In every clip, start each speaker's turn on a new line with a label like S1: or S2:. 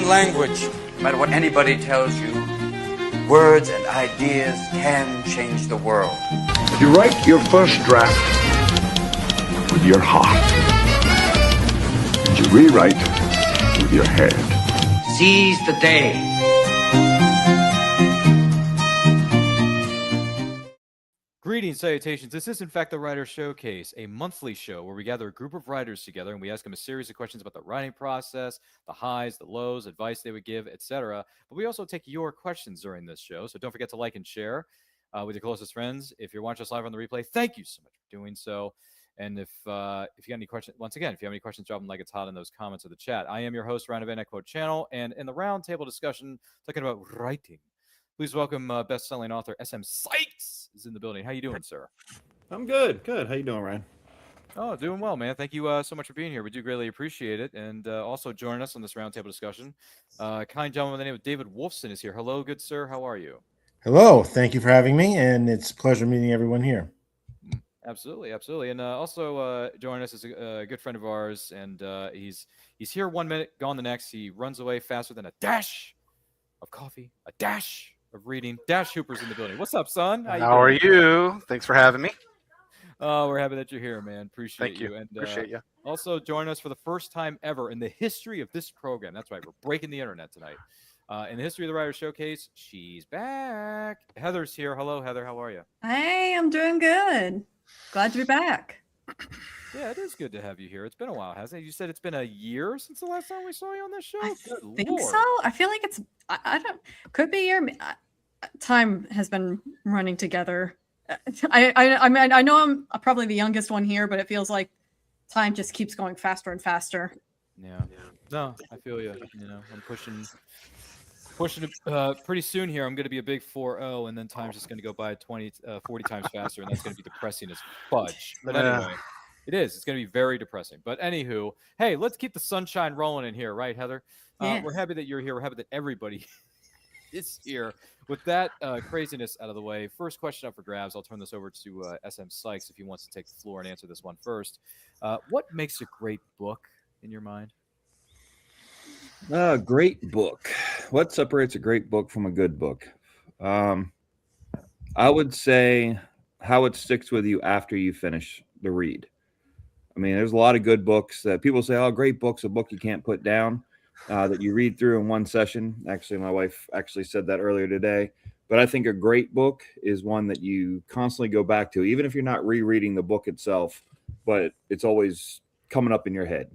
S1: human language. No matter what anybody tells you, words and ideas can change the world.
S2: You write your first draft with your heart. And you rewrite with your head.
S1: Seize the day.
S3: Greetings, salutations. This is, in fact, the Writer Showcase, a monthly show where we gather a group of writers together and we ask them a series of questions about the writing process, the highs, the lows, advice they would give, etc. But we also take your questions during this show, so don't forget to like and share with your closest friends. If you're watching us live on the replay, thank you so much for doing so. And if you got any questions, once again, if you have any questions, drop them like it's hot in those comments or the chat. I am your host, Ryan of Quote Channel, and in the roundtable discussion, talking about writing. Please welcome best-selling author S.M. Sykes is in the building. How you doing, sir? I'm
S4: good. How you doing, Ryan?
S3: Oh, doing well, man. Thank you so much for being here. We do greatly appreciate it. And also joining us on this roundtable discussion, kind gentleman by the name of David Wolfson is here. Hello, good sir. How are you?
S5: Hello. Thank you for having me, and it's a pleasure meeting everyone here.
S3: Absolutely, absolutely. And also joining us is a good friend of ours, and he's here 1 minute, gone the next. He runs away faster than a dash of coffee, a dash of reading. Dash Hooper's in the building. What's up, son?
S4: How are you? Thanks for having me.
S3: Oh, we're happy that you're here, man. Appreciate
S4: you.
S3: And
S4: appreciate you.
S3: Also join us for the first time ever in the history of this program. That's right. We're breaking the internet tonight. In the history of the Writer Showcase, she's back. Heather's here. Hello, Heather. How are you?
S6: Hey, I'm doing good. Glad to be back.
S3: Yeah, it is good to have you here. It's been a while, hasn't it? You said it's been a year since the last time we saw you on this show?
S6: I
S3: Good
S6: think
S3: Lord.
S6: so. I feel like it's, I don't, could be a year. Time has been running together. I mean, I know I'm probably the youngest one here, but it feels like time just keeps going faster and faster.
S3: Yeah. No, I feel you. You know, I'm pushing pretty soon here. I'm going to be a big 4-0, and then time's just going to go by 40 times faster, and that's going to be depressing as fudge. But anyway, it is. It's going to be very depressing. But anywho, hey, let's keep the sunshine rolling in here, right, Heather?
S6: Yes.
S3: We're happy that you're here. We're happy that everybody is here. With that craziness out of the way, first question up for grabs. I'll turn this over to S.M. Sykes if he wants to take the floor and answer this one first. What makes a great book in your mind?
S4: Great book. What separates a great book from a good book? I would say how it sticks with you after you finish the read. I mean, there's a lot of good books that people say, oh, great book's a book you can't put down, that you read through in one session. Actually, my wife actually said that earlier today. But I think a great book is one that you constantly go back to, even if you're not rereading the book itself, but it's always coming up in your head.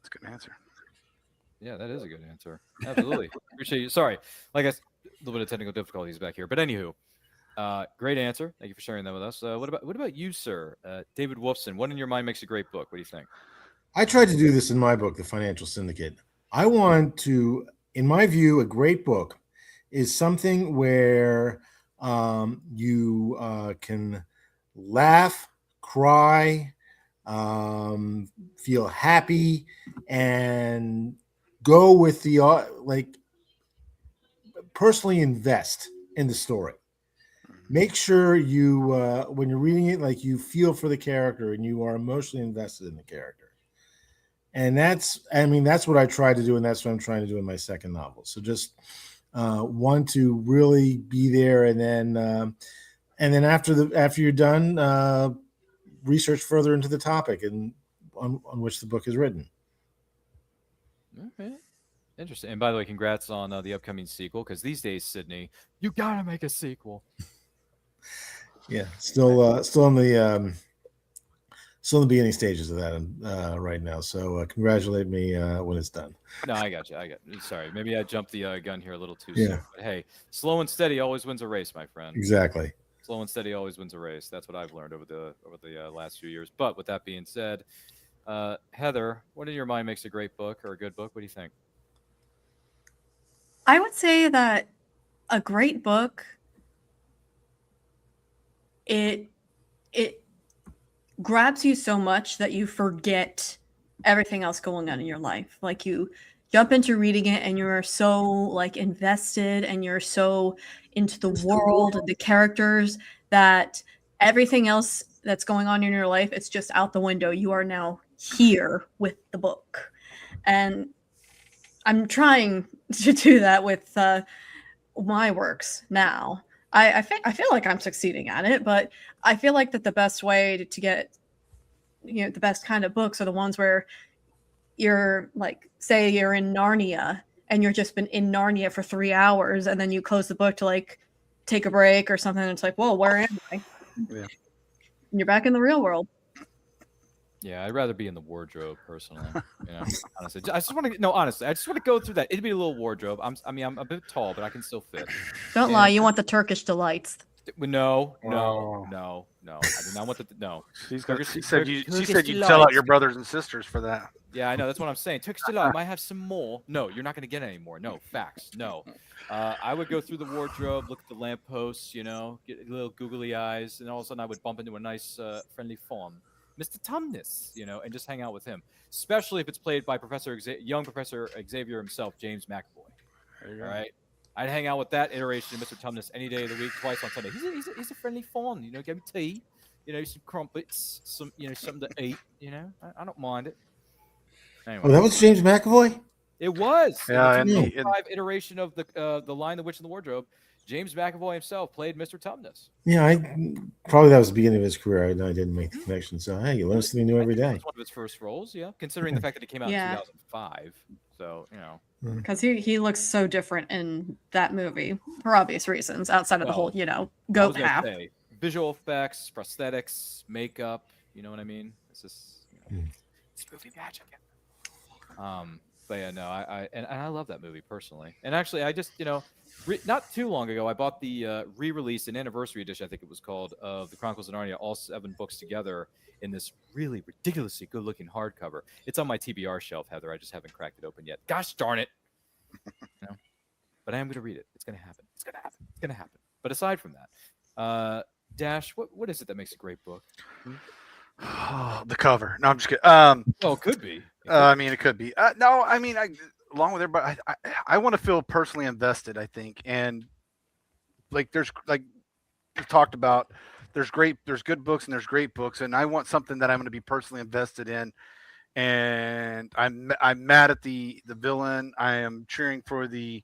S4: That's a good answer.
S3: Yeah, that is a good answer. Absolutely. Appreciate you. Sorry. Like I said, a little bit of technical difficulties back here. But anywho, great answer. Thank you for sharing that with us. What about you, sir? David Wolfson, what in your mind makes a great book? What do you think?
S5: I tried to do this in my book, The Financial Syndicate. I want to, in my view, a great book is something where you can laugh, cry, feel happy, and go with the personally invest in the story. Make sure you when you're reading it, like, you feel for the character and you are emotionally invested in the character. And that's what I try to do, and that's what I'm trying to do in my second novel. So just want to really be there, and then after you're done, research further into the topic and on which the book is written.
S3: Okay. Interesting. And by the way, congrats on the upcoming sequel, because these days, Sydney, you gotta make a sequel.
S5: Yeah, still in the beginning stages of that right now. So congratulate me when it's done.
S3: No, I got you. Sorry, maybe I jumped the gun here a little too soon. But hey, slow and steady always wins a race, my friend.
S5: Exactly.
S3: Slow and steady always wins a race. That's what I've learned over the last few years. But with that being said, Heather, what in your mind makes a great book or a good book? What do you think?
S6: I would say that a great book, it grabs you so much that you forget everything else going on in your life. Like, you jump into reading it and you're so like invested and you're so into the world and the characters that everything else that's going on in your life, it's just out the window. You are now here with the book. And I'm trying to do that with my works now. I feel like I'm succeeding at it, but I feel like that the best way to get the best kind of books are the ones where you're like, say you're in Narnia and you're just been in Narnia for 3 hours and then you close the book to like take a break or something. And it's like, whoa, where am I?
S7: Yeah.
S6: And you're back in the real world.
S3: Yeah, I'd rather be in the wardrobe personally. Honestly, I just want to honestly, I just want to go through that. It'd be a little wardrobe. I'm a bit tall, but I can still fit.
S6: Don't lie, you want the Turkish delights.
S3: No.
S7: Oh.
S3: I do not want the no.
S7: She
S3: Turkish
S7: said you'd
S3: delight.
S7: sell out your brothers and sisters for that.
S3: Yeah, I know. That's what I'm saying. Turkish delight might have some more. No, you're not going to get any more. No, facts. No. I would go through the wardrobe, look at the lampposts, get a little googly eyes, and all of a sudden I would bump into a nice, friendly fawn, Mr. Tumnus, and just hang out with him. Especially if it's played by young Professor Xavier himself, James McAvoy.
S7: There you
S3: All
S7: go.
S3: right. I'd hang out with that iteration of Mr. Tumnus any day of the week, twice on Sunday. He's a friendly fawn, give him tea, some crumpets, some something to eat, I don't mind it. Anyway.
S5: Oh, that was James McAvoy?
S3: It was.
S7: Yeah,
S3: in the
S7: and
S3: 2005 iteration of the Lion, the Witch, and the Wardrobe, James McAvoy himself played Mr. Tumnus.
S5: Yeah, probably that was the beginning of his career. I didn't make the connection. So hey, you learn something new every day.
S3: It was one of his first roles, yeah. Considering the fact that it came out in 2005, so
S6: because he looks so different in that movie for obvious reasons, outside of the whole goat half.
S3: Visual effects, prosthetics, makeup. You know what I mean? It's just it's movie magic. But yeah, no, I love that movie personally. And actually, I just not too long ago, I bought the re-release and anniversary edition, I think it was called, of the Chronicles of Narnia, all 7 books together in this really ridiculously good-looking hardcover. It's on my TBR shelf, Heather. I just haven't cracked it open yet. Gosh darn it! But I am going to read it. It's going to happen. It's going to happen. It's going to happen. But aside from that, Dash, what is it that makes a great book?
S7: the cover. No, I'm just kidding.
S3: It could be.
S7: I mean, it could be. No, I mean, along with everybody, I want to feel personally invested. I think, and there's we've talked about, there's good books and there's great books, and I want something that I'm going to be personally invested in. And I'm mad at the villain. I am cheering for the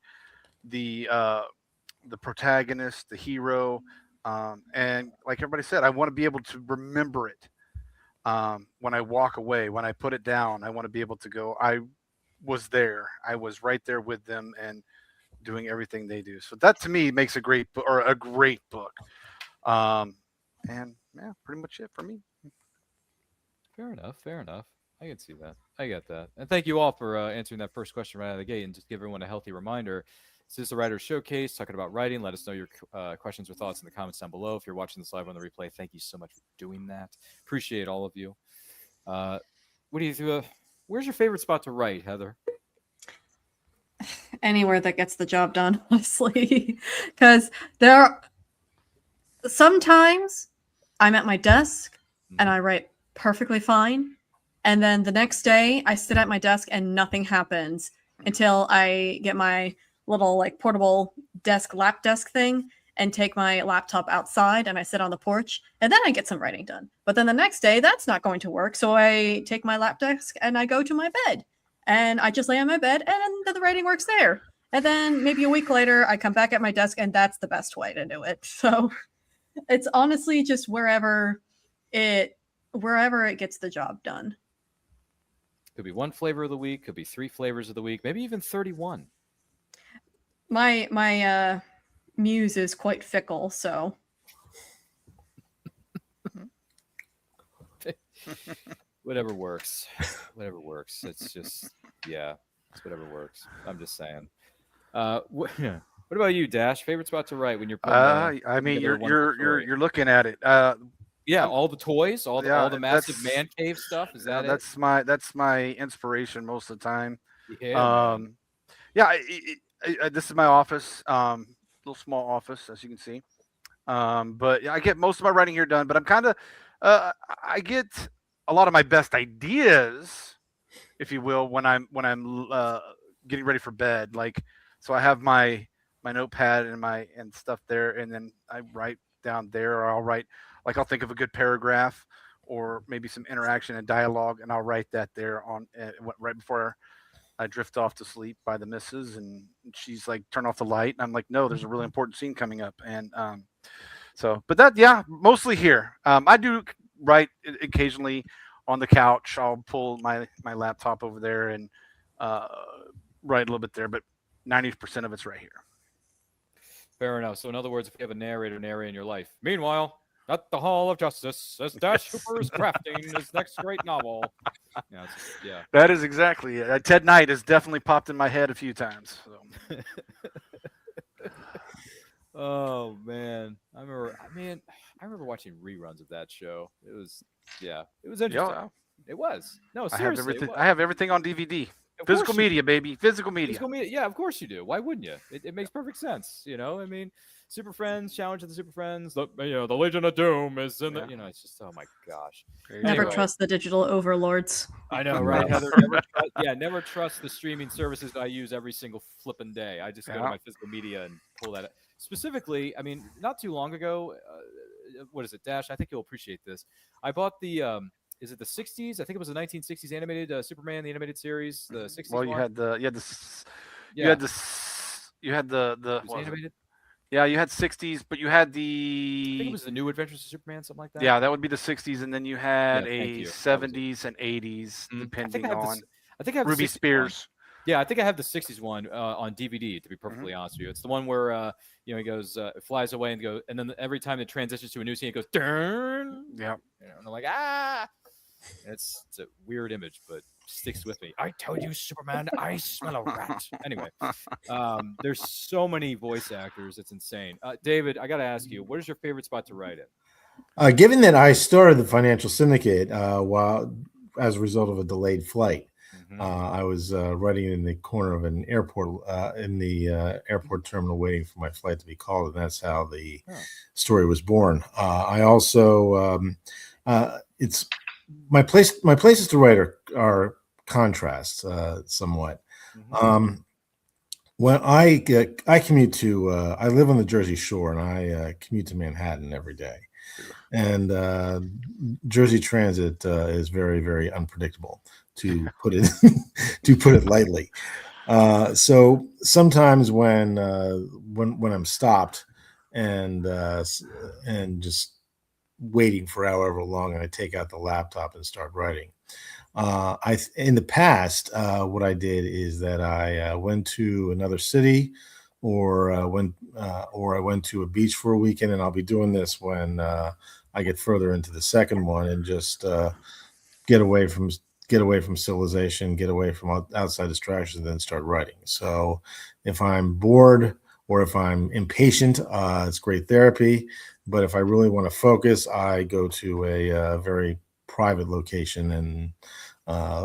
S7: protagonist, the hero, and like everybody said, I want to be able to remember it. When I walk away, when I put it down, I want to be able to go, I was there. I was right there with them and doing everything they do. So that to me makes a great book, or a great book. And yeah, pretty much it for me.
S3: Fair enough. I can see that. I get that. And thank you all for answering that first question right out of the gate, and just give everyone a healthy reminder. This is the Writer's Showcase, talking about writing. Let us know your questions or thoughts in the comments down below. If you're watching this live on the replay, thank you so much for doing that. Appreciate all of you. What do you do? Where's your favorite spot to write, Heather?
S6: Anywhere that gets the job done, honestly. Because sometimes I'm at my desk and I write perfectly fine. And then the next day I sit at my desk and nothing happens until I get my little portable lap desk thing and take my laptop outside and I sit on the porch and then I get some writing done. But then the next day that's not going to work. So I take my lap desk and I go to my bed and I just lay on my bed and then the writing works there. And then maybe a week later I come back at my desk and that's the best way to do it. So it's honestly just wherever it gets the job done.
S3: Could be one flavor of the week, could be 3 flavors of the week, maybe even 31.
S6: My muse is quite fickle, so
S3: whatever works. It's just it's whatever works. I'm just saying. What about you, Dash? Favorite spot to write when you're putting,
S7: I mean, you're looking at it.
S3: All the toys, all the massive man cave stuff. Is that it?
S7: That's my inspiration most of the time.
S3: Yeah.
S7: This is my office, little small office, as you can see. But I get most of my writing here done. But I'm kind of, I get a lot of my best ideas, if you will, when I'm getting ready for bed. So I have my notepad and stuff there, and then I write down there, or I'll think of a good paragraph or maybe some interaction and dialogue, and I'll write that there on right before I drift off to sleep by the missus, and she's like, "Turn off the light," and I'm like, "No, there's a really important scene coming up." And but that, yeah, mostly here. I do write occasionally on the couch. I'll pull my laptop over there and uh, write a little bit there, but 90% of it's right here.
S3: Fair enough. So in other words, if you have a narrator narrating your life, meanwhile, at the Hall of Justice, as Dash Hooper is crafting his next great novel. Yeah.
S7: That is exactly it. Ted Knight has definitely popped in my head a few times. So.
S3: Oh man, I remember watching reruns of that show. It was interesting.
S7: Yeah.
S3: It was. No,
S7: I
S3: seriously.
S7: I have everything on DVD. Physical media, baby. Physical media.
S3: Physical media. Yeah, of course you do. Why wouldn't you? It makes perfect sense. You know, I mean, Super Friends, Challenge of the Super Friends. The Legion of Doom is in the. You know, it's just, oh my gosh.
S6: Never trust the digital overlords.
S3: I know, right, Heather? Never trust the streaming services that I use every single flipping day. I just go to my physical media and pull that up. Specifically, I mean, not too long ago, what is it, Dash? I think you'll appreciate this. I bought the, is it the 60s? I think it was the 1960s animated Superman, the animated series, the 60s.
S7: Well, you
S3: one.
S7: had the
S3: animated.
S7: Yeah, you had 60s, but you had the.
S3: I think it was the New Adventures of Superman, something like that.
S7: Yeah, that would be the 60s, and then you had a 70s and 80s, depending on.
S3: I think I have
S7: Ruby Spears.
S3: Yeah, I think I have the 60s one on DVD, to be perfectly honest with you. It's the one where he goes, flies away and then every time it transitions to a new scene, it goes, "Dern."
S7: Yeah.
S3: And I'm like, ah. It's a weird image, but sticks with me. I tell you, Superman, I smell a rat. Anyway, there's so many voice actors. It's insane. David, I got to ask you, what is your favorite spot to write in?
S5: Given that I started the Financial Syndicate as a result of a delayed flight, I was writing in the corner of an airport, in the airport terminal, waiting for my flight to be called, and that's how the story was born. I also, it's my places to write are contrasts somewhat. When I commute to, I live on the Jersey Shore, and I commute to Manhattan every day. And Jersey Transit is very, very unpredictable, to put it lightly. So sometimes when I'm stopped and just waiting for however long, and I take out the laptop and start writing. In the past, what I did is that I went to another city, or I went to a beach for a weekend, and I'll be doing this when I get further into the second one, and just get away from civilization, get away from outside distractions, and then start writing. So if I'm bored or if I'm impatient, it's great therapy. But if I really want to focus, I go to a very private location, and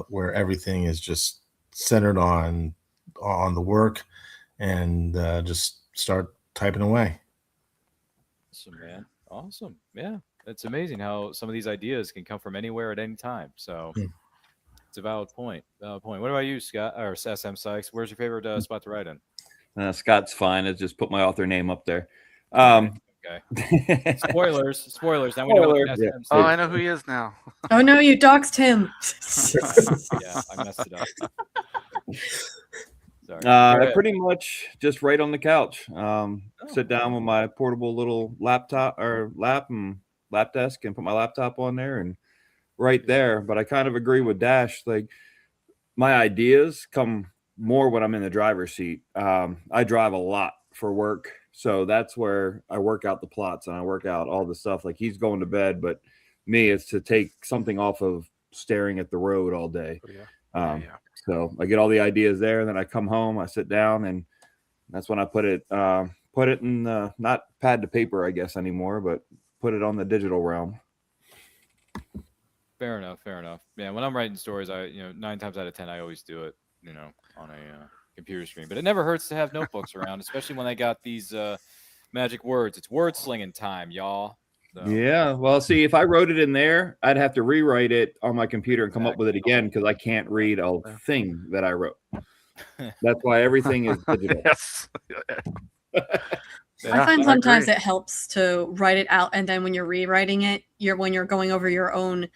S5: where everything is just centered on the work, and just start typing away.
S3: Awesome, man. Awesome. Yeah. It's amazing how some of these ideas can come from anywhere at any time. So it's a valid point. What about you, Scott, or SM Sykes? Where's your favorite spot to write in?
S4: Scott's fine. I just put my author name up there.
S3: Okay. Spoilers. Now we know what SM Sykes.
S7: Oh, I know who he is now.
S6: Oh no, you doxed him.
S3: Yeah, I messed it up.
S4: I pretty much just right on the couch. Sit down with my portable little lap desk, and put my laptop on there and right there. But I kind of agree with Dash. Like, my ideas come more when I'm in the driver's seat. I drive a lot for work, so that's where I work out the plots and I work out all the stuff. Like, he's going to bed, but me, it's to take something off of staring at the road all day. So I get all the ideas there, and then I come home, I sit down, and that's when I put it in not pad to paper, I guess, anymore, but put it on the digital realm.
S3: Fair enough. Yeah, when I'm writing stories, 9 times out of 10, I always do it, on a computer screen. But it never hurts to have notebooks around, especially when they got these magic words. It's word slinging time, y'all. So. Yeah.
S4: Well, see, if I wrote it in there, I'd have to rewrite it on my computer and come up with it again, because I can't read a thing that I wrote. That's why everything is digital.
S7: Yes.
S6: I find sometimes it helps to write it out, and then when you're rewriting it, when you're going over your own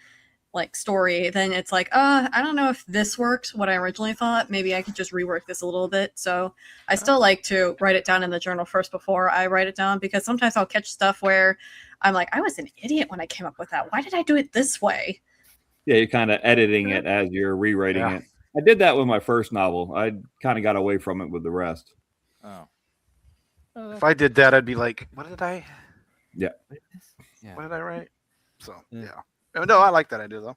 S6: like story, then it's like, I don't know if this works what I originally thought. Maybe I could just rework this a little bit. So I still like to write it down in the journal first before I write it down, because sometimes I'll catch stuff where I'm like, I was an idiot when I came up with that. Why did I do it this way?
S4: Yeah, you're kind of editing it as you're rewriting it. I did that with my first novel. I kind of got away from it with the rest.
S3: Oh.
S7: If I did that, I'd be like, what did I?
S4: Yeah.
S3: Yeah.
S7: What did I write? So
S3: Yeah.
S7: No, I like that idea though.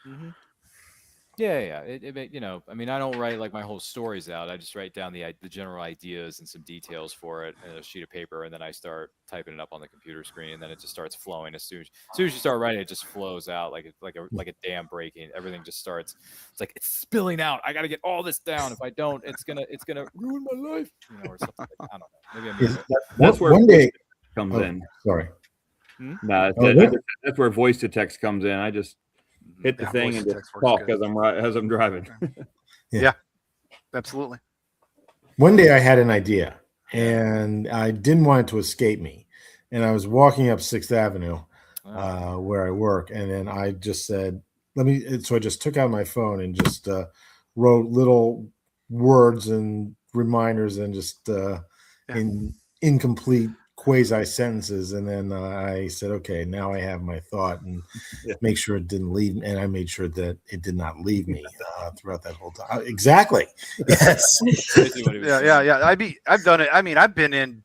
S3: Mm-hmm. Yeah. It you know, I mean, I don't write like my whole stories out. I just write down the general ideas and some details for it in a sheet of paper, and then I start typing it up on the computer screen, and then it just starts flowing. As soon as you start writing, it just flows out like a dam breaking. Everything just starts. It's like it's spilling out. I got to get all this down. If I don't, it's gonna ruin my life. You know, or something. Like, I don't know. Maybe I'm.
S4: That's where
S5: one day
S4: comes in.
S5: Sorry.
S4: No, that's where voice to text comes in. I just hit the thing and just talk as I'm driving.
S7: Yeah, absolutely.
S5: One day I had an idea, and I didn't want it to escape me. And I was walking up 6th Avenue where I work, and then I just said, so I just took out my phone and just wrote little words and reminders and just in incomplete quasi sentences, and then I said, okay, now I have my thought, and make sure it didn't leave, and I made sure that it did not leave me throughout that whole time. Exactly. Yes.
S7: Yeah. I've done it. I mean, I've been in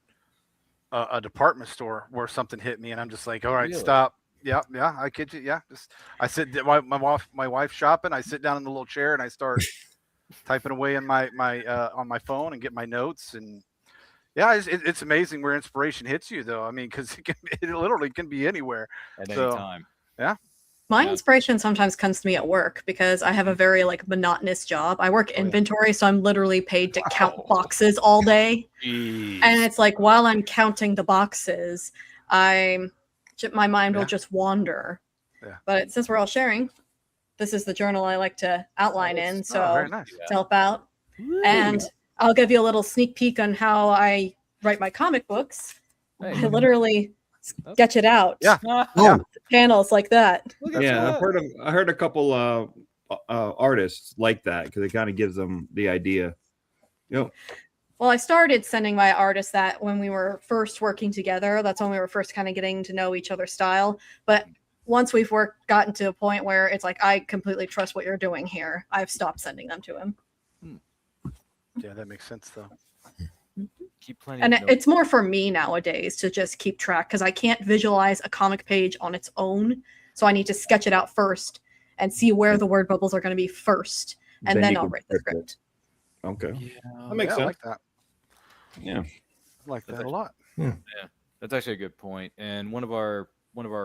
S7: a department store where something hit me, and I'm just like, all right, stop. Yeah, I kid you. Yeah, I sit. My wife's shopping. I sit down in the little chair and I start typing away in my on my phone and get my notes. And yeah, it's amazing where inspiration hits you, though. I mean, because it literally can be anywhere
S3: at any time.
S7: Yeah.
S6: My inspiration sometimes comes to me at work, because I have a very monotonous job. I work inventory, so I'm literally paid to count boxes all day.
S3: Jeez.
S6: And it's like, while I'm counting the boxes, my mind will just wander.
S7: Yeah.
S6: But since we're all sharing, this is the journal I like to outline in. So
S7: very nice.
S6: to help out. And I'll give you a little sneak peek on how I write my comic books.
S3: Hey.
S6: I literally sketch it out.
S7: Yeah.
S6: Panels like that.
S4: Yeah, I heard a couple artists like that, because it kind of gives them the idea.
S6: Well, I started sending my artists that when we were first working together. That's when we were first kind of getting to know each other's style. But once we've gotten to a point where it's like, I completely trust what you're doing here, I've stopped sending them to him.
S7: Yeah, that makes sense, though.
S6: And it's more for me nowadays to just keep track, because I can't visualize a comic page on its own. So I need to sketch it out first and see where the word bubbles are going to be first. And then I'll write the script.
S4: Okay.
S3: Yeah,
S4: that makes sense.
S7: I like that.
S4: Yeah.
S7: I like that a lot.
S3: Yeah, that's actually a good point. And one of our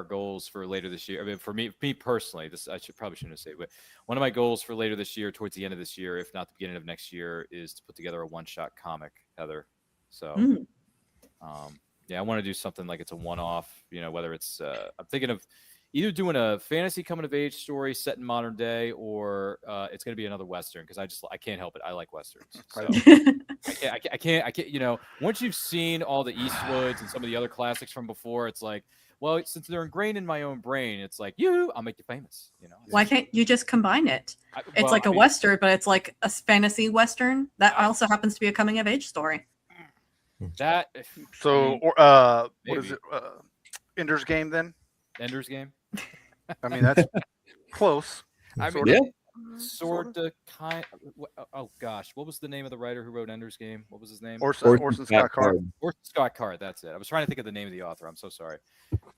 S3: goals for later this year, I mean, for me personally, this I probably shouldn't say, but one of my goals for later this year, towards the end of this year, if not the beginning of next year, is to put together a one-shot comic, Heather. So, I want to do something like it's a one-off. You know, whether it's I'm thinking of either doing a fantasy coming-of-age story set in modern day, or it's going to be another Western, because I can't help it. I like Westerns. So I can't. You know, once you've seen all the Eastwoods and some of the other classics from before, it's like, well, since they're ingrained in my own brain, it's like, I'll make you famous. You know,
S6: why can't you just combine it? It's like a Western, but it's like a fantasy Western that also happens to be a coming-of-age story.
S3: That
S7: what is it? Ender's Game, then?
S3: Ender's Game.
S7: I mean, that's close.
S3: I mean, sort of kind. Oh gosh, what was the name of the writer who wrote Ender's Game? What was his name?
S7: Orson Scott Card.
S3: Orson Scott Card. That's it. I was trying to think of the name of the author. I'm so sorry.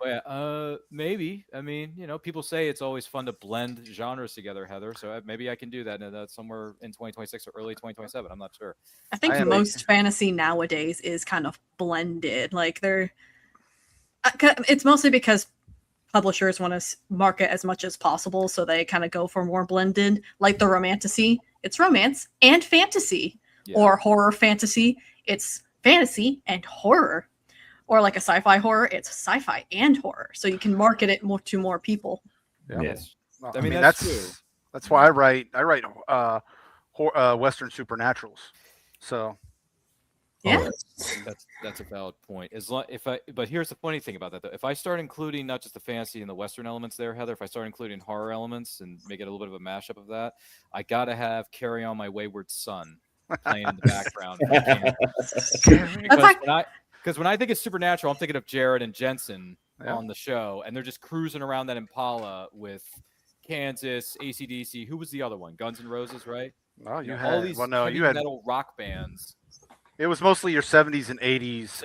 S3: But yeah, maybe. I mean, people say it's always fun to blend genres together, Heather. So maybe I can do that. And that's somewhere in 2026 or early 2027. I'm not sure.
S6: I think most fantasy nowadays is kind of blended. Like it's mostly because publishers want to market as much as possible, so they kind of go for more blended, like the romantasy. It's romance and fantasy, or horror fantasy. It's fantasy and horror, or like a sci-fi horror. It's sci-fi and horror, so you can market it to more people.
S7: Yeah.
S3: Yes.
S7: Well, I mean that's why I write Western supernaturals. So
S6: Yeah.
S3: That's a valid point. But here's the funny thing about that though. If I start including not just the fantasy and the Western elements there, Heather, if I start including horror elements and make it a little bit of a mashup of that, I gotta have "Carry On My Wayward Son" playing in the background. Because when I think of Supernatural, I'm thinking of Jared and Jensen on the show, and they're just cruising around that Impala with Kansas, AC/DC. Who was the other one? Guns N' Roses, right?
S7: Well, you
S3: know,
S7: had
S3: all these heavy metal rock bands.
S7: It was mostly your 70s and 80s,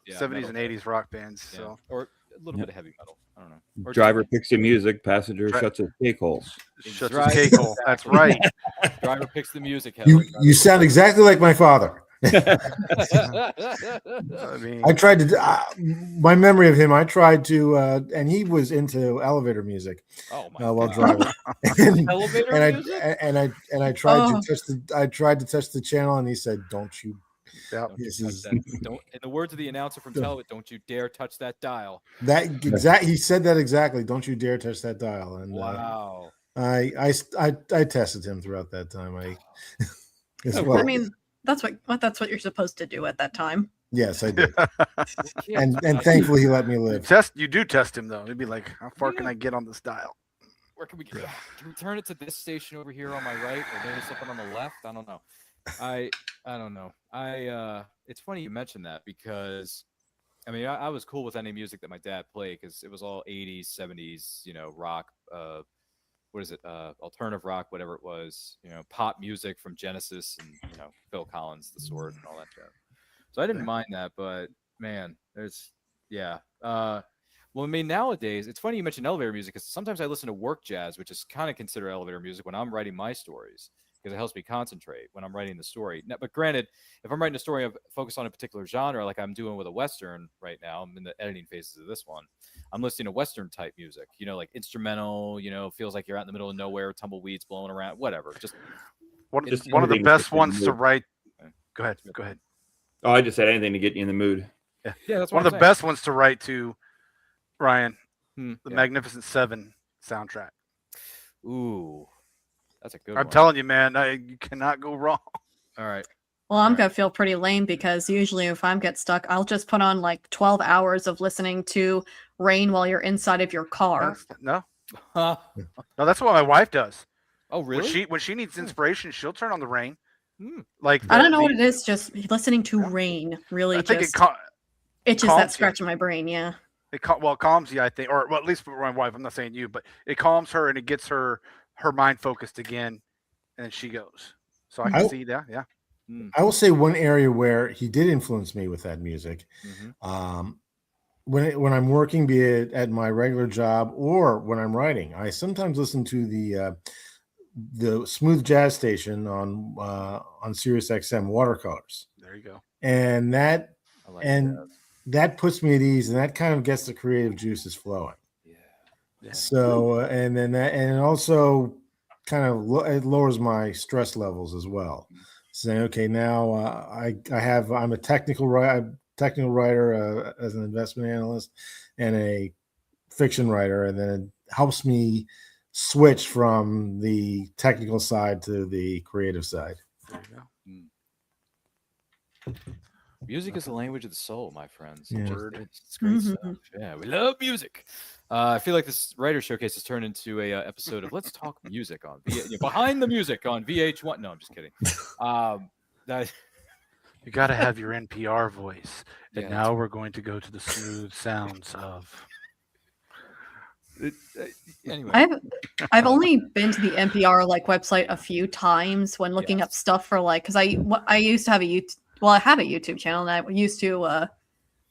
S3: 70s
S7: and 80s rock bands.
S3: Yeah.
S7: So,
S3: or a little bit of heavy metal. I don't know. Or
S4: Driver picks the music, passenger shuts his cake hole.
S7: Shuts his cake hole. That's right.
S3: Driver picks the music.
S5: You sound exactly like my father.
S7: I mean,
S5: I tried to. My memory of him, I tried to, and he was into elevator music.
S3: Oh my
S5: while
S3: God.
S5: driving.
S3: Elevator music.
S5: And I tried to touch the. I tried to touch the channel, and he said, "Don't you."
S7: Yeah.
S3: Don't. In the words of the announcer from Television, "Don't you dare touch that dial."
S5: He said that exactly. Don't you dare touch that dial. And
S3: wow.
S5: I tested him throughout that time. I
S6: mean, that's what you're supposed to do at that time.
S5: Yes, I did. and thankfully he let me live.
S7: You do test him though. It'd be like, how far can I get on this dial?
S3: Where can we get? Can we turn it to this station over here on my right, or maybe something on the left? I don't know. I don't know. It's funny you mentioned that because, I mean, I was cool with any music that my dad played because it was all 80s, 70s, rock. What is it? Alternative rock, whatever it was. Pop music from Genesis and Phil Collins, The Sword, and all that stuff. So I didn't mind that, but man, well, I mean, nowadays it's funny you mentioned elevator music because sometimes I listen to work jazz, which is kind of considered elevator music when I'm writing my stories. Because it helps me concentrate when I'm writing the story. Now, but granted, if I'm writing a story of focus on a particular genre, like I'm doing with a Western right now, I'm in the editing phases of this one. I'm listening to Western type music, like instrumental, feels like you're out in the middle of nowhere, tumbleweeds blowing around, whatever. Just
S7: one of the best ones to write. Go ahead.
S4: Oh, I just said anything to get you in the mood.
S3: Yeah, that's
S7: one of the best ones to write to, Ryan. The Magnificent Seven soundtrack.
S3: Ooh. That's a good one.
S7: I'm telling you, man, you cannot go wrong.
S3: All right.
S6: Well, I'm going to feel pretty lame because usually if I'm get stuck, I'll just put on like 12 hours of listening to Rain while you're inside of your car.
S7: No, that's what my wife does.
S3: Oh, really?
S7: When she needs inspiration, she'll turn on the Rain.
S6: I don't know what it is. Just listening to Rain really itches that scratch in my brain. Yeah.
S7: It calms you, I think, or at least for my wife. I'm not saying you, but it calms her and it gets her mind focused again, and then she goes. So I can see that. Yeah.
S5: I will say one area where he did influence me with that music. When I'm working, be it at my regular job or when I'm writing, I sometimes listen to the smooth jazz station on Sirius XM Watercolors.
S7: There you go.
S5: And that puts me at ease, and that kind of gets the creative juices flowing. Yeah. So and then and also kind of it lowers my stress levels as well. Saying, okay, now I'm a technical writer as an investment analyst and a fiction writer, and then it helps me switch from the technical side to the creative side.
S7: There you go.
S3: Music is the language of the soul, my friends.
S5: Yeah.
S3: It's great stuff. Yeah, we love music. I feel like this writer showcase has turned into a episode of Let's Talk Music on Behind the Music on VH1. No, I'm just kidding.
S7: You got to have your NPR voice. And now we're going to go to the smooth sounds of.
S3: Anyway,
S6: I've only been to the NPR website a few times when looking up stuff for because I used to have I have a YouTube channel, and I used to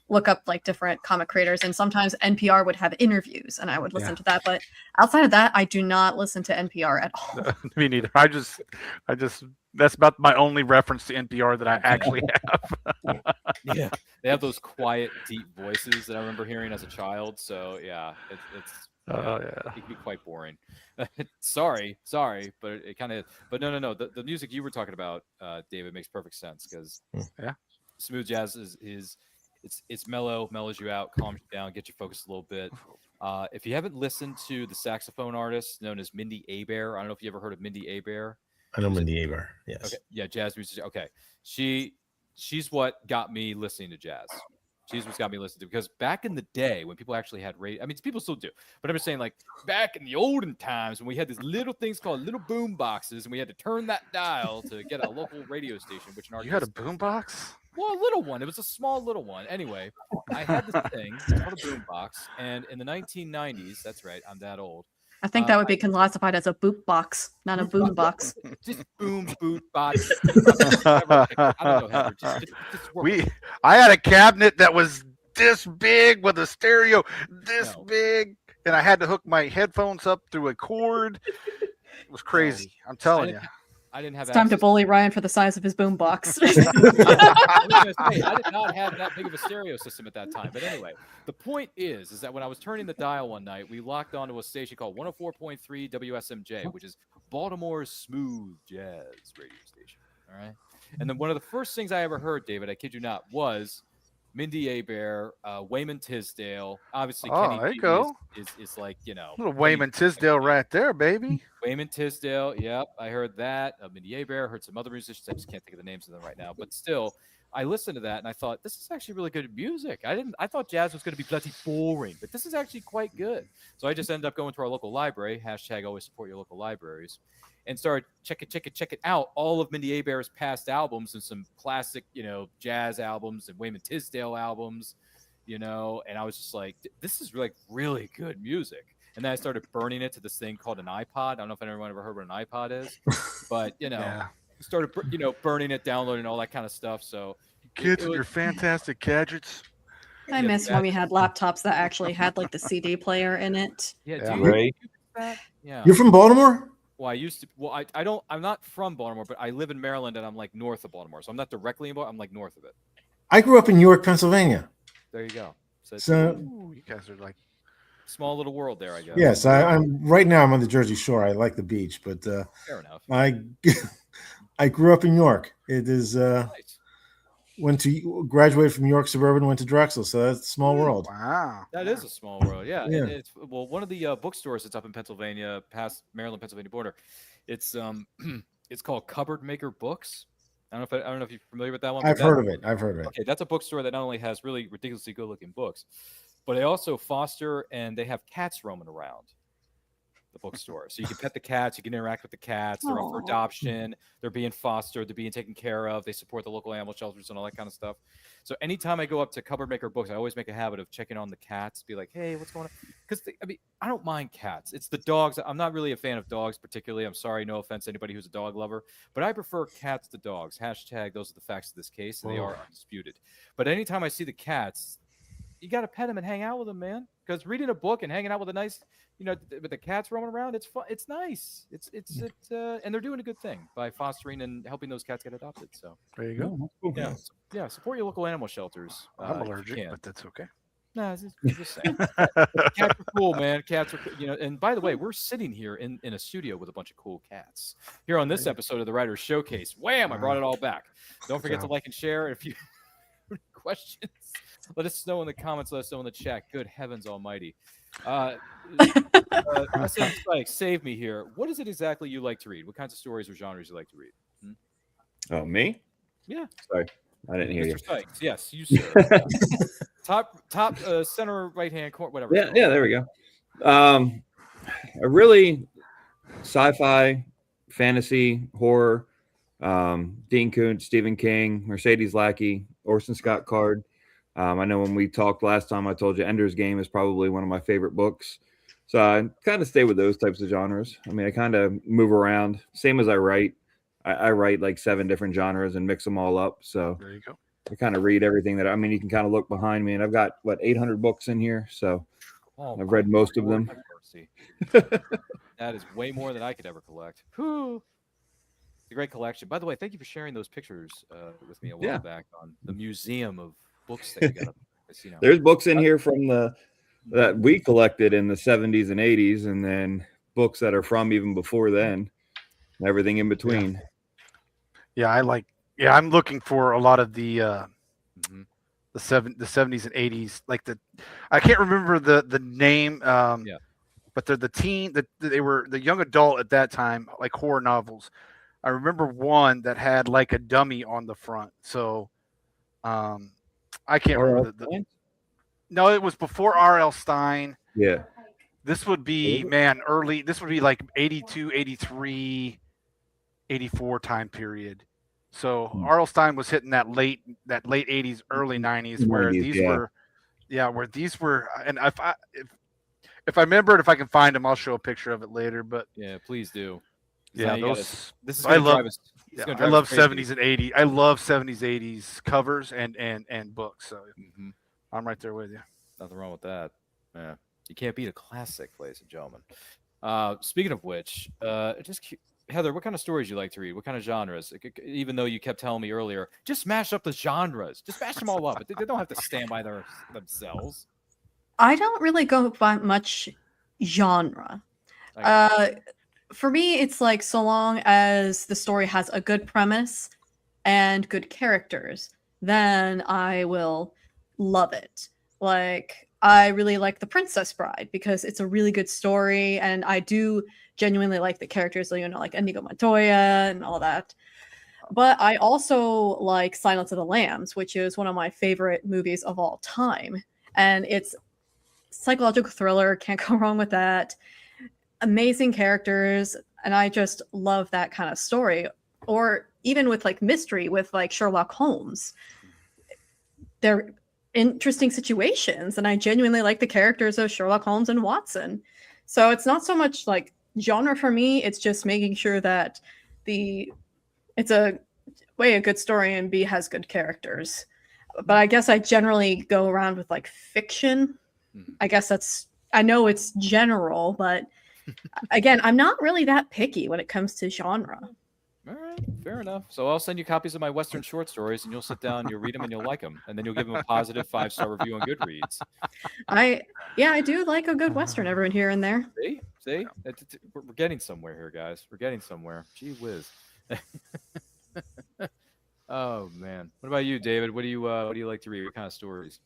S6: look up different comic creators, and sometimes NPR would have interviews, and I would listen to that. But outside of that, I do not listen to NPR at all.
S7: Me neither. I just that's about my only reference to NPR that I actually have.
S3: Yeah, they have those quiet, deep voices that I remember hearing as a child. So it can be quite boring. sorry, but it kind of. But no. The music you were talking about, David, makes perfect sense because smooth jazz is it's mellows you out, calms you down, gets you focused a little bit. If you haven't listened to the saxophone artist known as Mindy Abair, I don't know if you ever heard of Mindy Abair.
S5: I know Mindy Abair. Yes.
S3: Okay. Yeah, jazz musician. Okay. She she's what got me listening to jazz. She's what's got me listening to, because back in the day when people actually had radio, I mean, people still do, but I'm just saying, like, back in the olden times when we had these little things called little boom boxes, and we had to turn that dial to get a local radio station, which in our
S7: You had a
S3: case,
S7: boom box?
S3: well, a little one. It was a small little one. Anyway, I had this thing called a boom box, and in the 1990s, that's right, I'm that old.
S6: I think that would be classified as a boot box, not a boom box.
S3: Just boom, boot, box. Whatever. I don't know, Heather. Just work with it.
S7: I had a cabinet that was this big with a stereo this big, and I had to hook my headphones up through a cord. It was crazy. I'm telling you.
S3: I didn't have.
S6: It's time to bully Ryan for the size of his boom box.
S3: I did not have that big of a stereo system at that time. But anyway, the point is that when I was turning the dial one night, we locked onto a station called 104.3 WSMJ, which is Baltimore's smooth jazz radio station. All right. And then one of the first things I ever heard, David, I kid you not, was Mindy Abair, Wayman Tisdale. Obviously, Kenny
S7: there you
S3: G
S7: go.
S3: is like, you know.
S7: Little Wayman Tisdale right there, baby.
S3: Wayman Tisdale, yep, I heard that. Mindy Abair, heard some other musicians. I just can't think of the names of them right now. But still, I listened to that and I thought, this is actually really good music. I thought jazz was going to be bloody boring, but this is actually quite good. So I just ended up going to our local library, hashtag always support your local libraries, and started checking out all of Mindy Abair's past albums and some classic, you know, jazz albums and Wayman Tisdale albums, you know, and I was just like, this is like really good music. And then I started burning it to this thing called an iPod. I don't know if anyone ever heard what an iPod is, but, you know, started, you know, burning it, downloading all that kind of stuff. So
S7: kids and your fantastic gadgets.
S6: I miss when we had laptops that actually had like the CD player in it.
S3: Yeah,
S4: Right.
S3: Yeah.
S5: You're from Baltimore?
S3: Well, I used to. Well, I don't. I'm not from Baltimore, but I live in Maryland, and I'm like north of Baltimore, so I'm not directly in Baltimore. I'm like north of it.
S5: I grew up in York, Pennsylvania.
S3: There you go.
S5: So
S7: Ooh, you guys are like
S3: small little world there, I guess.
S5: yes, I'm right now. I'm on the Jersey Shore. I like the beach, but
S3: Fair enough.
S5: I grew up in York. It is
S3: Nice.
S5: Graduated from York Suburban, went to Drexel, so that's a small world.
S7: wow.
S3: That is a small world, yeah.
S5: Yeah.
S3: And it's one of the bookstores that's up in Pennsylvania, past Maryland, Pennsylvania border. It's it's called Cupboard Maker Books. I don't know if you're familiar with that one.
S5: I've heard of it.
S3: Okay, that's a bookstore that not only has really ridiculously good-looking books, but they also foster and they have cats roaming around the bookstore. So you can pet the cats, you can interact with the cats. They're up for adoption. They're being fostered. They're being taken care of. They support the local animal shelters and all that kind of stuff. So anytime I go up to Cupboard Maker Books, I always make a habit of checking on the cats, be like, hey, what's going on? Because I mean, I don't mind cats. It's the dogs. I'm not really a fan of dogs particularly. I'm sorry, no offense to anybody who's a dog lover, but I prefer cats to dogs. Hashtag those are the facts of this case, and they are undisputed. But anytime I see the cats, you got to pet them and hang out with them, man. Because reading a book and hanging out with a nice, you know, with the cats roaming around, it's fun. It's nice. It's and they're doing a good thing by fostering and helping those cats get adopted. So
S7: There you go.
S3: yeah, support your local animal shelters.
S7: I'm
S3: if you
S7: allergic,
S3: can.
S7: but that's okay.
S3: No, it's just saying. Cats are cool, man. Cats are, you know. And by the way, we're sitting here in a studio with a bunch of cool cats here on this episode of the Writers Showcase. Wham! I brought it all back. Don't forget to like and share. If you have questions, let us know in the comments. Let us know in the chat. Good heavens almighty. SM Spikes, save me here. What is it exactly you like to read? What kinds of stories or genres you like to read?
S4: Oh, me?
S3: Yeah.
S4: Sorry, I didn't hear
S3: Mr.
S4: you.
S3: Spikes, yes, you sir. top center right hand corner, whatever.
S4: Yeah, there we go. A really sci-fi, fantasy, horror. Dean Koontz, Stephen King, Mercedes Lackey, Orson Scott Card. I know when we talked last time, I told you Ender's Game is probably one of my favorite books. So I kind of stay with those types of genres. I mean, I kind of move around. Same as I write. I write like 7 different genres and mix them all up. So
S7: There you go.
S4: I kind of read everything that, I mean, you can kind of look behind me and I've got 800 books in here. So I've read most of them.
S3: That is way more than I could ever collect. Whew. It's a great collection. By the way, thank you for sharing those pictures with me a while back on the museum of books that you got up there.
S4: There's books in here from that we collected in the 70s and 80s, and then books that are from even before then, and everything in between.
S7: I'm looking for a lot of the 70s and 80s, like I can't remember the name, but they're they were the young adult at that time, like horror novels. I remember one that had like a dummy on the front, so I can't remember the. No, it was before R.L. Stein.
S4: Yeah.
S7: This would be, man, early. This would be like 82, 83, 84 time period. So R.L. Stein was hitting that late 80s, early 90s, where
S4: 90s,
S7: these
S4: yeah.
S7: were, where these were. And if I remember it, if I can find them, I'll show a picture of it later. But
S3: Yeah, please do.
S7: yeah,
S3: This is
S7: I
S3: gonna
S7: love.
S3: drive us. It's gonna
S7: I
S3: drive
S7: love
S3: us crazy.
S7: 70s and 80s. I love 70s, 80s covers and books. So
S3: Mhm.
S7: I'm right there with you.
S3: Nothing wrong with that. Yeah, you can't beat a classic, ladies and gentlemen. Speaking of which, Heather, what kind of stories you like to read? What kind of genres? Even though you kept telling me earlier, just mash up the genres. Just mash them all up. They don't have to stand by themselves.
S6: I don't really go by much genre. For me, it's like so long as the story has a good premise and good characters, then I will love it. Like, I really like The Princess Bride because it's a really good story, and I do genuinely like the characters, like Inigo Montoya and all that. But I also like Silence of the Lambs, which is one of my favorite movies of all time. And it's psychological thriller, can't go wrong with that. Amazing characters, and I just love that kind of story. Or even with like mystery, with like Sherlock Holmes, they're interesting situations, and I genuinely like the characters of Sherlock Holmes and Watson. So it's not so much like genre for me, it's just making sure that it's a good story and B has good characters. But I guess I generally go around with like fiction. I guess I know it's general, but again, I'm not really that picky when it comes to genre.
S3: All right, fair enough. So I'll send you copies of my Western short stories, and you'll sit down, you'll read them, and you'll like them, and then you'll give them a positive 5-star review on Goodreads.
S6: I do like a good Western every here and there.
S3: See, we're getting somewhere here, guys. We're getting somewhere. Gee whiz. Oh man, what about you, David? What do you like to read? What kind of stories?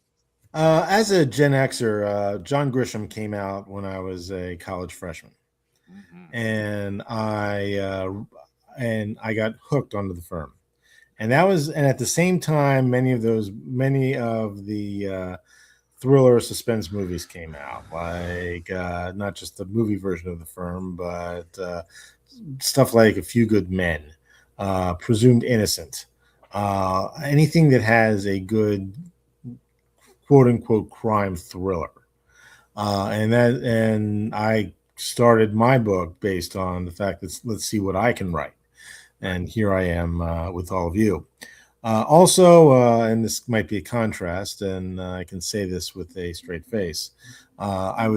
S5: As a Gen Xer, John Grisham came out when I was a college freshman, and I got hooked onto the firm, and at the same time, many of the thriller suspense movies came out, like not just the movie version of the firm, but stuff like A Few Good Men, Presumed Innocent, anything that has a good quote unquote crime thriller. And I started my book based on the fact that let's see what I can write. And here I am with all of you. And this might be a contrast, and I can say this with a straight face. I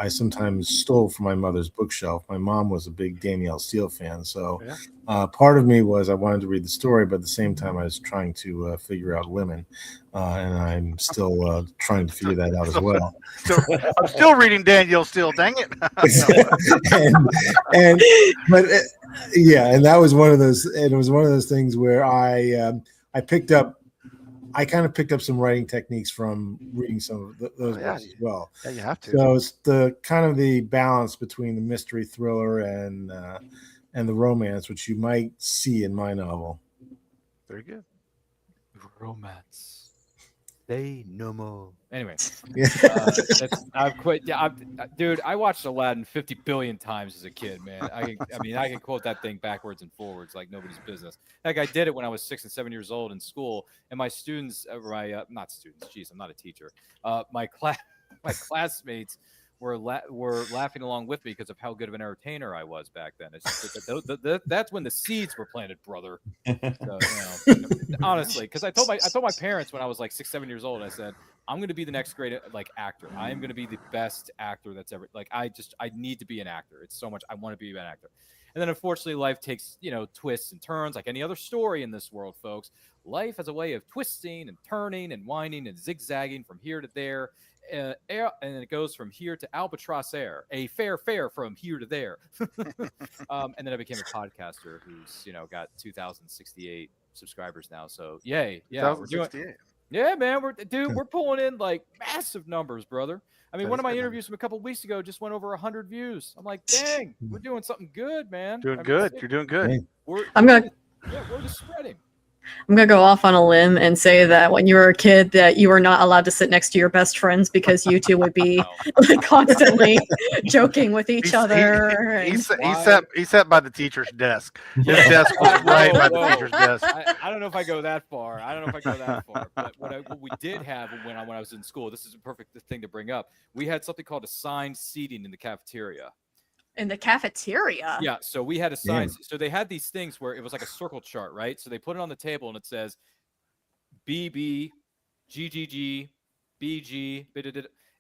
S5: sometimes stole from my mother's bookshelf. My mom was a big Danielle Steele fan, so part of me was I wanted to read the story, but at the same time I was trying to figure out women, and I'm still trying to figure that out as well.
S7: So I'm still reading Danielle Steele. Dang it!
S5: And that was one of those. And it was one of those things where I kind of picked up some writing techniques from reading some of those books as well.
S7: Yeah, you have to.
S5: So it's the kind of the balance between the mystery thriller and the romance, which you might see in my novel.
S7: Very good.
S3: Romance. They no more. Anyway,
S5: Yeah.
S3: I've quit. Yeah, dude, I watched Aladdin 50 billion times as a kid, man. I can quote that thing backwards and forwards like nobody's business. Like I did it when I was 6 and 7 years old in school, and my students, not students. Geez, I'm not a teacher. My classmates were laughing along with me because of how good of an entertainer I was back then. It's just that's when the seeds were planted, brother. So, honestly, because I told my parents when I was like 6, 7 years old, I said, I'm going to be the next great actor. I am going to be the best actor that's ever I need to be an actor. It's so much I want to be an actor. And then unfortunately life takes, twists and turns like any other story in this world, folks. Life has a way of twisting and turning and winding and zigzagging from here to there. And it goes from here to Albatross Air, a fair from here to there. And then I became a podcaster who's, got 2,068 subscribers now. So yay. Yeah. We're doing, yeah, man. We're pulling in like massive numbers, brother. I mean, one of my interviews from a couple of weeks ago just went over 100 views. I'm like, dang, we're doing something good, man.
S7: You're doing good.
S6: Word is spreading. I'm gonna go off on a limb and say that when you were a kid, that you were not allowed to sit next to your best friends because you two would be like constantly joking with each other.
S7: He,
S6: and-
S7: he sat by the teacher's desk. His
S3: Yeah.
S7: desk was right
S3: Whoa,
S7: by the
S3: whoa.
S7: teacher's desk.
S3: I don't know if I go that far. But what we did have when I was in school, this is a perfect thing to bring up. We had something called assigned seating in the cafeteria.
S6: In the cafeteria.
S3: Yeah, so we had assigned. So they had these things where it was like a circle chart, right? So they put it on the table and it says BB, GGG, BG,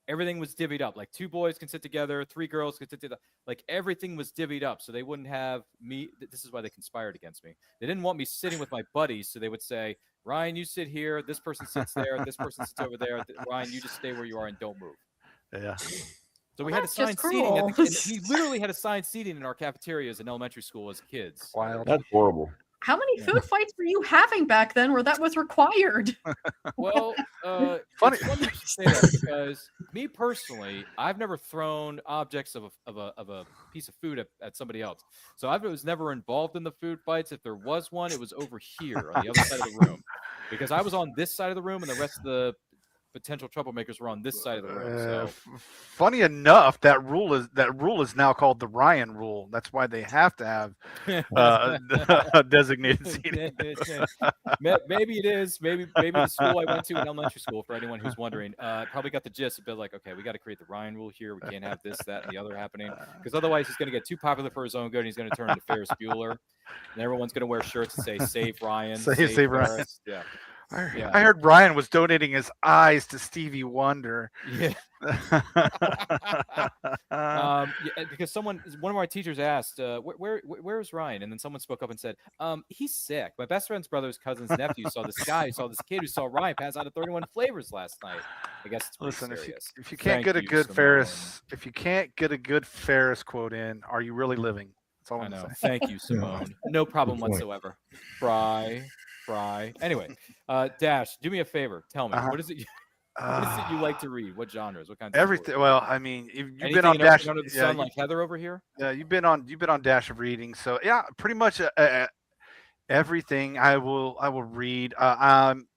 S3: everything was divvied up. Like 2 boys can sit together, 3 girls can sit together. Like everything was divvied up, so they wouldn't have me. This is why they conspired against me. They didn't want me sitting with my buddies, so they would say, "Ryan, you sit here. This person sits there. This person sits over there. Ryan, you just stay where you are and don't move."
S7: Yeah.
S3: So we
S6: Well,
S3: had
S6: that's
S3: assigned
S6: just
S3: seating.
S6: cruel.
S3: We literally had assigned seating in our cafeterias in elementary school as kids.
S7: Wild.
S4: That's horrible.
S6: How many food fights were you having back then where that was required?
S3: Well,
S7: Funny.
S3: it's funny you should say that because me personally, I've never thrown objects of a piece of food at somebody else. So I was never involved in the food fights. If there was one, it was over here on the other side of the room, because I was on this side of the room and the rest of the potential troublemakers were on this side of the room. So
S7: Funny enough, that rule is now called the Ryan rule. That's why they have to have designated seating.
S3: Maybe it is. Maybe the school I went to in elementary school, for anyone who's wondering, probably got the gist a bit like, okay, we got to create the Ryan rule here. We can't have this, that, and the other happening, because otherwise he's going to get too popular for his own good and he's going to turn into Ferris Bueller, and everyone's going to wear shirts that say "Save Ryan."
S7: Save Ryan.
S3: Ferris. Yeah.
S7: I heard Ryan was donating his eyes to Stevie Wonder.
S3: Yeah. Because one of our teachers asked, where is Ryan? And then someone spoke up and said, he's sick. My best friend's brother's cousin's nephew saw this kid who saw Ryan pass out of 31 flavors last night. I guess it's
S7: Listen,
S3: serious.
S7: if you can't get a good Ferris quote in, are you really living? That's all
S3: I
S7: I'm
S3: know.
S7: saying.
S3: Thank you, Simone. No problem whatsoever. Fry. Anyway, Dash, do me a favor. Tell me, what is it? What is it you like to read? What genres? What kinds?
S7: Everything. Well, I mean, you've been
S3: Anything
S7: on Dash.
S3: under the sun, like Heather over here.
S7: Yeah, you've been on Dash of Reading. So yeah, pretty much everything I will read. I'm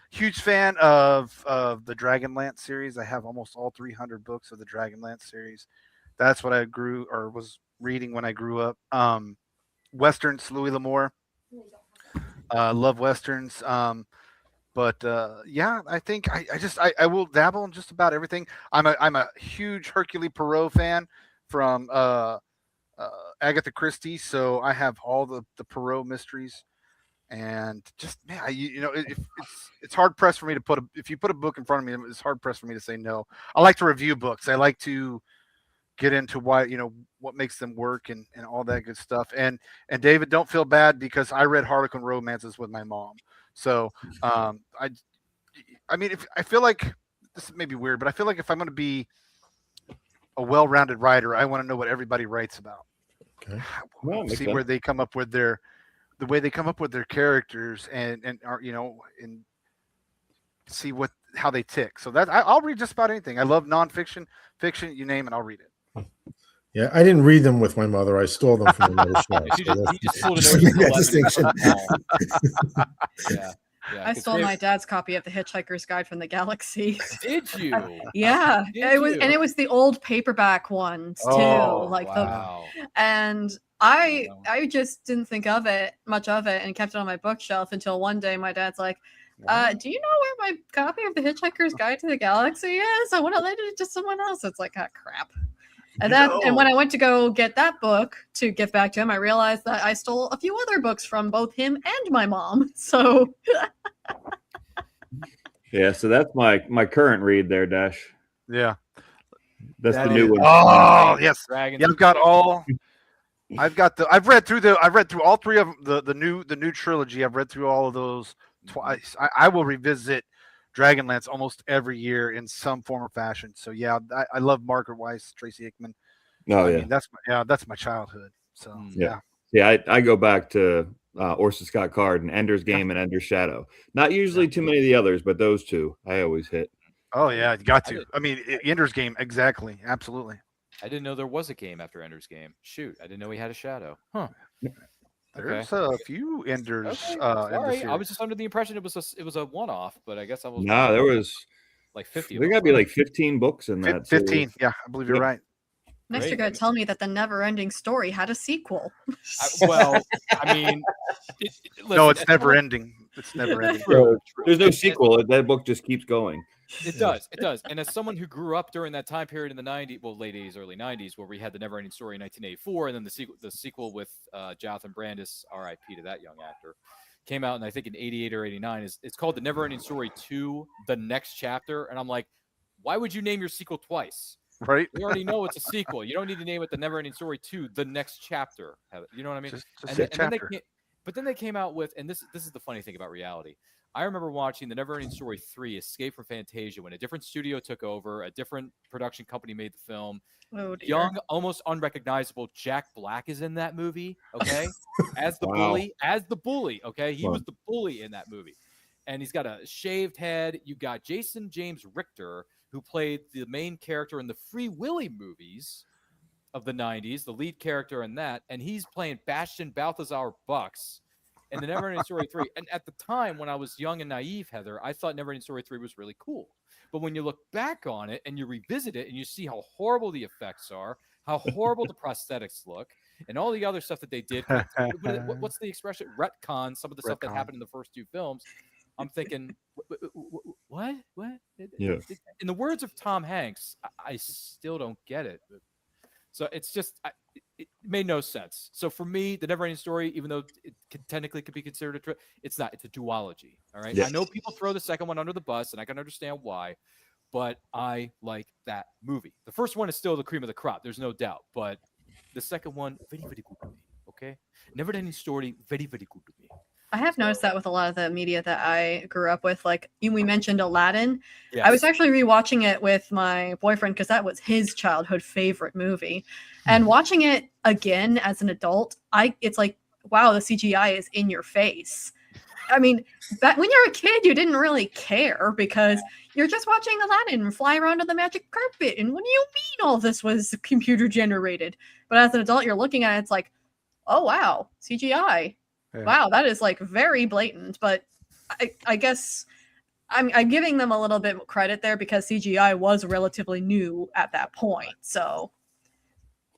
S7: huge fan of the Dragonlance series. I have almost all 300 books of the Dragonlance series. That's what I was reading when I grew up. Westerns, Louis L'Amour. Love Westerns. But yeah, I think I will dabble in just about everything. I'm a huge Hercule Poirot fan from Agatha Christie, so I have all the Poirot mysteries, and just man, it's hard pressed for me to if you put a book in front of me, it's hard pressed for me to say no. I like to review books. I like to get into why what makes them work and all that good stuff. And David, don't feel bad because I read Harlequin romances with my mom. So I mean, if I feel like this may be weird, but I feel like if I'm going to be a well-rounded writer, I want to know what everybody writes about.
S5: Okay.
S4: Well,
S7: See where they come up with the way they come up with their characters and are and see how they tick. So that I'll read just about anything. I love nonfiction, fiction, you name it, I'll read it.
S5: Yeah, I didn't read them with my mother. I stole them from another show.
S3: He just stole it
S5: Just
S3: over
S5: make
S3: the
S5: that distinction.
S3: Yeah.
S6: I stole my dad's copy of The Hitchhiker's Guide from the Galaxy.
S3: Did you?
S6: Yeah,
S3: Did
S6: it
S3: you?
S6: was the old paperback ones too.
S3: Wow.
S6: And I just didn't think of it much of it and kept it on my bookshelf until one day my dad's like, do you know where my copy of The Hitchhiker's Guide to the Galaxy is? I want to lend it to someone else. It's like, crap. And when I went to go get that book to give back to him, I realized that I stole a few other books from both him and my mom. So
S4: Yeah, so that's my current read there, Dash.
S7: Yeah.
S4: That's the new one.
S7: Oh yes.
S3: Dragons.
S7: Yeah, I've read through all 3 of the new trilogy. I've read through all of those twice. I will revisit Dragonlance almost every year in some form or fashion. So yeah, I love Margaret Weiss, Tracy Hickman.
S4: Oh
S7: I
S4: yeah,
S7: mean, that's my childhood. So
S4: yeah. I go back to Orson Scott Card and Ender's Game and Ender's Shadow. Not usually too many of the others, but those 2 I always hit.
S7: Oh yeah, you got to. I mean, Ender's Game, exactly, absolutely.
S3: I didn't know there was a game after Ender's Game. Shoot, I didn't know he had a shadow. Huh.
S7: There's a few enders
S3: Okay,
S7: in the
S3: sorry,
S7: series.
S3: I was just under the impression it was a one-off, but I guess I was
S4: Nah,
S3: wrong.
S4: there was
S3: like 50 of
S4: there
S3: them.
S4: got to be like 15 books in that.
S7: 15. Yeah, I believe you're
S4: Yep.
S7: right.
S6: Next, you're
S3: Great.
S6: going to tell me that the never-ending story had a sequel.
S3: Well, I mean,
S7: No,
S3: listen,
S7: it's
S3: as
S7: never
S3: someone-
S7: ending. It's never ending.
S3: True, true.
S4: There's no
S3: And-
S4: sequel. That book just keeps going.
S3: It does. It does. And as someone who grew up during that time period in the 90s, well, late 80s, early 90s, where we had the Neverending Story in 1984, and then the sequel with Jonathan Brandis, R.I.P. to that young actor, came out, and I think in 88 or 89. It's called The Neverending Story 2, The Next Chapter. And I'm like, why would you name your sequel twice?
S7: Right?
S3: We already know it's a sequel. You don't need to name it The Neverending Story 2, The Next Chapter. You know what I mean?
S7: Just
S3: And
S7: say
S3: then
S7: chapter.
S3: but then they came out with, and this is the funny thing about reality. I remember watching The Neverending Story 3, Escape from Fantasia, when a different studio took over, a different production company made the film.
S6: Oh, dear.
S3: Young, almost unrecognizable Jack Black is in that movie, okay? As the
S4: Wow.
S3: bully, okay? He
S4: Wow.
S3: was the bully in that movie. And he's got a shaved head. You got Jason James Richter, who played the main character in the Free Willy movies of the 90s, the lead character in that, and he's playing Bastian Balthazar Bucks in the Neverending Story 3. And at the time, when I was young and naive, Heather, I thought Neverending Story 3 was really cool. But when you look back on it and you revisit it and you see how horrible the effects are, how horrible the prosthetics look, and all the other stuff that they did, what's the expression? Retcon, some of the stuff that
S7: Retcon.
S3: happened in the first two films. I'm thinking, what?
S4: Yeah.
S3: In the words of Tom Hanks, I still don't get it. So it's just, it made no sense. So for me, the Neverending Story, even though it technically could be considered it's not. It's a duology. All right.
S4: Yeah.
S3: I know people throw the second one under the bus, and I can understand why, but I like that movie. The first one is still the cream of the crop. There's no doubt. But the second one, very, very good to me. Okay. Neverending Story, very, very good to me.
S6: I have noticed that with a lot of the media that I grew up with. Like we mentioned Aladdin.
S3: Yes.
S6: I was actually rewatching it with my boyfriend because that was his childhood favorite movie. And watching it again as an adult, it's like, wow, the CGI is in your face. I mean, when you're a kid, you didn't really care because you're just watching Aladdin fly around on the magic carpet. And what do you mean all this was computer generated? But as an adult, you're looking at it, it's like, oh, wow, CGI.
S7: Yeah.
S6: Wow, that is like very blatant. But I guess I'm giving them a little bit of credit there because CGI was relatively new at that point. So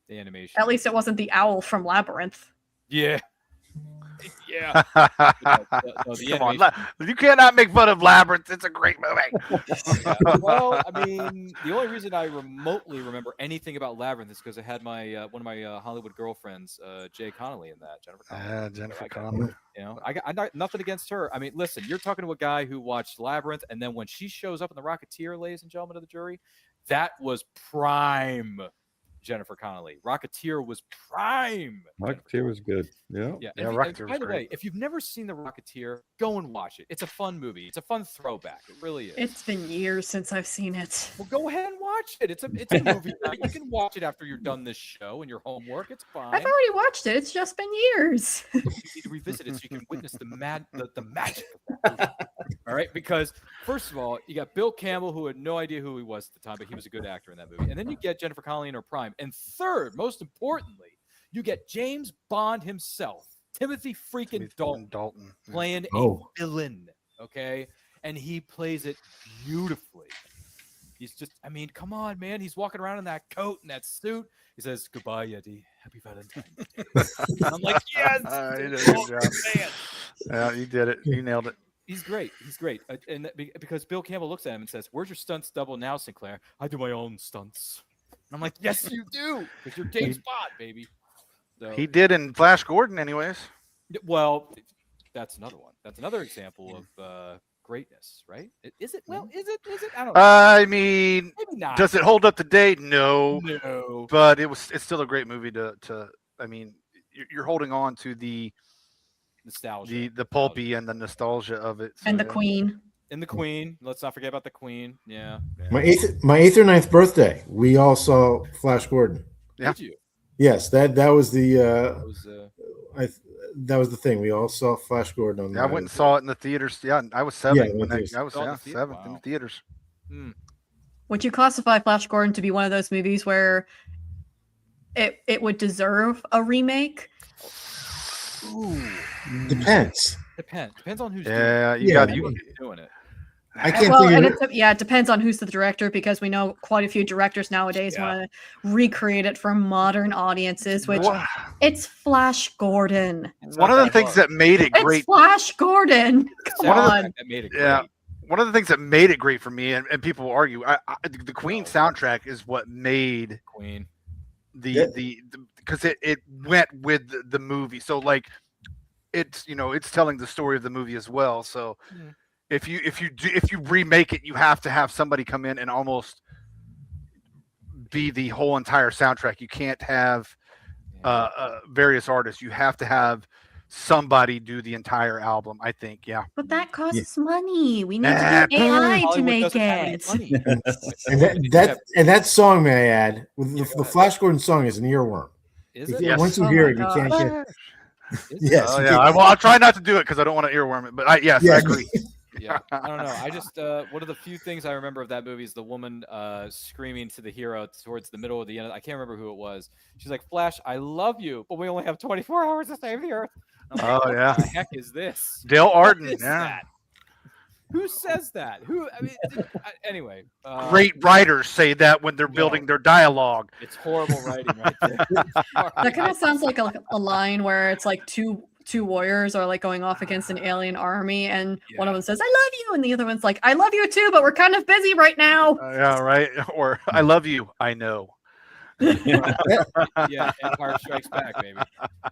S3: The animation.
S6: at least it wasn't the owl from Labyrinth.
S3: Yeah. Yeah. the
S7: Come on,
S3: animation-
S7: you cannot make fun of Labyrinth. It's a great movie.
S3: Yeah. Well, I mean, the only reason I remotely remember anything about Labyrinth is because I had my one of my Hollywood girlfriends, Jay Connolly, in that. Jennifer Connelly.
S7: Jennifer
S3: I got-
S7: Connelly.
S3: You know, I got nothing against her. I mean, listen, you're talking to a guy who watched Labyrinth, and then when she shows up in the Rocketeer, ladies and gentlemen of the jury, that was prime Jennifer Connelly. Rocketeer was prime.
S4: Rocketeer was good. Yeah.
S3: Yeah,
S7: Yeah,
S3: and
S7: Rocketeer
S3: by
S7: was
S3: the
S7: great.
S3: way, if you've never seen The Rocketeer, go and watch it. It's a fun movie. It's a fun throwback. It really is.
S6: It's been years since I've seen it.
S3: Well, go ahead and watch it. It's a movie night. You can watch it after you're done this show and your homework. It's fine.
S6: I've already watched it. It's just been years.
S3: You need to revisit it so you can witness the magic of that movie. All right, because first of all, you got Bill Campbell, who had no idea who he was at the time, but he was a good actor in that movie. And then you get Jennifer Connelly in her prime. And third, most importantly, you get James Bond himself, Timothy freaking Dalton, playing a villain. Okay, and he plays it beautifully. He's just, I mean, come on, man. He's walking around in that coat and that suit. He says, "Goodbye, Eddie. Happy Valentine's Day." And I'm like, yes,
S7: You did a good job.
S3: man.
S7: Yeah, you did it. You nailed it.
S3: He's great. He's great. And because Bill Campbell looks at him and says, "Where's your stunts double now, Sinclair?" "I do my own stunts." And I'm like, yes, you do. Because you're James Bond, baby. So,
S7: He did in Flash Gordon, anyways.
S3: well, that's another one. That's another example of greatness, right? Is it? Well, is it? I don't know.
S7: I mean,
S3: Maybe not.
S7: does it hold up to date? No.
S3: No.
S7: But it's still a great movie to I mean, you're holding on to the
S3: Nostalgia.
S7: the pulpy and the nostalgia of it. So,
S6: And the
S7: yeah.
S6: Queen.
S3: And the Queen. Let's not forget about the Queen. Yeah.
S5: My eighth or ninth birthday, we all saw Flash Gordon.
S7: Yeah.
S3: Did you?
S5: Yes, that was the
S3: That was,
S5: that was the thing. We all saw Flash Gordon on.
S7: Yeah, I went and saw it in the theaters. Yeah, I was 7
S5: Yeah,
S7: when
S5: theaters.
S7: I was
S3: Oh, in the theater.
S7: 7 in
S3: Wow.
S7: the theaters.
S6: Would you classify Flash Gordon to be one of those movies where it would deserve a remake?
S3: Ooh,
S5: Depends.
S3: depends on who's
S7: Yeah, you
S5: Yeah,
S7: got
S5: I
S7: you.
S5: mean,
S3: doing it.
S5: I can't
S6: Well,
S5: think
S6: and
S5: of
S6: it depends on who's the director, because we know quite a few directors nowadays
S3: Yeah.
S6: want to recreate it for modern audiences, which
S7: Wha-
S6: it's Flash Gordon.
S7: One of the
S3: that
S7: things
S3: hard.
S7: that made it
S6: It's
S7: great.
S6: Flash Gordon. Come
S7: One of the-
S6: on.
S3: That made it great.
S7: Yeah. One of the things that made it great for me, and people will argue, the Queen soundtrack is what made
S3: Queen.
S7: the because it went with the movie. So like, it's it's telling the story of the movie as well. So if you remake it, you have to have somebody come in and almost be the whole entire soundtrack. You can't have various artists. You have to have somebody do the entire album. I think, yeah.
S6: But that costs money. We need
S7: Nah,
S6: to get AI to
S3: Hollywood
S6: make
S3: doesn't have any
S6: it.
S3: money.
S5: and that song, may I add, the Flash Gordon song is an earworm.
S3: Is
S5: If
S3: it?
S5: you-
S7: Yes.
S5: Once you
S6: Oh
S5: hear
S6: my
S5: it, you can't
S6: gosh.
S5: get.
S3: Is it?
S5: Yes,
S7: Oh
S5: you
S7: yeah.
S5: can't-
S7: I'll try not to do it because I don't want to earworm it. But I agree.
S3: Yeah, I don't know. I just one of the few things I remember of that movie is the woman screaming to the hero towards the middle of the end. I can't remember who it was. She's like, "Flash, I love you, but we only have 24 hours to save the Earth." I'm like,
S7: Oh,
S3: what
S7: yeah.
S3: the heck is this?
S7: Dale
S3: What
S7: Arden.
S3: is
S7: Yeah.
S3: that? Who says that? Who? I mean, anyway.
S7: Great writers say that when they're building their dialogue.
S3: It's horrible writing right there.
S6: That kind of sounds like a line where it's like two warriors are like going off against an alien army, and one of them says, "I love you," and the other one's like, "I love you too, but we're kind of busy right now."
S7: Yeah, right. Or I love you. I know.
S3: Yeah, Empire Strikes Back, baby.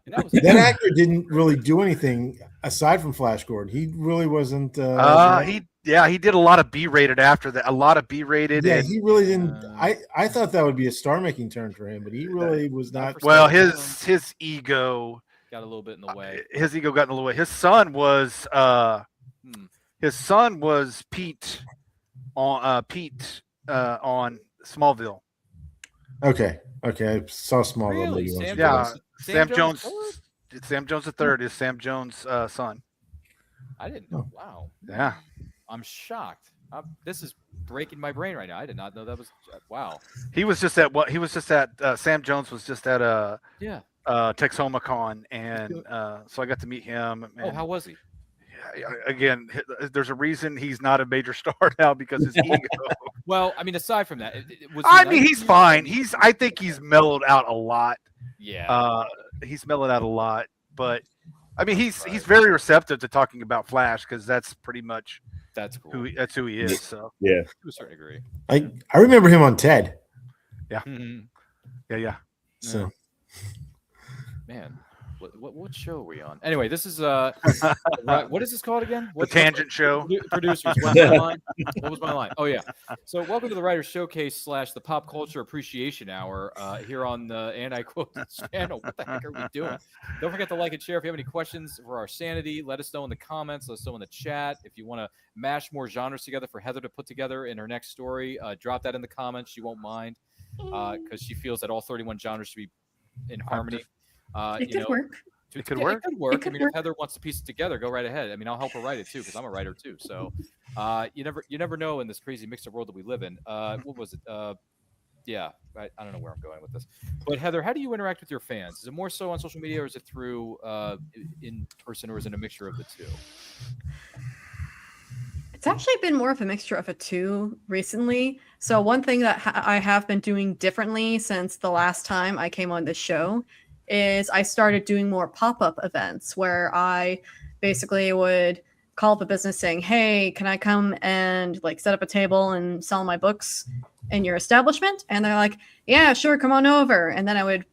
S3: And that was
S5: That actor didn't really do anything aside from Flash Gordon. He really wasn't.
S7: He did a lot of B-rated after that. A lot of B-rated.
S5: Yeah,
S7: and,
S5: he really didn't. I thought that would be a star-making turn for him, but he really was not.
S3: for
S7: well,
S3: Stallone.
S7: his ego
S3: got a little bit in the way.
S7: His ego got in the way. His son was Pete on Smallville.
S5: Okay, I saw Smallville.
S3: Really?
S5: maybe once
S3: Sam
S5: or
S7: Yeah,
S5: twice.
S7: Sam Jones.
S3: Jones?
S7: Sam Jones III is Sam Jones' son.
S3: I didn't know. Wow.
S7: Yeah.
S3: I'm shocked. This is breaking my brain right now. I did not know that was. Wow.
S7: He was just at Sam Jones was just at TexomaCon, and so I got to meet him.
S3: Oh, how was he?
S7: Again, there's a reason he's not a major star now because his ego.
S3: Well, I mean, aside from that,
S7: He's fine. I think he's mellowed out a lot.
S3: Yeah.
S7: He's mellowed out a lot, but I mean, he's very receptive to talking about Flash because that's pretty much
S3: that's cool.
S7: that's who he is. So
S4: Yeah.
S3: To a certain degree.
S5: I remember him on Ted.
S7: yeah.
S5: So
S3: Man, what show are we on? Anyway, this is what is this called again?
S7: The Tangent Show.
S3: Producers, what was my line? What was my line? Oh yeah. So welcome to the Writers Showcase / the Pop Culture Appreciation Hour here on the Anti-Quote channel. What the heck are we doing? Don't forget to like and share. If you have any questions for our sanity, let us know in the comments. Let us know in the chat. If you want to mash more genres together for Heather to put together in her next story, drop that in the comments. She won't mind because she feels that all 31 genres should be in harmony.
S6: It could work.
S7: It could work.
S3: It could work.
S6: It could
S3: I mean, if Heather wants to piece it together, go right ahead. I mean, I'll help her write it too because I'm a writer too. So you never know in this crazy mixed up world that we live in. What was it? Yeah, I don't know where I'm going with this. But Heather, how do you interact with your fans? Is it more so on social media, or is it through in person, or is it a mixture of the two?
S6: It's actually been more of a mixture of the two recently. So one thing that I have been doing differently since the last time I came on this show is I started doing more pop-up events where I basically would call up a business saying, "Hey, can I come and like set up a table and sell my books in your establishment?" And they're like, "Yeah, sure, come on over." And then I would,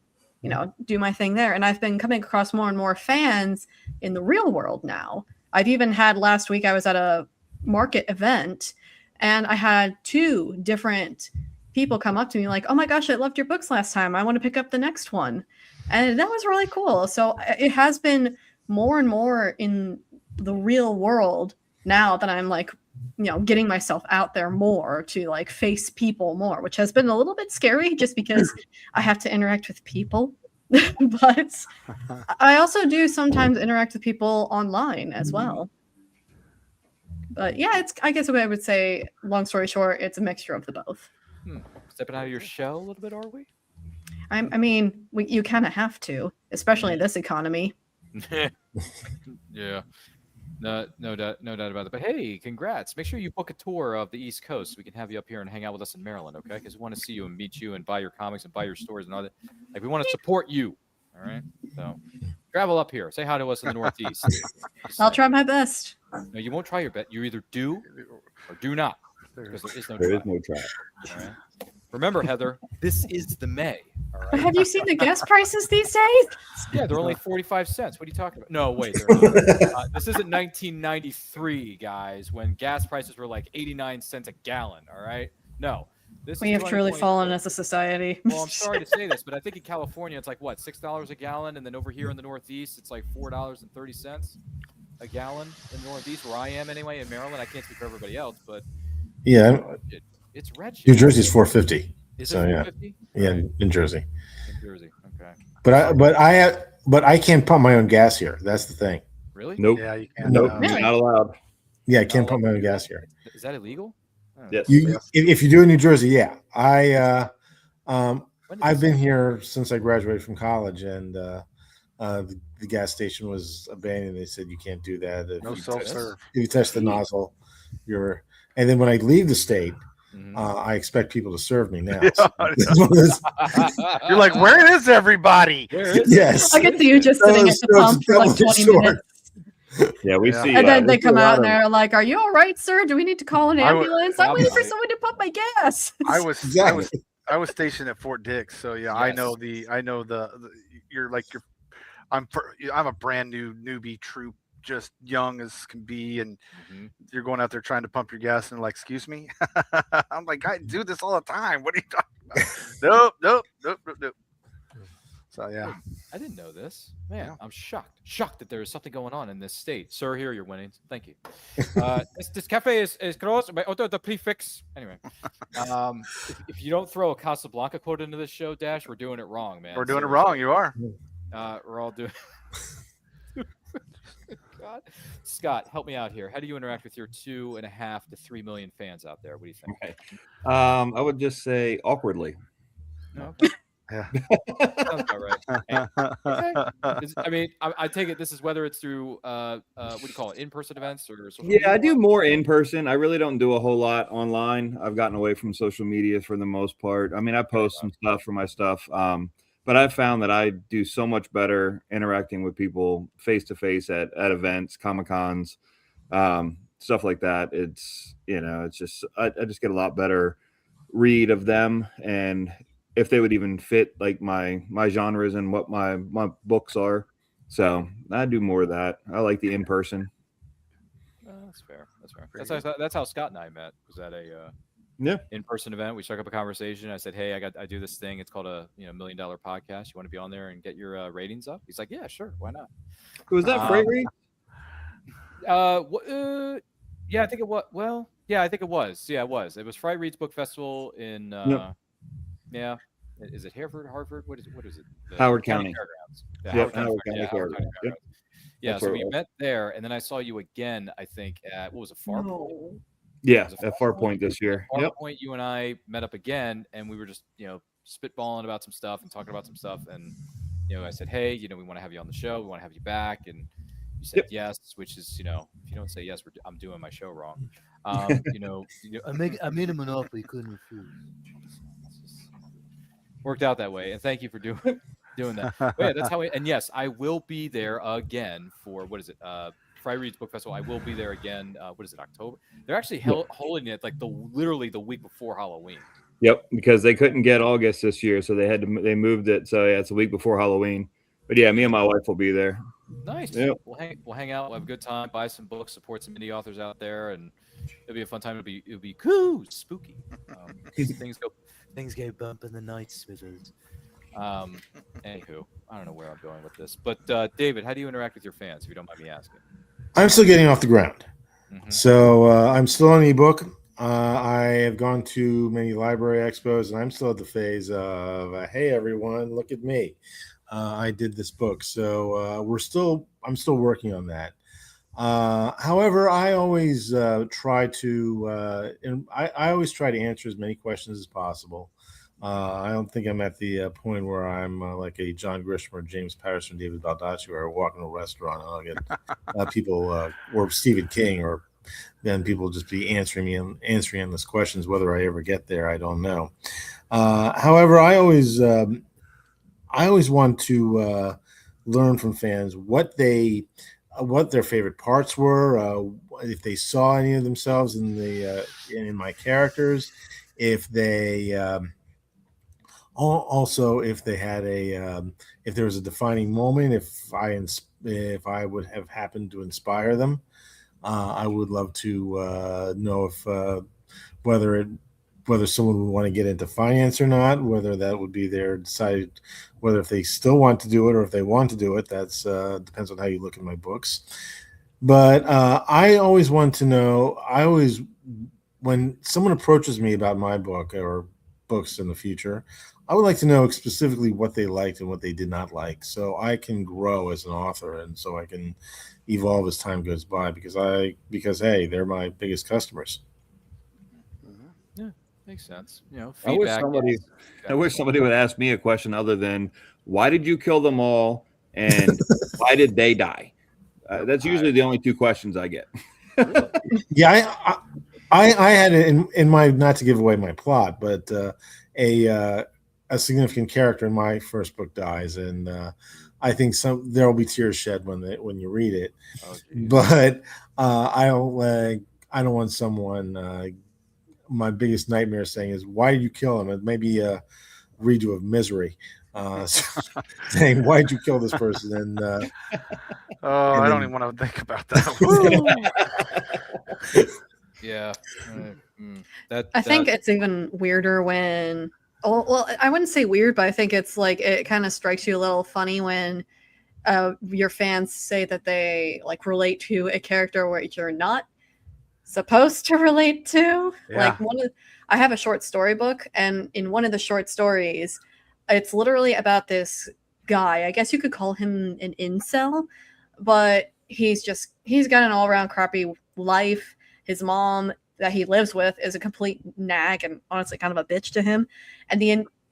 S6: do my thing there. And I've been coming across more and more fans in the real world now. I've even had last week, I was at a market event and I had 2 different people come up to me like, "Oh my gosh, I loved your books last time. I want to pick up the next one." And that was really cool. So it has been more and more in the real world now that I'm like, getting myself out there more to like face people more, which has been a little bit scary just because I have to interact with people. But I also do sometimes interact with people online as well. But yeah, I guess what I would say, long story short, it's a mixture of the both.
S3: Stepping out of your shell a little bit, are we?
S6: I mean, you kind of have to, especially in this economy.
S3: Yeah. No doubt about it. But hey, congrats! Make sure you book a tour of the East Coast so we can have you up here and hang out with us in Maryland, okay? Because we want to see you and meet you and buy your comics and buy your stories and all that. Like we want to support you. All right. So travel up here. Say hi to us in the Northeast. Just
S6: I'll
S3: saying.
S6: try my best.
S3: No, you won't try your bet. You either do or do not, because there is no
S4: There
S3: try.
S4: is no try.
S3: All right. Remember, Heather, this is the May. All
S6: But
S3: right.
S6: have you seen the gas prices these days?
S3: Yeah, they're only 45 cents. What are you talking about? No, wait. They're not. This isn't 1993, guys, when gas prices were like 89 cents a gallon. All right. No. This
S6: We
S3: is
S6: have truly
S3: 2022.
S6: fallen as a society.
S3: Well, I'm sorry to say this, but I think in California it's like what, $6 a gallon, and then over here in the Northeast it's like $4.30 a gallon in the Northeast, where I am anyway. In Maryland, I can't speak for everybody else, but
S5: Yeah,
S3: it's wretched.
S5: New Jersey's 450.
S3: Is
S5: So
S3: it
S5: yeah,
S3: 450?
S5: yeah,
S3: Right.
S5: in Jersey.
S3: In Jersey. Okay.
S5: But I can't pump my own gas here. That's the thing.
S3: Really?
S4: Nope.
S7: Yeah, you can't.
S5: Nope.
S6: Really?
S4: Not allowed.
S5: Yeah, I can't pump my own gas here.
S3: Is that illegal? Oh.
S4: Yes.
S5: If you do in New Jersey, yeah.
S3: When did
S5: I've
S3: this
S5: been here since I graduated from college, and the gas station was abandoned. They said you can't do that.
S7: No self-serve.
S5: If you touch the nozzle, you're. And then when I leave the state,
S3: Mhm.
S5: I expect people to serve me now.
S7: Yeah,
S5: So it's one of those-
S7: You're like, where is everybody?
S3: Where is
S5: yes.
S6: I can see you just sitting at the
S5: So
S6: pump for like
S5: double-edged
S6: 20
S5: sword.
S6: minutes.
S4: Yeah, we
S7: Yeah.
S4: see.
S6: And then
S4: we
S6: they
S4: see
S6: come
S4: a lot
S6: out and
S4: of-
S6: they're like, "Are you all right, sir? Do we need to call an
S7: I would-
S6: ambulance? I'm waiting for
S3: probably.
S6: someone to pump my gas."
S5: Exactly.
S7: I was stationed at Fort Dix, so yeah, I know the you're like I'm a brand new newbie troop, just young as can be, and
S3: Mhm.
S7: you're going out there trying to pump your gas, and they're like, "Excuse me," I'm like, "I do this all the time. What are you talking about?" Nope. So yeah,
S3: I didn't know this. Man,
S7: Yeah.
S3: I'm shocked that there is something going on in this state. Sir, here are your winnings. Thank you. This cafe is closed by the prefix. Anyway, if you don't throw a Casablanca quote into this show, Dash, we're doing it wrong, man.
S7: we're doing it
S3: Seriously.
S7: wrong. You are.
S3: We're all doing. God. Scott, help me out here. How do you interact with your 2.5 to 3 million fans out there? What do you think?
S4: Okay. I would just say awkwardly.
S3: No, okay.
S7: Yeah.
S3: Sounds about right. I mean, I take it this is whether it's through what do you call it, in-person events or social
S4: Yeah,
S3: media?
S4: I do more in person. I really don't do a whole lot online. I've gotten away from social media for the most part. I mean, I post some stuff for my stuff, but I've found that I do so much better interacting with people face to face at events, Comic-Cons, stuff like that. It's just I just get a lot better read of them, and if they would even fit like my genres and what my books are. So I do more of that. I like the in person.
S3: That's fair. That's how Scott and I met. Was at a
S4: Yeah.
S3: in-person event. We struck up a conversation. I said, "Hey, I do this thing. It's called a $1 million podcast. You want to be on there and get your ratings up?" He's like, "Yeah, sure. Why not?"
S4: Was that Freight Read?
S3: Yeah, I think it was. Well, yeah, I think it was. Yeah, it was. It was Fry Reed's Book Festival in.
S4: Yep.
S3: Yeah, is it Hereford, Harvard? What is it? The
S4: Howard County.
S3: Fairgrounds.
S4: Yep,
S3: Howard
S4: Howard
S3: County
S4: County
S3: Howard County
S4: Yep.
S3: Fairgrounds. Yeah,
S4: That's
S3: so
S4: where
S3: we
S4: it was.
S3: met there, and then I saw you again. I think at what was it, Far Point?
S6: No.
S4: Yeah,
S3: Was it
S4: at Far Point this year.
S3: Far
S4: Yep.
S3: Point, you and I met up again, and we were just spitballing about some stuff and talking about some stuff, and I said, "Hey, we want to have you on the show. We want to have you back," and you said yes, which is if you don't say yes, I'm doing my show wrong. I made a monopoly, couldn't refuse. Worked out that way, and thank you for doing that. But yeah, that's how. And yes, I will be there again for what is it? Fry Reed's Book Festival. I will be there again. What is it? October. They're actually holding it like literally the week before Halloween.
S4: Yep, because they couldn't get August this year, so they moved it. So yeah, it's a week before Halloween. But yeah, me and my wife will be there.
S3: Nice.
S4: Yep.
S3: We'll hang out. We'll have a good time. Buy some books. Support some indie authors out there, and it'll be a fun time. It'll be cool, spooky. Things go bump in the night, Smithers. Anywho, I don't know where I'm going with this, but David, how do you interact with your fans? If you don't mind me asking.
S5: I'm still getting off the ground.
S3: Mhm.
S5: So I'm still on ebook. I have gone to many library expos, and I'm still at the phase of, hey, everyone, look at me. I did this book. So I'm still working on that. However, I always try to answer as many questions as possible. I don't think I'm at the point where I'm like a John Grisham or James Patterson, David Baldacci, where I walk in a restaurant and I'll get people or Stephen King, or then people just be answering endless questions. Whether I ever get there, I don't know. However, I always want to learn from fans what their favorite parts were, if they saw any of themselves in my characters, if they also if they had if there was a defining moment, if I would have happened to inspire them. I would love to know if whether it whether someone would want to get into finance or not, whether that would be their decided, whether if they still want to do it or if they want to do it. That's depends on how you look at my books. But I always want to know. When someone approaches me about my book or books in the future, I would like to know specifically what they liked and what they did not like, so I can grow as an author and so I can evolve as time goes by. Because hey, they're my biggest customers.
S3: Yeah, makes sense.
S4: I wish
S3: Feedback.
S4: somebody would ask me a question other than why did you kill them all and why did they die? That's usually the only two questions I get.
S5: Yeah, I had it in my, not to give away my plot, but a significant character in my first book dies, and I think there will be tears shed when you read it. But I don't want someone. My biggest nightmare saying is, "Why did you kill him?" It may be a redo of Misery, saying, "Why did you kill this person?" And
S7: I don't even want to think about that.
S3: Yeah.
S6: I think it's even weirder when. Oh, well, I wouldn't say weird, but I think it's like it kind of strikes you a little funny when your fans say that they like relate to a character where you're not supposed to relate to.
S7: Yeah.
S6: Like I have a short story book, and in one of the short stories, it's literally about this guy. I guess you could call him an incel, but he's got an all around crappy life. His mom that he lives with is a complete nag and honestly kind of a bitch to him, and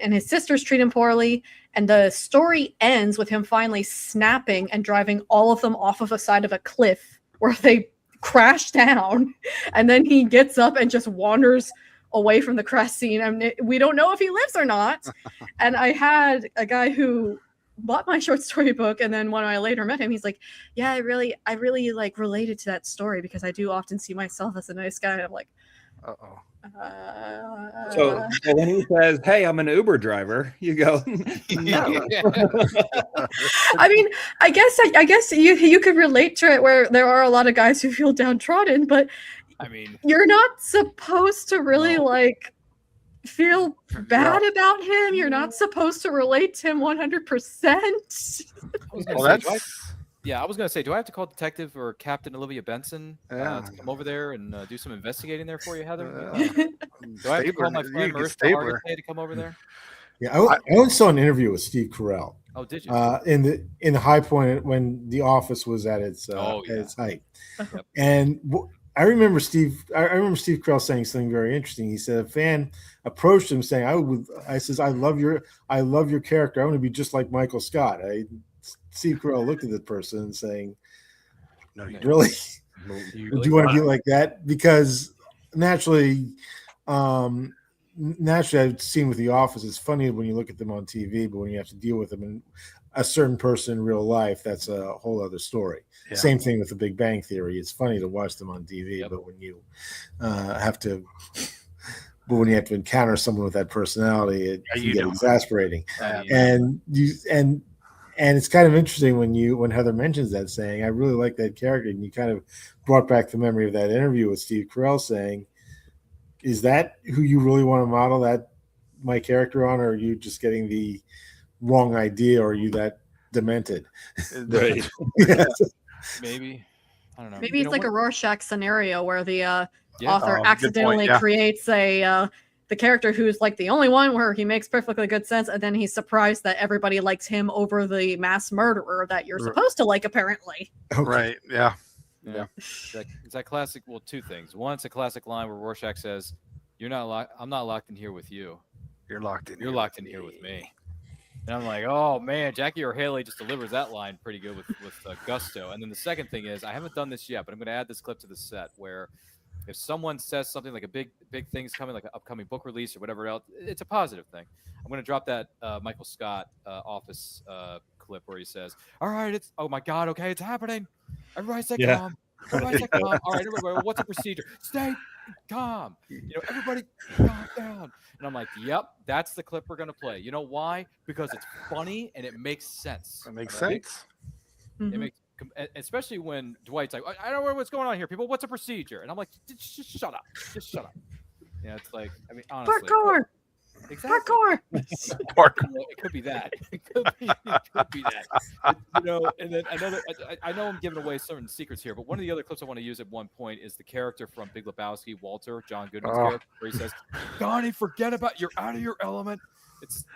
S6: his sisters treat him poorly. And the story ends with him finally snapping and driving all of them off of a side of a cliff where they crash down, and then he gets up and just wanders away from the crash scene. I mean, we don't know if he lives or not. And I had a guy who bought my short story book, and then when I later met him, he's like, "Yeah, I really like related to that story because I do often see myself as a nice guy." And I'm like,
S7: Uh-oh.
S4: So when he says, "Hey, I'm an Uber driver," you go, "No."
S6: I mean, I guess you could relate to it where there are a lot of guys who feel downtrodden, but
S3: I mean,
S6: you're not supposed to really like feel bad about him. You're not supposed to relate to him 100%.
S3: I was gonna say, do I have to call Detective or Captain Olivia Benson
S7: Yeah.
S3: to come over there and do some investigating there for you, Heather? Do I have to
S7: Stabler,
S3: call my
S7: you
S3: friend
S7: can get
S3: Marissa
S7: Stabler.
S3: Hargitay to come over there?
S5: yeah, I once saw an interview with Steve Carell.
S3: Oh, did you?
S5: In the High Point when The Office was at its at its height, and I remember Steve Carell saying something very interesting. He said a fan approached him saying, I love your character. I want to be just like Michael Scott." Steve Carell looked at the person and saying,
S7: No, you
S5: "Really?
S3: Do you
S5: Do you want to be like that?" Because naturally, I've seen with The Office, it's funny when you look at them on TV, but when you have to deal with them in a certain person in real life, that's a whole other story.
S7: Yeah.
S5: Same thing with The Big Bang Theory. It's funny to watch them on TV, but when you have to encounter someone with that personality, it can get exasperating. And it's kind of interesting when Heather mentions that, saying, "I really like that character," and you kind of brought back the memory of that interview with Steve Carell saying, "Is that who you really want to model that my character on, or are you just getting the wrong idea, or are you that demented?"
S4: Right.
S3: Maybe. I don't know.
S6: Maybe it's like a Rorschach scenario where the author accidentally
S7: point,
S6: creates the character who's like the only one where he makes perfectly good sense, and then he's surprised that everybody likes him over the mass murderer that you're supposed to like, apparently.
S5: Okay.
S7: Right. Yeah.
S3: It's that classic. Well, two things. One, it's a classic line where Rorschach says, "I'm not locked in here with you."
S7: You're locked in.
S3: You're locked in here with me. And I'm like, oh man, Jackie or Haley just delivers that line pretty good with gusto. And then the second thing is, I haven't done this yet, but I'm going to add this clip to the set where if someone says something like a big thing's coming, like an upcoming book release or whatever else, it's a positive thing. I'm going to drop that Michael Scott Office clip where he says, "All right, it's oh my God, okay, it's happening. Everybody stay calm. Everybody stay calm. All right, everybody, what's the procedure? Stay calm. Everybody calm down." And I'm like, "Yep, that's the clip we're going to play. You know why? Because it's funny and it makes sense.
S7: It makes
S3: right?
S7: sense.
S3: It makes, especially when Dwight's like, I don't know what's going on here, people. What's a procedure?" And I'm like, just shut up. Just shut up. It's like, I mean, honestly.
S6: Parkour.
S3: Exactly.
S7: Parkour.
S3: It could be that. It could be that. And then another. I know I'm giving away certain secrets here, but one of the other clips I want to use at one point is the character from Big Lebowski, Walter, John Goodman's character, where he says, "Donnie, forget about you're out of your element." It's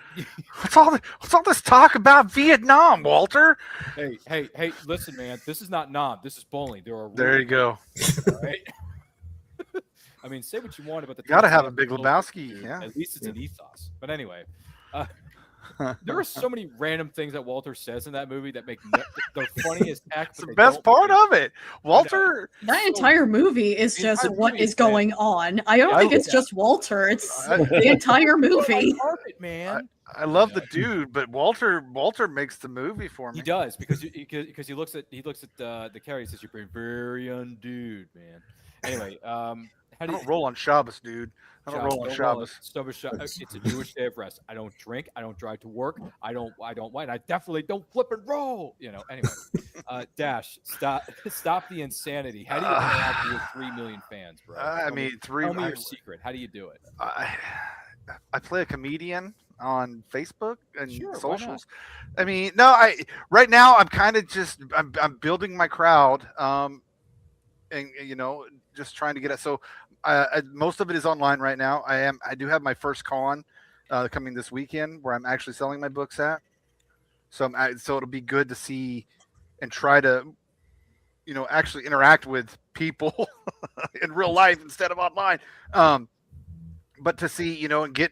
S7: what's all this talk about Vietnam, Walter?
S3: Hey! Listen, man, this is not Nam. This is bowling.
S7: There you go.
S3: Right? I mean, say what you want about the.
S7: Gotta have a Big Lebowski. Yeah.
S3: At least it's an ethos. But anyway, there are so many random things that Walter says in that movie that make the funniest act.
S7: It's the best part of it. Walter.
S6: That entire movie is just what is going on. I don't think it's just Walter. It's the entire movie.
S3: Man.
S7: I love the dude, but Walter makes the movie for me.
S3: He does because he looks at the character. He says, "You're being very undude, man." Anyway,
S7: I don't roll on Shabbos, dude. I don't roll on Shabbos.
S3: It's a Jewish day of rest. I don't drink. I don't drive to work. I don't whine. I definitely don't flip and roll. Anyway, Dash, stop the insanity. How do you interact with 3 million fans, bro?
S7: Tell me
S3: your secret. How do you do it?
S7: I play a comedian on Facebook and socials.
S3: I
S7: mean, right now I'm kind of just I'm building my crowd, and just trying to get it. So most of it is online right now. I do have my first con coming this weekend where I'm actually selling my books at. So it'll be good to see and try to, actually interact with people in real life instead of online. But to see, and do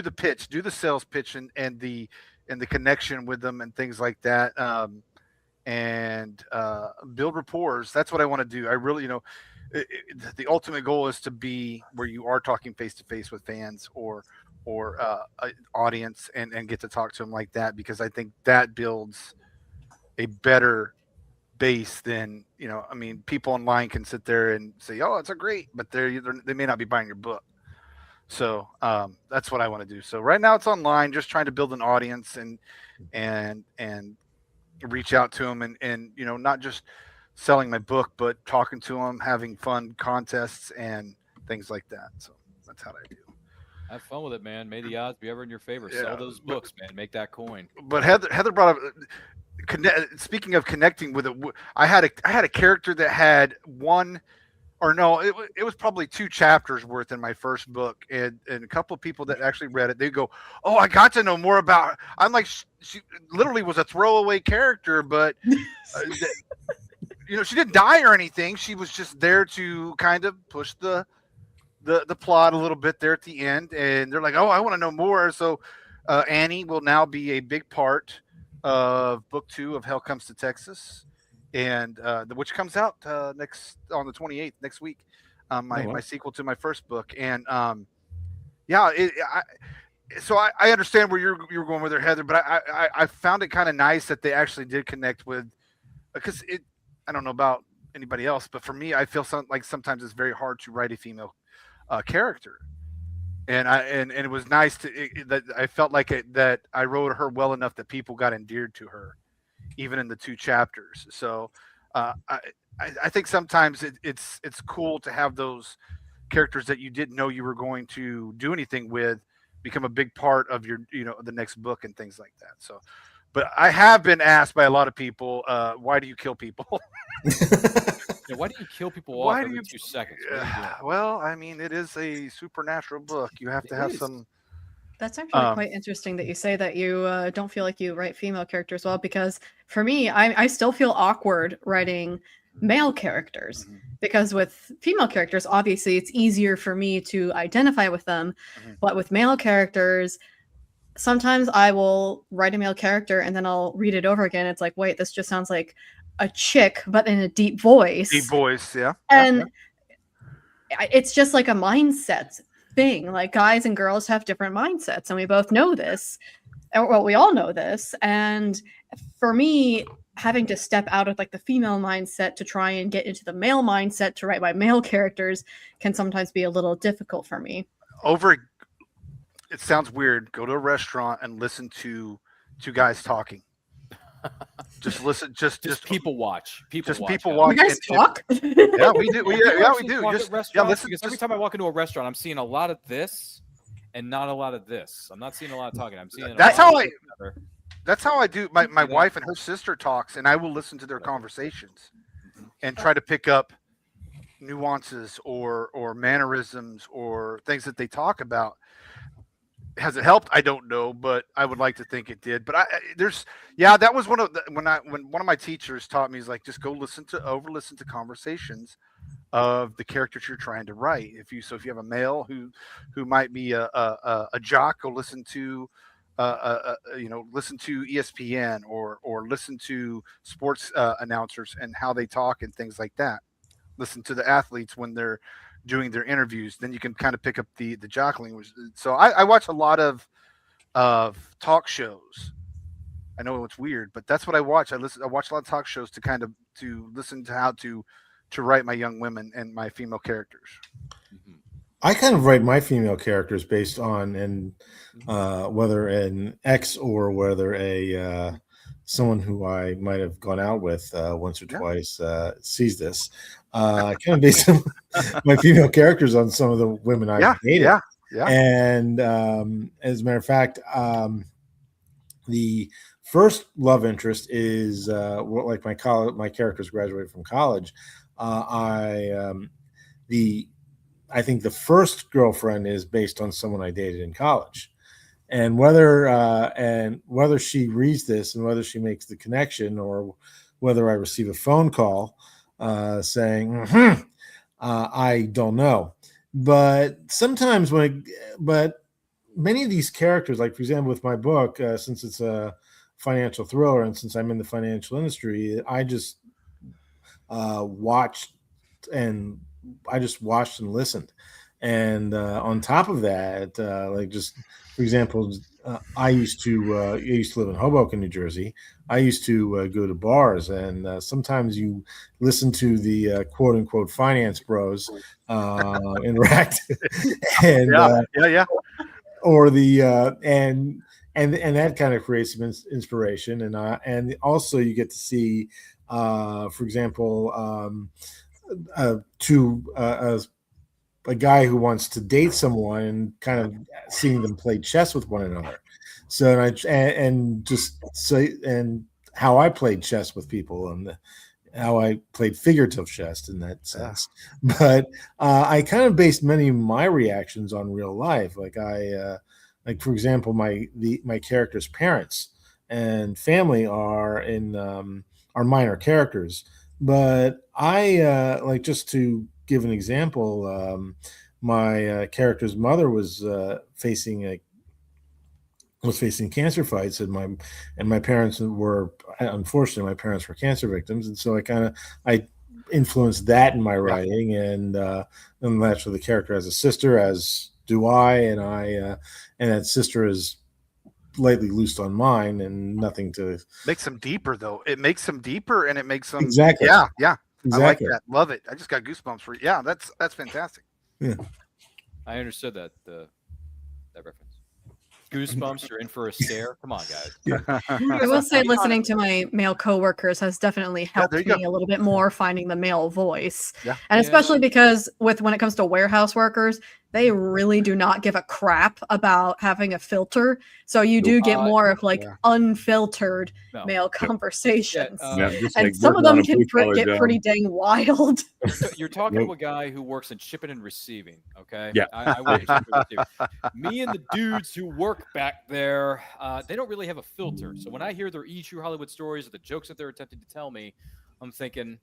S7: the pitch, do the sales pitch and the connection with them and things like that. And build rapport. That's what I want to do. I really, the ultimate goal is to be where you are talking face to face with fans or audience and get to talk to them like that, because I think that builds a better base than, people online can sit there and say, "Oh, it's a great," but they may not be buying your book. So that's what I want to do. So right now it's online, just trying to build an audience and reach out to them and not just selling my book, but talking to them, having fun contests and things like that. So that's how I do.
S3: Have fun with it, man. May the odds be ever in your favor. Yeah, sell those books, man. Make that coin.
S7: But Heather brought up, speaking of connecting with it, I had a character that had one, or no, it was probably 2 chapters worth in my first book, and a couple of people that actually read it, they go, "Oh, I got to know more about her." I'm like, she literally was a throwaway character, but she didn't die or anything. She was just there to kind of push the plot a little bit there at the end, and they're like, "Oh, I want to know more." So Annie will now be a big part of book 2 of Hell Comes to Texas, and which comes out on the 28th next week. My sequel to my first book, and so I understand where you're going with her, Heather, but I found it kind of nice that they actually did connect with, because I don't know about anybody else, but for me, I feel like sometimes it's very hard to write a female character, and it was nice that I felt like that I wrote her well enough that people got endeared to her, even in the 2 chapters. So I think sometimes it's cool to have those characters that you didn't know you were going to do anything with become a big part of your the next book and things like that. So, but I have been asked by a lot of people, why do you kill people?
S3: Yeah, why do you kill people off every 2 seconds?
S7: Well, I mean, it is a supernatural book. You have to have some.
S6: That's actually quite interesting that you say that you don't feel like you write female characters well, because for me, I still feel awkward writing male characters, because with female characters, obviously it's easier for me to identify with them, but with male characters, sometimes I will write a male character and then I'll read it over again. It's like, wait, this just sounds like a chick, but in a deep voice.
S7: Deep voice, yeah.
S6: And it's just like a mindset thing. Like guys and girls have different mindsets, and we both know this. Well, we all know this. And for me, having to step out of like the female mindset to try and get into the male mindset to write my male characters can sometimes be a little difficult for me.
S7: It sounds weird. Go to a restaurant and listen to two guys talking. Just listen. Just
S3: people watch. People
S7: just
S3: watch.
S7: people
S3: guys.
S7: watch.
S6: You guys talk?
S7: Yeah, we do. We do.
S3: Walk
S7: Just
S3: at restaurants,
S7: listen.
S3: because every time I walk into a restaurant, I'm seeing a lot of this and not a lot of this. I'm not seeing a lot of talking. I'm seeing.
S7: That's
S3: a lot
S7: how
S3: of
S7: I.
S3: other.
S7: That's how I do. My wife and her sister talks, and I will listen to their conversations and try to pick up nuances or mannerisms or things that they talk about. Has it helped? I don't know, but I would like to think it did. But that was one of when one of my teachers taught me, is like, just go listen to conversations of the characters you're trying to write. If you have a male who might be a jock, go listen to listen to ESPN or listen to sports announcers and how they talk and things like that. Listen to the athletes when they're doing their interviews. Then you can kind of pick up the jock language. So I watch a lot of talk shows. I know it's weird, but that's what I watch. I watch a lot of talk shows to listen to how to write my young women and my female characters.
S5: I kind of write my female characters based on whether an ex or whether a someone who I might have gone out with once or twice sees this. I kind of base my female characters on some of the women I've dated.
S7: Yeah.
S5: And as a matter of fact, the first love interest is like my characters graduated from college. I think the first girlfriend is based on someone I dated in college, and whether she reads this and whether she makes the connection or whether I receive a phone call saying, I don't know. But sometimes but many of these characters, like for example, with my book, since it's a financial thriller and since I'm in the financial industry, I just watched and listened. And on top of that, like just for example, I used to live in Hoboken, New Jersey. I used to go to bars, and sometimes you listen to the quote unquote finance bros interact, and or the and that kind of creates some inspiration, and also you get to see, for example, a guy who wants to date someone and kind of seeing them play chess with one another. So and how I played chess with people and how I played figurative chess in that sense. But I kind of based many of my reactions on real life. Like for example, my character's parents and family are minor characters. But I like, just to give an example, my character's mother was facing cancer fights, and my parents were, unfortunately, were cancer victims, and so I influenced that in my writing, and naturally the character has a sister, as do I, and that sister is lightly loosed on mine, and nothing to
S7: makes them deeper though. It makes them deeper, and it makes them
S5: exactly.
S7: Yeah.
S5: Exactly.
S7: I like that. Love it. I just got goosebumps for you. Yeah, that's fantastic.
S5: Yeah.
S3: I understood that reference. Goosebumps, you're in for a stare. Come on, guys.
S6: I will say listening to my male coworkers has definitely helped me a little bit more finding the male voice.
S7: Yeah.
S6: And especially because when it comes to warehouse workers, they really do not give a crap about having a filter. So you do get more of unfiltered male conversations. And some of them can get pretty dang wild.
S3: You're talking to a guy who works in shipping and receiving, okay?
S4: Yeah.
S3: I work in shipping and receiving. Me and the dudes who work back there, they don't really have a filter. So when I hear their true Hollywood stories or the jokes that they're attempting to tell me, I'm thinking,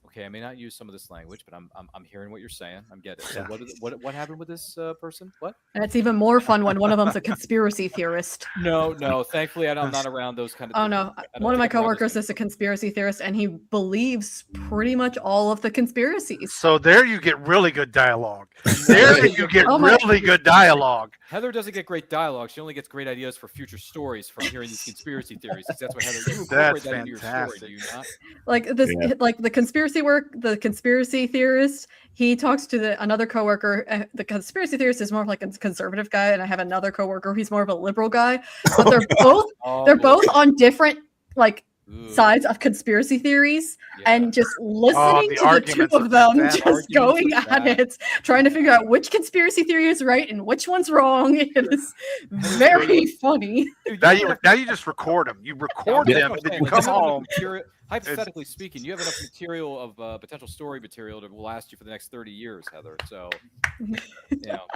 S3: Okay, I may not use some of this language, but I'm hearing what you're saying. I'm getting it. So
S7: Yeah.
S3: what happened with this person? What?
S6: And it's even more fun when one of them's a conspiracy theorist.
S3: No. Thankfully, I'm not around those kind of.
S6: Oh no,
S3: I don't
S6: one of my
S3: think I'm around those
S6: coworkers
S3: kind
S6: is a conspiracy theorist, and he believes pretty much all of the conspiracies.
S7: So there you get really good dialogue. There you get
S6: Oh my-
S7: really good dialogue.
S3: Heather doesn't get great dialogue. She only gets great ideas for future stories from hearing these conspiracy theories. 'Cause that's what Heather. You incorporate
S7: That's
S3: that into your story,
S7: fantastic.
S3: do you not?
S6: Like this,
S4: Yeah.
S6: like the conspiracy theorist. He talks to another coworker. The conspiracy theorist is more of like a conservative guy, and I have another coworker. He's more of a liberal guy. But they're both
S3: Oh,
S6: they're
S3: boy.
S6: both on different like
S3: Ooh,
S6: sides of conspiracy theories,
S3: yeah.
S6: and just listening
S7: the
S6: to the two
S7: arguments are
S6: of them
S7: fantastic.
S6: just going
S3: Arguments
S6: at
S3: are bad.
S6: it, trying to figure out which conspiracy theory is right and which one's wrong. It is very funny.
S3: Dude,
S7: Now
S3: have
S7: you
S3: enough-
S7: now you just record them. You record
S3: that's
S7: them,
S3: what
S7: and
S3: I'm
S7: then you
S3: saying,
S7: come
S3: like, you have enough
S7: home.
S3: material- hypothetically speaking, you have enough material of potential story material that will last you for the next 30 years, Heather. So,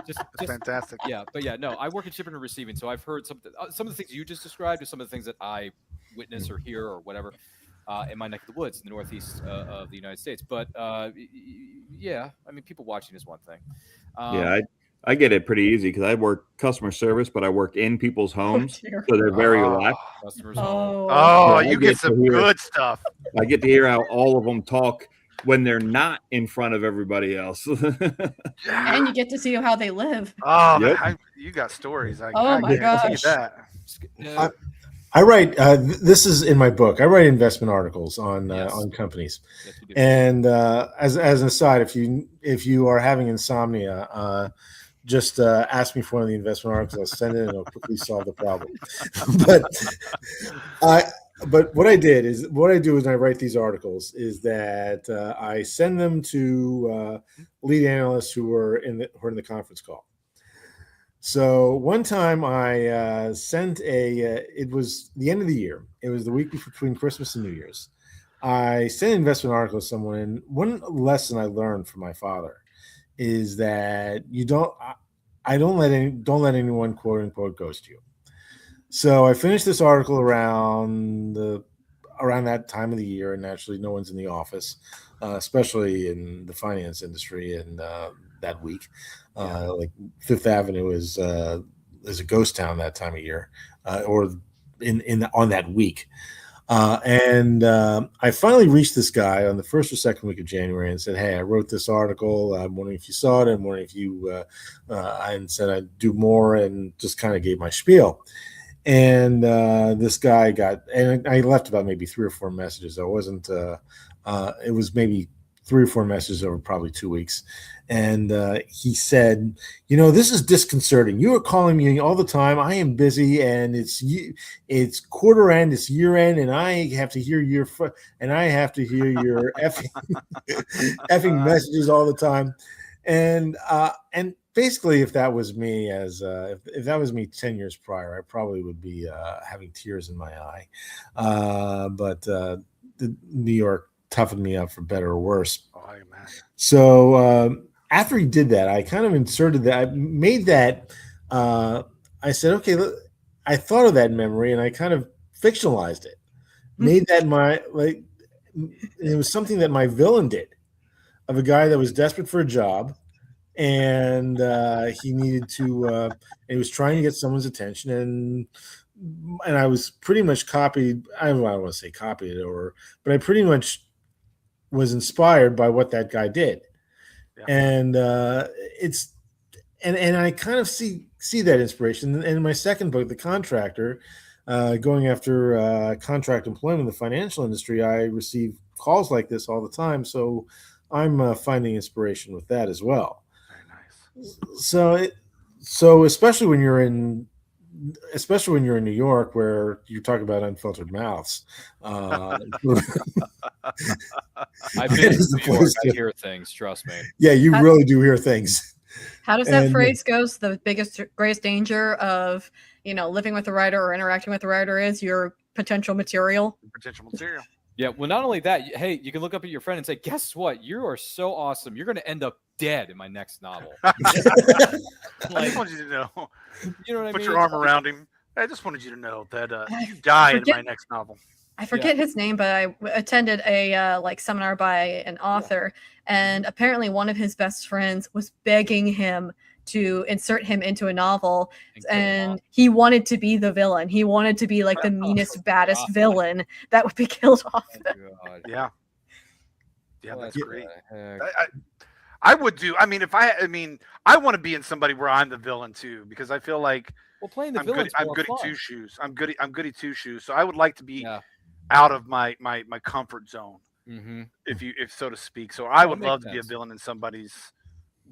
S3: just
S7: Fantastic.
S3: yeah, but yeah, no, I work in shipping and receiving, so I've heard some of the things you just described are some of the things that I witness or hear or whatever in my neck of the woods in the northeast of the United States. But yeah, I mean, people watching is one thing.
S4: Yeah, I get it pretty easy because I work customer service, but I work in people's homes,
S6: dear.
S4: so they're very
S7: Oh.
S4: relaxed.
S3: Customers.
S6: Oh,
S7: Oh,
S4: Yeah, I
S7: you
S4: get
S7: get
S4: to
S7: some
S4: hear-
S7: good stuff.
S4: I get to hear how all of them talk when they're not in front of everybody else.
S6: and you get to see how they live.
S7: Oh,
S4: Yep.
S7: you got stories.
S6: Oh my
S7: guarantee
S6: gosh.
S7: that.
S5: I write. This is in my book. I write investment articles on
S3: Yes.
S5: on companies.
S3: Yes, you do.
S5: And as an aside, if you are having insomnia, just ask me for one of the investment articles. I'll send it, and it'll quickly solve the problem. But what I do is when I write these articles is that I send them to lead analysts who are in the conference call. So one time I sent it was the end of the year. It was the week between Christmas and New Year's. I sent an investment article to someone, and one lesson I learned from my father is that don't let anyone quote unquote ghost you. So I finished this article around that time of the year, and naturally no one's in the office, especially in the finance industry, and that week. Like Fifth Avenue is a ghost town that time of year, or on that week. And I finally reached this guy on the first or second week of January and said, "Hey, I wrote this article. I'm wondering if you saw it. I'm wondering if you." And said I'd do more, and just kind of gave my spiel. And this guy and I left about maybe 3 or 4 messages. I wasn't. It was maybe 3 or 4 messages over probably 2 weeks. And he said, "This is disconcerting. You are calling me all the time. I am busy, and it's quarter end, it's year end, and I have to hear your effing messages all the time." And basically, if that was me if that was me 10 years prior, I probably would be having tears in my eye. But New York toughened me up for better or worse.
S7: Oh, I imagine.
S5: So after he did that, I kind of inserted that. I made that. I said, okay, look, I thought of that memory, and I kind of fictionalized it. Made that it was something that my villain did, of a guy that was desperate for a job, and he needed to. And he was trying to get someone's attention, and I was pretty much copied. I don't want to say copied it, but I pretty much was inspired by what that guy did. Yeah. And and I kind of see that inspiration. And in my second book, The Contractor, going after contract employment in the financial industry, I receive calls like this all the time. So I'm finding inspiration with that as well.
S7: Very nice.
S5: So especially when you're in New York, where you talk about unfiltered mouths.
S3: I've been to New York. I hear things. Trust me.
S5: Yeah, you really do hear things.
S6: How does that phrase goes? The greatest danger of living with a writer or interacting with a writer is your potential material.
S7: Potential material.
S3: Yeah, well, not only that, hey, you can look up at your friend and say, "Guess what? You are so awesome. You're going to end up dead in my next novel."
S7: I just wanted you to know.
S3: You know what I mean?
S7: Put your arm around him. I just wanted you to know that you die in my next novel.
S6: I forget his name, but I attended a like seminar by an author, and apparently one of his best friends was begging him to insert him into a novel, and he wanted to be the villain. He wanted to be like the meanest, baddest villain that would be killed off.
S7: Yeah, that's great. I would do. I mean, I want to be in somebody where I'm the villain too, because I feel like
S3: playing the
S7: I'm
S3: villain's
S7: I'm
S3: more
S7: goody
S3: fun.
S7: two shoes. I'm goody two shoes. So I would like to be out of my comfort zone, if so to speak. So I would love to be a villain in somebody's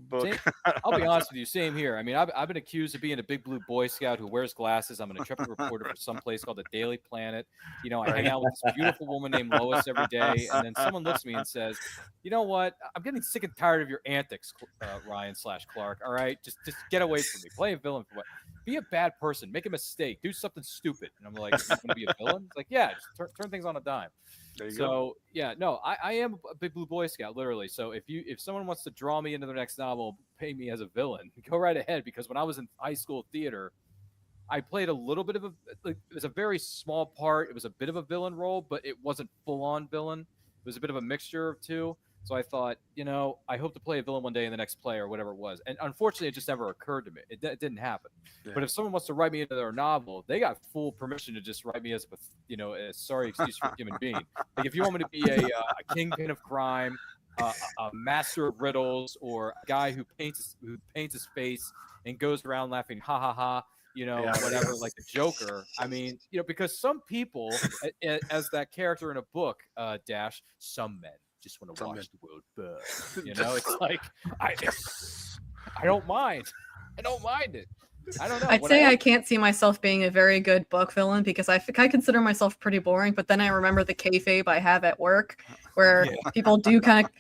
S7: book.
S3: I'll be honest with you. Same here. I mean, I've been accused of being a big blue Boy Scout who wears glasses. I'm an intrepid reporter for some place called the Daily Planet. You know, I hang out with this beautiful woman named Lois every day, and then someone looks at me and says, "You know what? I'm getting sick and tired of your antics, Ryan/Clark. All right, just get away from me. Play a villain for what? Be a bad person. Make a mistake. Do something stupid." And I'm like, "You want to be a villain?" It's like, "Yeah, just turn things on a dime." So yeah, no, I am a big blue Boy Scout, literally. So if someone wants to draw me into their next novel, pay me as a villain, go right ahead. Because when I was in high school theater, I played a little bit of it was a very small part. It was a bit of a villain role, but it wasn't full on villain. It was a bit of a mixture of two. So I thought, I hope to play a villain one day in the next play or whatever it was. And unfortunately, it just never occurred to me. It didn't happen. Yeah. But if someone wants to write me into their novel, they got full permission to just write me as a sorry excuse for a human being. Like if you want me to be a kingpin of crime, a master of riddles, or a guy who paints his face and goes around laughing, ha ha ha. Whatever, like the Joker. I mean, because some people, as that character in a book, Dash, some men just want to watch the world burn. It's like I don't mind. I don't mind it. I don't know.
S6: I'd say I can't see myself being a very good book villain because I consider myself pretty boring. But then I remember the kayfabe I have at work, where people do kind of.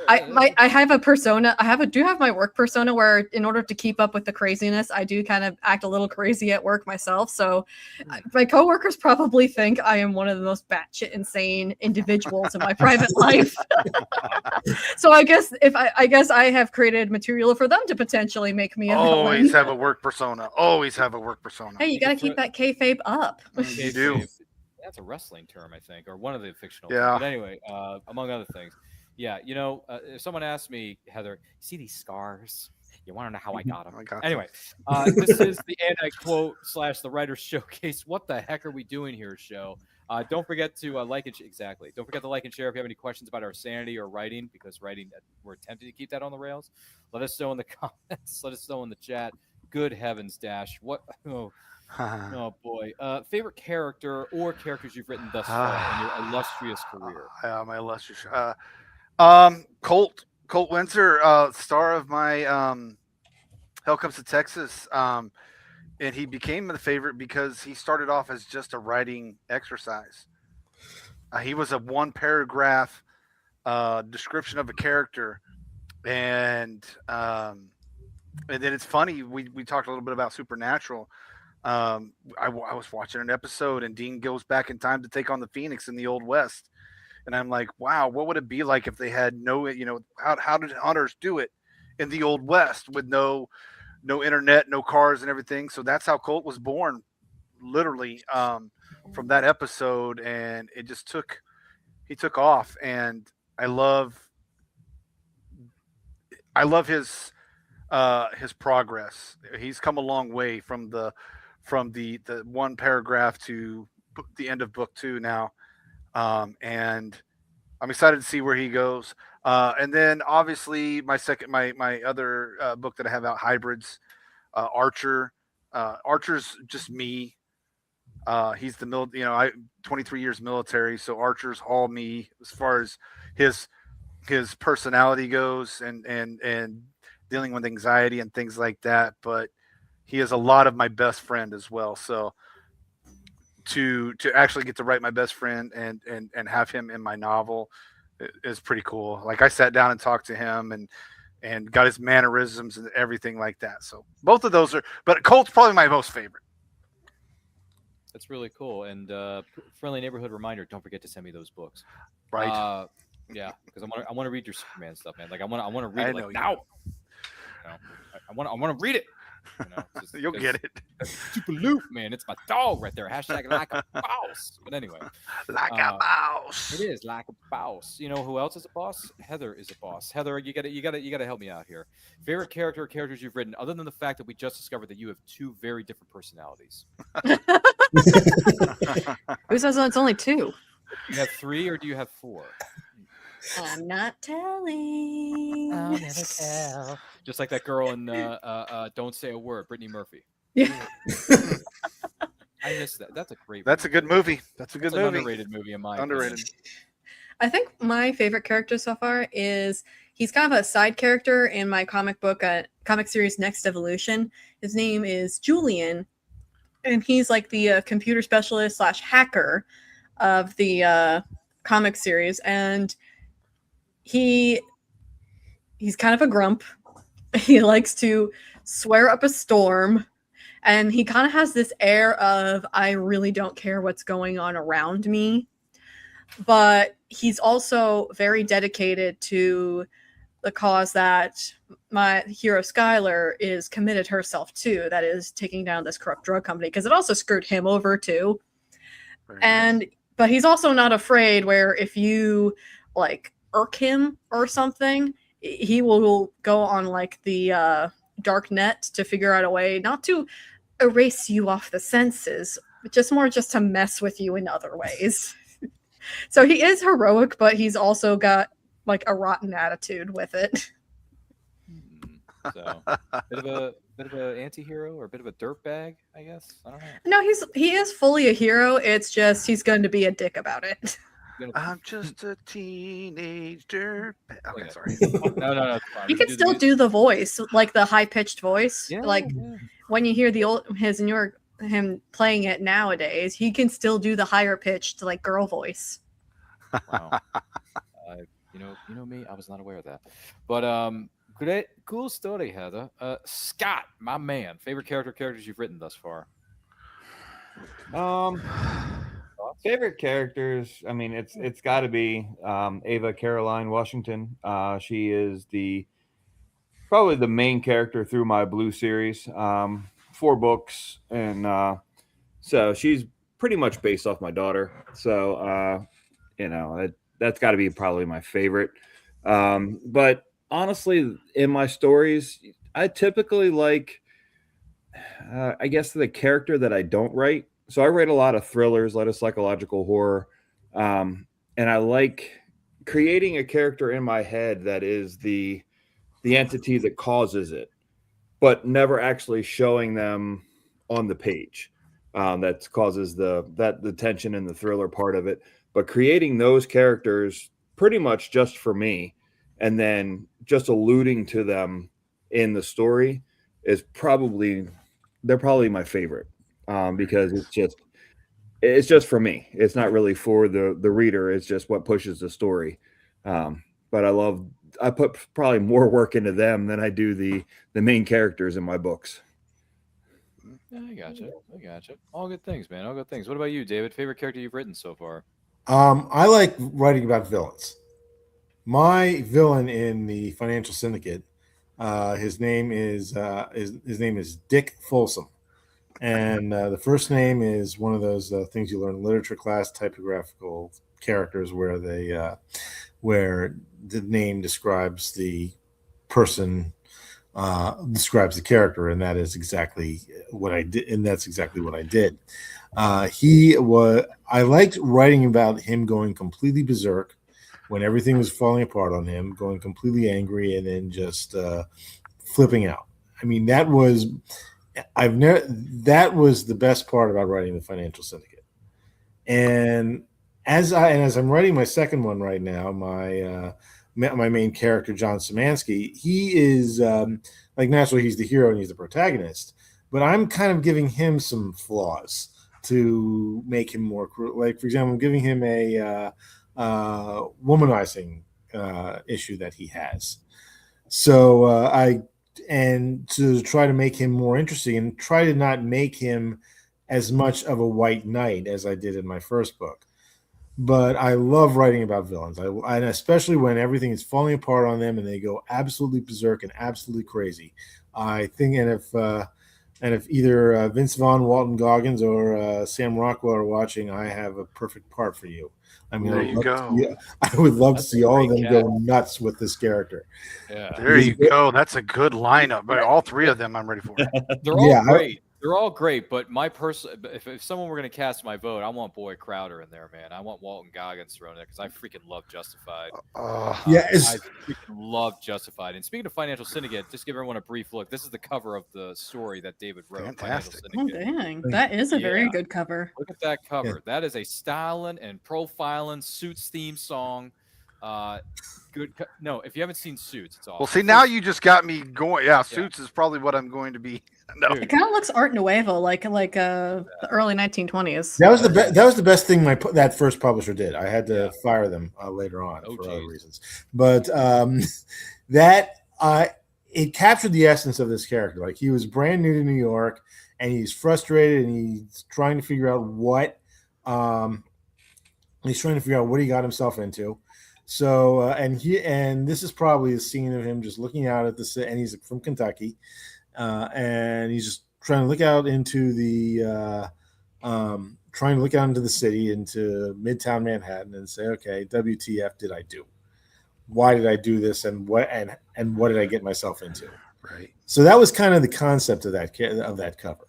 S6: I have a persona. Do have my work persona where, in order to keep up with the craziness, I do kind of act a little crazy at work myself. So my coworkers probably think I am one of the most batshit insane individuals in my private life. So I guess I have created material for them to potentially make me a villain.
S7: Always have a work persona. Always have a work persona.
S6: Hey, you got to keep that kayfabe up.
S7: You do.
S3: That's a wrestling term, I think, or one of the fictional.
S7: Yeah.
S3: Terms. But anyway, among other things, yeah. If someone asked me, Heather, see these scars? You want to know how I got them? Anyway, this is the anti-quote / the writer's showcase. What the heck are we doing here, show? Don't forget to like and exactly. Don't forget to like and share if you have any questions about our sanity or writing, because writing, we're attempting to keep that on the rails. Let us know in the comments. Let us know in the chat. Good heavens, Dash! What? Oh boy! Favorite character or characters you've written thus far in your illustrious career?
S7: My illustrious. Colt Windsor, star of my Hell Comes to Texas, and he became the favorite because he started off as just a writing exercise. He was a one paragraph description of a character, and then it's funny. We talked a little bit about Supernatural. I was watching an episode, and Dean goes back in time to take on the Phoenix in the Old West, and I'm like, wow, what would it be like if they had how did hunters do it in the Old West with no internet, no cars, and everything? So that's how Colt was born, literally, from that episode, and it just he took off, and I love his progress. He's come a long way from the one paragraph to the end of book 2 now, and I'm excited to see where he goes. And then obviously my other book that I have out, Hybrids, Archer. Archer's just me. He's the 23 years military, so Archer's all me as far as his personality goes, and dealing with anxiety and things like that. But he is a lot of my best friend as well. So to actually get to write my best friend and have him in my novel is pretty cool. Like, I sat down and talked to him and got his mannerisms and everything like that. So both of those but Colt's probably my most favorite.
S3: That's really cool. And friendly neighborhood reminder: don't forget to send me those books.
S7: Right.
S3: Yeah, because I want to read your Superman stuff, man. Like I want to read it now. I want to read it.
S7: You'll get it.
S3: Super loop, man. It's my dog right there. Hashtag like a boss. But anyway,
S7: Like a mouse.
S3: it is like a boss. You know who else is a boss? Heather is a boss. Heather, you gotta help me out here. Favorite character or characters you've written, other than the fact that we just discovered that you have two very different personalities.
S6: Who says it's only two?
S3: Do you have 3 or do you have 4?
S6: I'm not telling.
S3: I'll never tell. Just like that girl in Don't Say a Word, Brittany Murphy.
S6: Yeah.
S3: I missed that. That's a great.
S7: That's a good movie. That's a good
S3: That's an
S7: movie.
S3: underrated movie in my
S7: Underrated.
S3: opinion.
S6: I think my favorite character so far is he's kind of a side character in my comic book, comic series Next Evolution. His name is Julian, and he's like the computer specialist / hacker of the comic series, and he's kind of a grump. He likes to swear up a storm, and he kind of has this air of I really don't care what's going on around me. But he's also very dedicated to the cause that my hero Skylar is committed herself to, that is taking down this corrupt drug company, because it also screwed him over too.
S7: Very
S6: And
S7: nice.
S6: but he's also not afraid where if you like irk him or something, he will go on like the dark net to figure out a way not to erase you off the senses, but just to mess with you in other ways. So he is heroic, but he's also got like a rotten attitude with it.
S3: So bit of a anti-hero or a bit of a dirtbag, I guess. I don't know.
S6: No, he is fully a hero. It's just he's going to be a dick about it.
S7: I'm just a teenager. Okay, sorry.
S3: No, it's fine.
S6: You
S3: We
S6: can still do the voice, like the high-pitched voice.
S3: Yeah,
S6: Like
S3: yeah.
S6: when you hear him playing it nowadays, he can still do the higher pitched like girl voice.
S3: Wow. You know me. I was not aware of that. But great, cool story, Heather. Scott, my man, favorite characters you've written thus far.
S4: Favorite characters. I mean, it's got to be Ava Caroline Washington. She is probably the main character through my Blue series. 4 books, and so she's pretty much based off my daughter. So that's got to be probably my favorite. But honestly, in my stories, I typically like, I guess, the character that I don't write. So I write a lot of thrillers, a lot of psychological horror, and I like creating a character in my head that is the entity that causes it, but never actually showing them on the page. That causes the tension and the thriller part of it. But creating those characters pretty much just for me, and then just alluding to them in the story they're probably my favorite, because it's just for me. It's not really for the reader. It's just what pushes the story. But I put probably more work into them than I do the main characters in my books.
S3: Yeah, I gotcha. All good things, man. All good things. What about you, David? Favorite character you've written so far?
S5: I like writing about villains. My villain in the Financial Syndicate, his name is Dick Folsom, and the first name is one of those things you learn in literature class, typographical characters, where where the name describes the person, describes the character, and that is exactly what I did. And that's exactly what I did. I liked writing about him going completely berserk when everything was falling apart on him, going completely angry, and then just flipping out. I mean, that was the best part about writing the Financial Syndicate. And as I'm writing my second one right now, my main character, John Szymanski, he is like, naturally he's the hero and he's the protagonist, but I'm kind of giving him some flaws to make him more like, for example, I'm giving him a womanizing issue that he has. So and to try to make him more interesting and try to not make him as much of a white knight as I did in my first book. But I love writing about villains, and especially when everything is falling apart on them and they go absolutely berserk and absolutely crazy. I think, and if either Vince Vaughn, Walton Goggins, or Sam Rockwell are watching, I have a perfect part for you. I mean,
S7: There you go.
S5: I would love to
S3: That's
S5: see
S3: a
S5: all of
S3: great
S5: them
S3: cast.
S5: go nuts with this character.
S3: Yeah.
S7: There you go. That's a good lineup. But all three of them, I'm ready for.
S3: They're all
S5: Yeah,
S3: great. They're all great, but my if someone were going to cast my vote, I want Boy Crowder in there, man. I want Walton Goggins thrown in there because I freaking love Justified.
S5: Yeah,
S3: I freaking love Justified. And speaking of Financial Syndicate, just give everyone a brief look. This is the cover of the story that David wrote.
S7: Fantastic.
S6: Oh, dang. That is a very good cover.
S3: Look at that cover. That is a styling and profiling Suits theme song. No, if you haven't seen Suits, it's awesome.
S7: Well, see, now you just got me going. Yeah, Suits is probably what I'm going to be. No.
S6: It kind of looks Art Nouveau, like the early 1920s.
S5: That was the best thing that first publisher did. I had to fire them later on for other reasons, but it captured the essence of this character. Like, he was brand new to New York, and he's frustrated, and he's trying to figure out what he got himself into. So and this is probably a scene of him just looking out at the, and he's from Kentucky, and he's just trying to look out into the city, into Midtown Manhattan, and say, okay, WTF did I do? Why did I do this? And what did I get myself into?
S7: Right.
S5: So that was kind of the concept of that cover,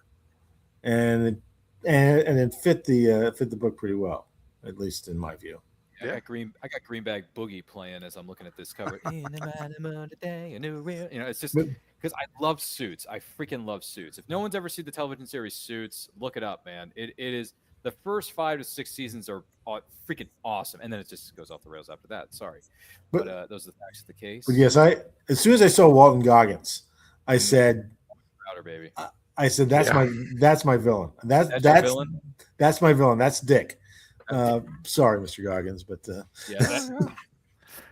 S5: and it fit the book pretty well, at least in my view.
S3: I got Greenback Boogie playing as I'm looking at this cover. In the moon today, a new real. It's just because I love Suits. I freaking love Suits. If no one's ever seen the television series Suits, look it up, man. It is, the first 5 to 6 seasons are freaking awesome, and then it just goes off the rails after that. Sorry, but those are the facts of the case.
S5: But yes, as soon as I saw Walton Goggins, I said,
S3: "Crowder, baby."
S5: I said, that's my villain. That's my villain. That's Dick. Sorry, Mr. Goggins, but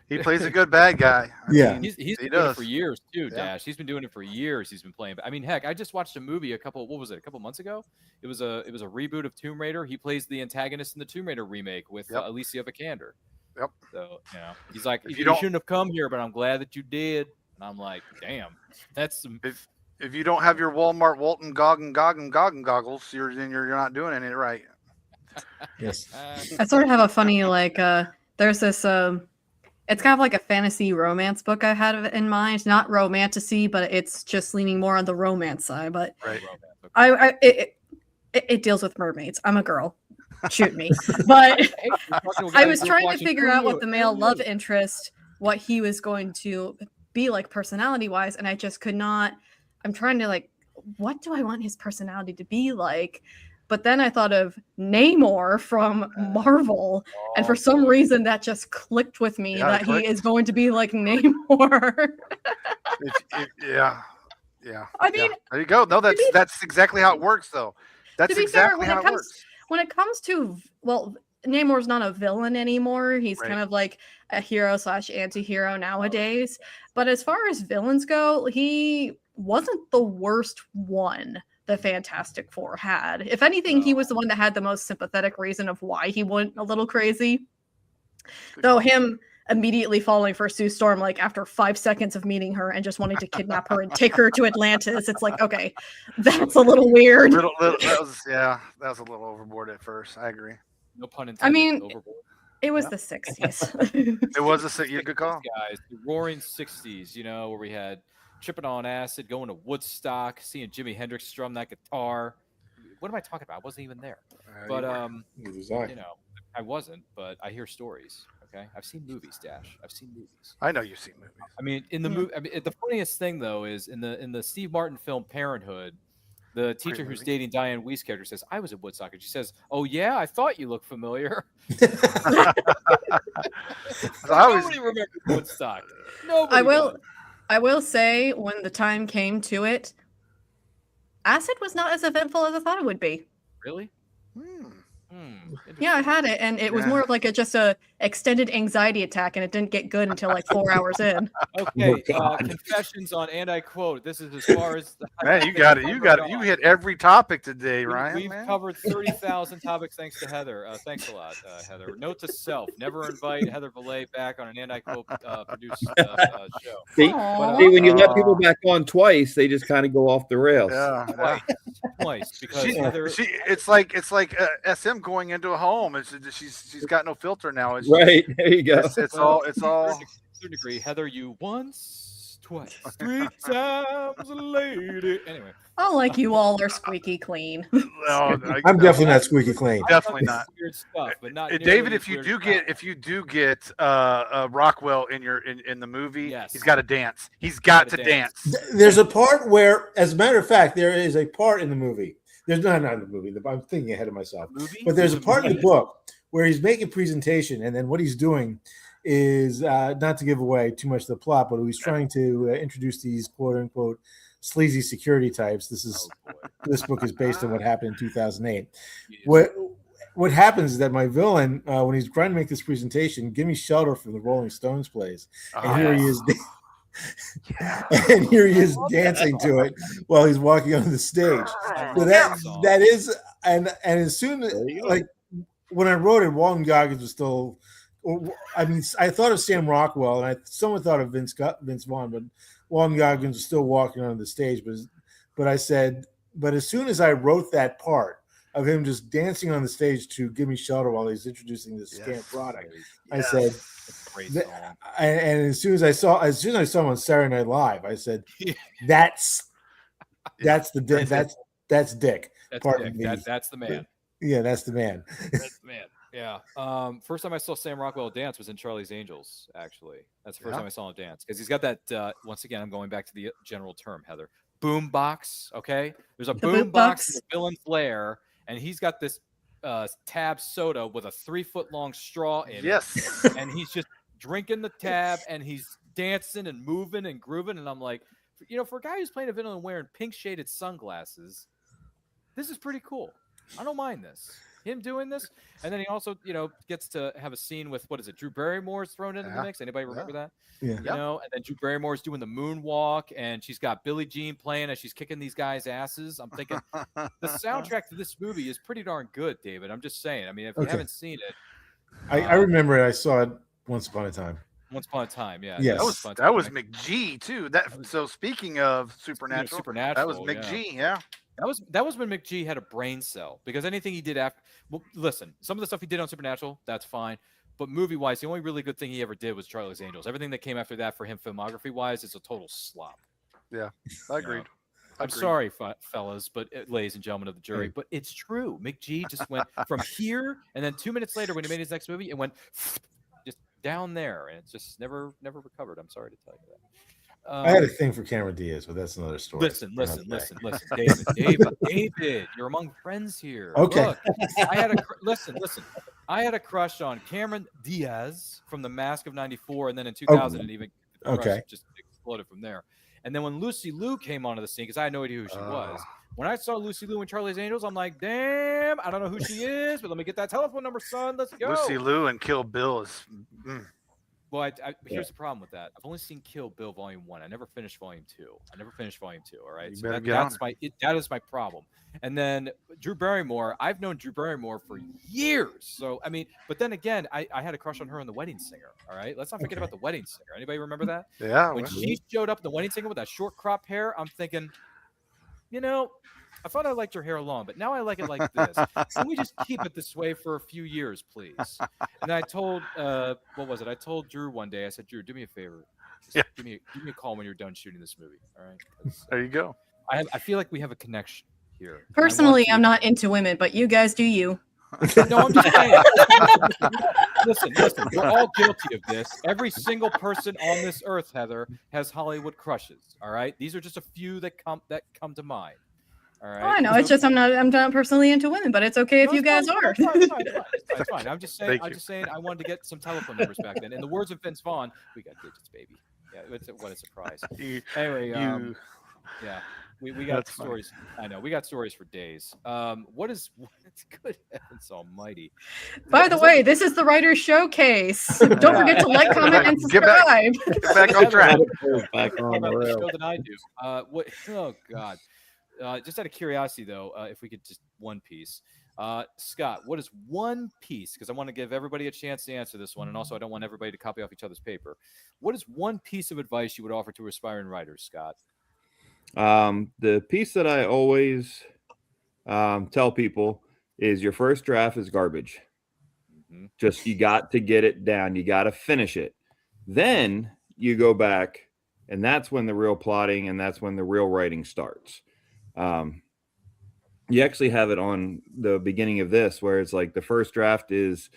S7: he plays a good bad guy. I mean,
S3: he's been doing it for years too, Dash. He's been doing it for years. He's been playing. I mean, heck, I just watched a movie a couple months ago. It was a reboot of Tomb Raider. He plays the antagonist in the Tomb Raider remake with Alicia Vikander.
S7: Yep.
S3: So he's like, you shouldn't have come here, but I'm glad that you did. And I'm like, damn, that's some.
S7: If you don't have your Walmart Walton Goggin goggles, you're not doing it right.
S5: Yes.
S6: I sort of have a funny there's this it's kind of like a fantasy romance book I had in mind, not romantasy, but it's just leaning more on the romance side. But it deals with mermaids. I'm a girl, shoot me. But I was trying to figure out what the male love interest, what he was going to be like personality wise, and I just could not. I'm trying to what do I want his personality to be like? But then I thought of Namor from Marvel, and for some reason that just clicked with me that he is going to be like Namor.
S7: Yeah.
S6: I mean,
S7: there you go. No, that's exactly how it works, though. That's exactly how it works.
S6: When it comes to, Namor's not a villain anymore. He's kind of like a hero / anti-hero nowadays. But as far as villains go, he wasn't the worst one the Fantastic Four had. If anything, he was the one that had the most sympathetic reason of why he went a little crazy. Though him immediately falling for Sue Storm, after 5 seconds of meeting her and just wanting to kidnap her and take her to Atlantis, it's like, okay, that's a little weird.
S7: That was a little overboard at first. I agree.
S3: No pun intended.
S6: I mean,
S3: overboard.
S6: It was the 60s.
S7: It was a good call.
S3: Guys, the roaring 60s, where we had tripping on acid, going to Woodstock, seeing Jimi Hendrix strum that guitar. What am I talking about? I wasn't even there. But I wasn't, but I hear stories. Okay, I've seen movies, Dash. I've seen movies.
S7: I know you've seen movies.
S3: I mean, in the movie, the funniest thing though is in the Steve Martin film Parenthood, the teacher who's dating Diane Weist's character says, "I was at Woodstock," and she says, "Oh yeah, I thought you looked familiar." Nobody remembers Woodstock. Nobody.
S6: I will say, when the time came to it, acid was not as eventful as I thought it would be.
S3: Really?
S6: Yeah, I had it, and it was more of like just a extended anxiety attack, and it didn't get good until like 4 hours in.
S3: Okay, confessions on, and I quote, this is as far as
S7: Man, you got it. You hit every topic today, Ryan.
S3: We've covered 30,000 topics thanks to Heather. Thanks a lot, Heather. Note to self: never invite Heather Valet back on an and-I-quote produced show.
S4: See,
S6: Aw.
S4: see, when you let people back on twice, they just kind of go off the rails.
S7: Yeah.
S3: Twice, because Heather.
S7: It's like SM going into a home. She's got no filter now. It's
S4: Right, there you go.
S7: It's all.
S3: To a certain degree, Heather, you once, twice, 3 times a lady. Anyway.
S6: Oh, like you all are squeaky clean.
S7: No,
S5: I'm definitely not squeaky clean.
S7: Definitely not.
S3: Weird stuff, but not
S7: David,
S3: nearly
S7: if
S3: as
S7: you
S3: weird
S7: do
S3: as
S7: get Rockwell in the movie,
S3: Yes.
S7: he's got to dance. He's got to dance.
S5: There's a part where, as a matter of fact, there is a part in the movie. There's not in the movie. I'm thinking ahead of myself.
S3: Movie?
S5: But there's a part in the book where he's making a presentation, and then what he's doing is not to give away too much of the plot, but he's trying to introduce these quote unquote sleazy security types. This book is based on what happened in 2008. What happens is that my villain, when he's trying to make this presentation, Give Me Shelter from the Rolling Stones plays, and here he is. And here he is dancing to it while he's walking on the stage. So that is, and as soon as, like, when I wrote it, Walton Goggins was still. I mean, I thought of Sam Rockwell, and someone thought of Vince Vaughn, but Walton Goggins was still walking on the stage. But I said, but as soon as I wrote that part of him just dancing on the stage to Give Me Shelter while he's introducing this scam product, I said. And as soon as I saw him on Saturday Night Live, I said, "That's the Dick. That's Dick.
S3: That's the man.
S5: Yeah, that's the man.
S3: That's the man. Yeah. First time I saw Sam Rockwell dance was in Charlie's Angels. Actually, that's the first time I saw him dance because he's got that. Once again, I'm going back to the general term, Heather. Boom box. Okay, there's a boom box in the villain's lair, and he's got this Tab soda with a 3-foot long straw in it. And he's just drinking the Tab, and he's dancing and moving and grooving. And I'm like, for a guy who's playing a villain wearing pink shaded sunglasses, this is pretty cool. I don't mind this. Him doing this. And then he also, gets to have a scene with, what is it? Drew Barrymore's thrown into the mix. Anybody remember that?
S5: Yeah.
S3: And then Drew Barrymore's doing the moonwalk, and she's got Billie Jean playing as she's kicking these guys' asses. I'm thinking the soundtrack to this movie is pretty darn good, David. I'm just saying. I mean, if you haven't seen it.
S5: I remember it. I saw it once upon a time.
S3: Once Upon a Time, yeah.
S5: Yes.
S7: That was McGee too. So speaking of Supernatural, that was McGee, yeah.
S3: That was when McGee had a brain cell, because anything he did after. Well, listen, some of the stuff he did on Supernatural, that's fine, but movie-wise, the only really good thing he ever did was Charlie's Angels. Everything that came after that for him, filmography-wise, is a total slop.
S7: Yeah, I agreed.
S3: I'm sorry, fellas, but ladies and gentlemen of the jury, but it's true. McGee just went from here, and then 2 minutes later, when he made his next movie, it went just down there, and it's just never recovered. I'm sorry to tell you that.
S5: I had a thing for Cameron Diaz, but that's another story.
S3: Listen, David, you're among friends here.
S5: Okay.
S3: Look, I had a crush on Cameron Diaz from The Mask of '94, and then in 2000, and even just exploded from there. And then when Lucy Liu came onto the scene, because I had no idea who she was. When I saw Lucy Liu in Charlie's Angels, I'm like, damn, I don't know who she is, but let me get that telephone number, son. Let's go.
S7: Lucy Liu and Kill Bill is.
S3: Well, here's the problem with that. I've only seen Kill Bill Volume 1. I never finished Volume 2. All right, so that is my problem. And then Drew Barrymore. I've known Drew Barrymore for years. So I mean, but then again, I had a crush on her in The Wedding Singer. All right, let's not forget about The Wedding Singer. Anybody remember that?
S7: Yeah.
S3: When she showed up in The Wedding Singer with that short crop hair, I'm thinking, I thought I liked her hair long, but now I like it like this. Can we just keep it this way for a few years, please? And I told, what was it? I told Drew one day, I said, Drew, do me a favor. Give me a call when you're done shooting this movie. All right.
S7: There you go.
S3: I feel like we have a connection here.
S6: Personally, I'm not into women, but you guys do you.
S3: No, I'm just saying. Listen, we're all guilty of this. Every single person on this earth, Heather, has Hollywood crushes. All right. These are just a few that come to mind. All right.
S6: Oh, I know. It's just I'm not personally into women, but it's okay if you guys are.
S3: It's fine. I'm just saying. I wanted to get some telephone numbers back then. In the words of Vince Vaughn, we got digits, baby. Yeah, what a surprise. Anyway, yeah. We got
S7: That's funny.
S3: stories. I know we got stories for days. What is? Good heavens almighty!
S6: By the way, this is the Writer's Showcase. Don't forget to like, comment, and
S7: Get back.
S6: subscribe.
S7: Get back on track.
S4: Back
S3: More
S4: on the
S3: about the
S4: rail.
S3: show than I do. What? Oh God. Just out of curiosity, though, if we could just one piece. Scott, what is one piece? Because I want to give everybody a chance to answer this one, and also I don't want everybody to copy off each other's paper. What is one piece of advice you would offer to aspiring writers, Scott?
S4: The piece that I always tell people is your first draft is garbage.
S3: Mm-hmm.
S4: Just you got to get it down. You got to finish it. Then you go back, and that's when the real plotting and that's when the real writing starts. You actually have it on the beginning of this where it's like the first draft is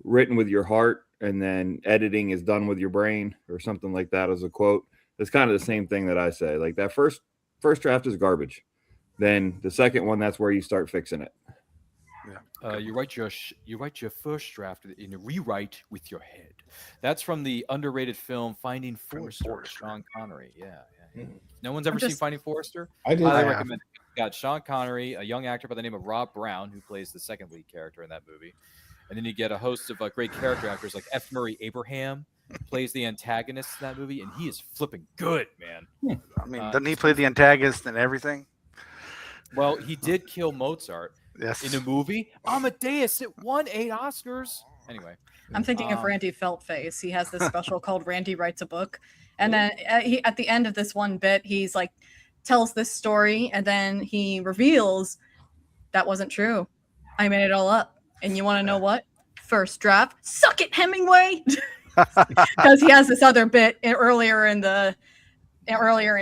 S4: written with your heart and then editing is done with your brain or something like that as a quote. It's kind of the same thing that I say. Like that first draft is garbage. Then the second one, that's where you start fixing it.
S3: You write your first draft and you rewrite with your head. That's from the underrated film Finding Forrester with Sean Connery. Yeah. No one's ever seen Finding Forrester?
S5: I did.
S3: I recommend it. It's got Sean Connery, a young actor by the name of Rob Brown, who plays the second lead character in that movie. And then you get a host of great character actors like F. Murray Abraham plays the antagonist in that movie, and he is flipping good, man.
S7: I mean, doesn't he play the antagonist and everything?
S3: Well, he did kill Mozart in the movie. Amadeus, it won 8 Oscars. Anyway.
S6: I'm thinking of Randy Feltface. He has this special called Randy Writes a Book. And then he, at the end of this one bit, he's like, tells this story, and then he reveals that wasn't true. I made it all up. And you want to know what? First draft, suck it, Hemingway. Because he has this other bit earlier in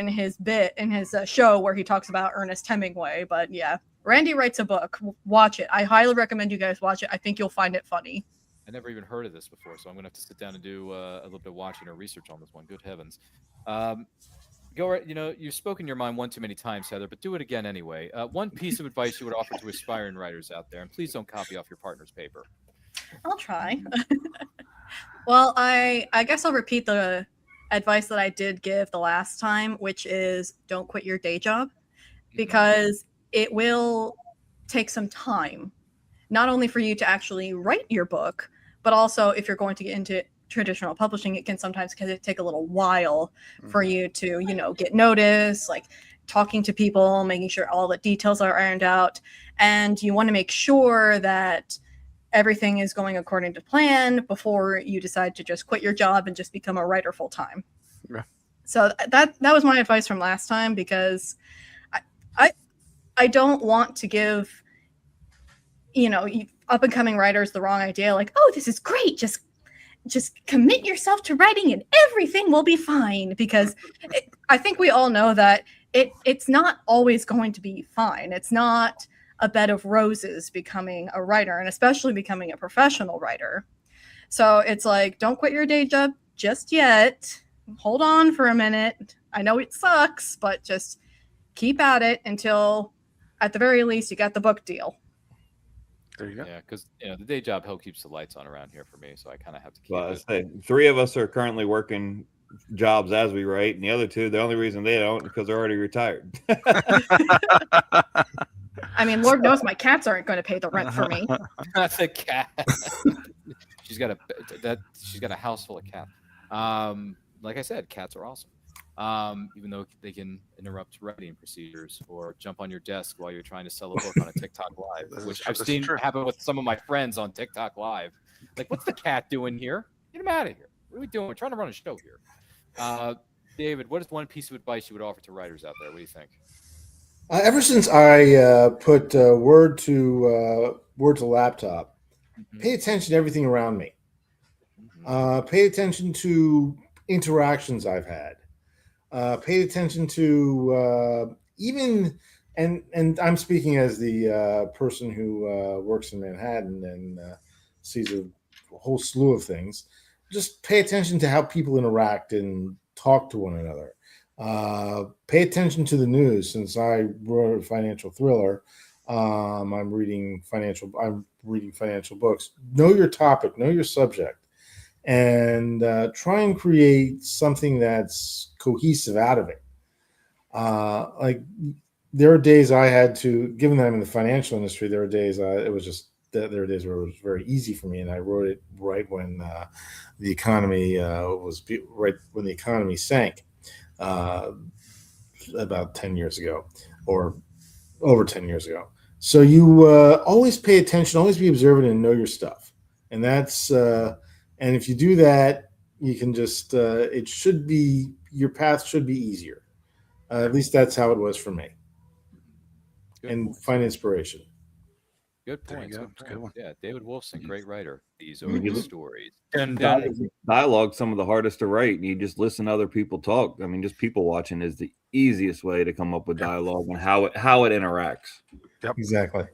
S6: his show where he talks about Ernest Hemingway. But yeah, Randy Writes a Book. Watch it. I highly recommend you guys watch it. I think you'll find it funny.
S3: I never even heard of this before, so I'm gonna have to sit down and do a little bit of watching or research on this one. Good heavens. Go right. You've spoken your mind one too many times, Heather, but do it again anyway. One piece of advice you would offer to aspiring writers out there, and please don't copy off your partner's paper.
S6: I'll try. Well, I guess I'll repeat the advice that I did give the last time, which is don't quit your day job, because it will take some time, not only for you to actually write your book, but also if you're going to get into traditional publishing, it can sometimes take a little while for you to, get noticed, like talking to people, making sure all the details are ironed out. And you want to make sure that everything is going according to plan before you decide to just quit your job and just become a writer full time.
S7: Yeah.
S6: So that was my advice from last time, because I don't want to give, up and coming writers the wrong idea. Like, oh, this is great. Just commit yourself to writing and everything will be fine, because I think we all know that it's not always going to be fine. It's not a bed of roses becoming a writer, and especially becoming a professional writer. So it's like, don't quit your day job just yet. Hold on for a minute. I know it sucks, but just keep at it until, at the very least, you got the book deal.
S7: There you go.
S3: Yeah, because the day job help keeps the lights on around here for me, so I kind of have to keep
S4: Well,
S3: it.
S4: I say 3 of us are currently working jobs as we write, and the other 2, the only reason they don't is because they're already retired.
S6: I mean, Lord knows my cats aren't going to pay the rent for me.
S3: That's a cat. she's got a house full of cats. Like I said, cats are awesome. Even though they can interrupt writing procedures or jump on your desk while you're trying to sell a book on a TikTok Live, which I've seen happen with some of my friends on TikTok Live. Like, what's the cat doing here? Get him out of here. What are we doing? We're trying to run a show here. David, what is one piece of advice you would offer to writers out there? What do you think?
S5: Ever since I put Word to laptop, pay attention to everything around me. Pay attention to interactions I've had. Pay attention to even, and I'm speaking as the person who works in Manhattan and sees a whole slew of things. Just pay attention to how people interact and talk to one another. Pay attention to the news. Since I wrote a financial thriller, I'm reading financial books. Know your topic, know your subject, and try and create something that's cohesive out of it. Like there are days I had to, given that I'm in the financial industry, there were days there were days where it was very easy for me, and I wrote it right when the economy right when the economy sank about 10 years ago, or over 10 years ago. So you always pay attention, always be observant, and know your stuff. And that's and if you do that, you can just it should be, your path should be easier. At least that's how it was for me.
S3: Good
S5: And
S3: points.
S5: find inspiration.
S3: Good
S7: There you
S3: points.
S7: go.
S3: Good
S7: It's a good
S3: points.
S7: one.
S3: Yeah, David Wolfson, great writer. These are
S4: Mhm.
S3: the stories. Dun, dun.
S4: Dialogue, some of the hardest to write, and you just listen to other people talk. I mean, just people watching is the easiest way to come up with dialogue and how it interacts.
S5: Exactly.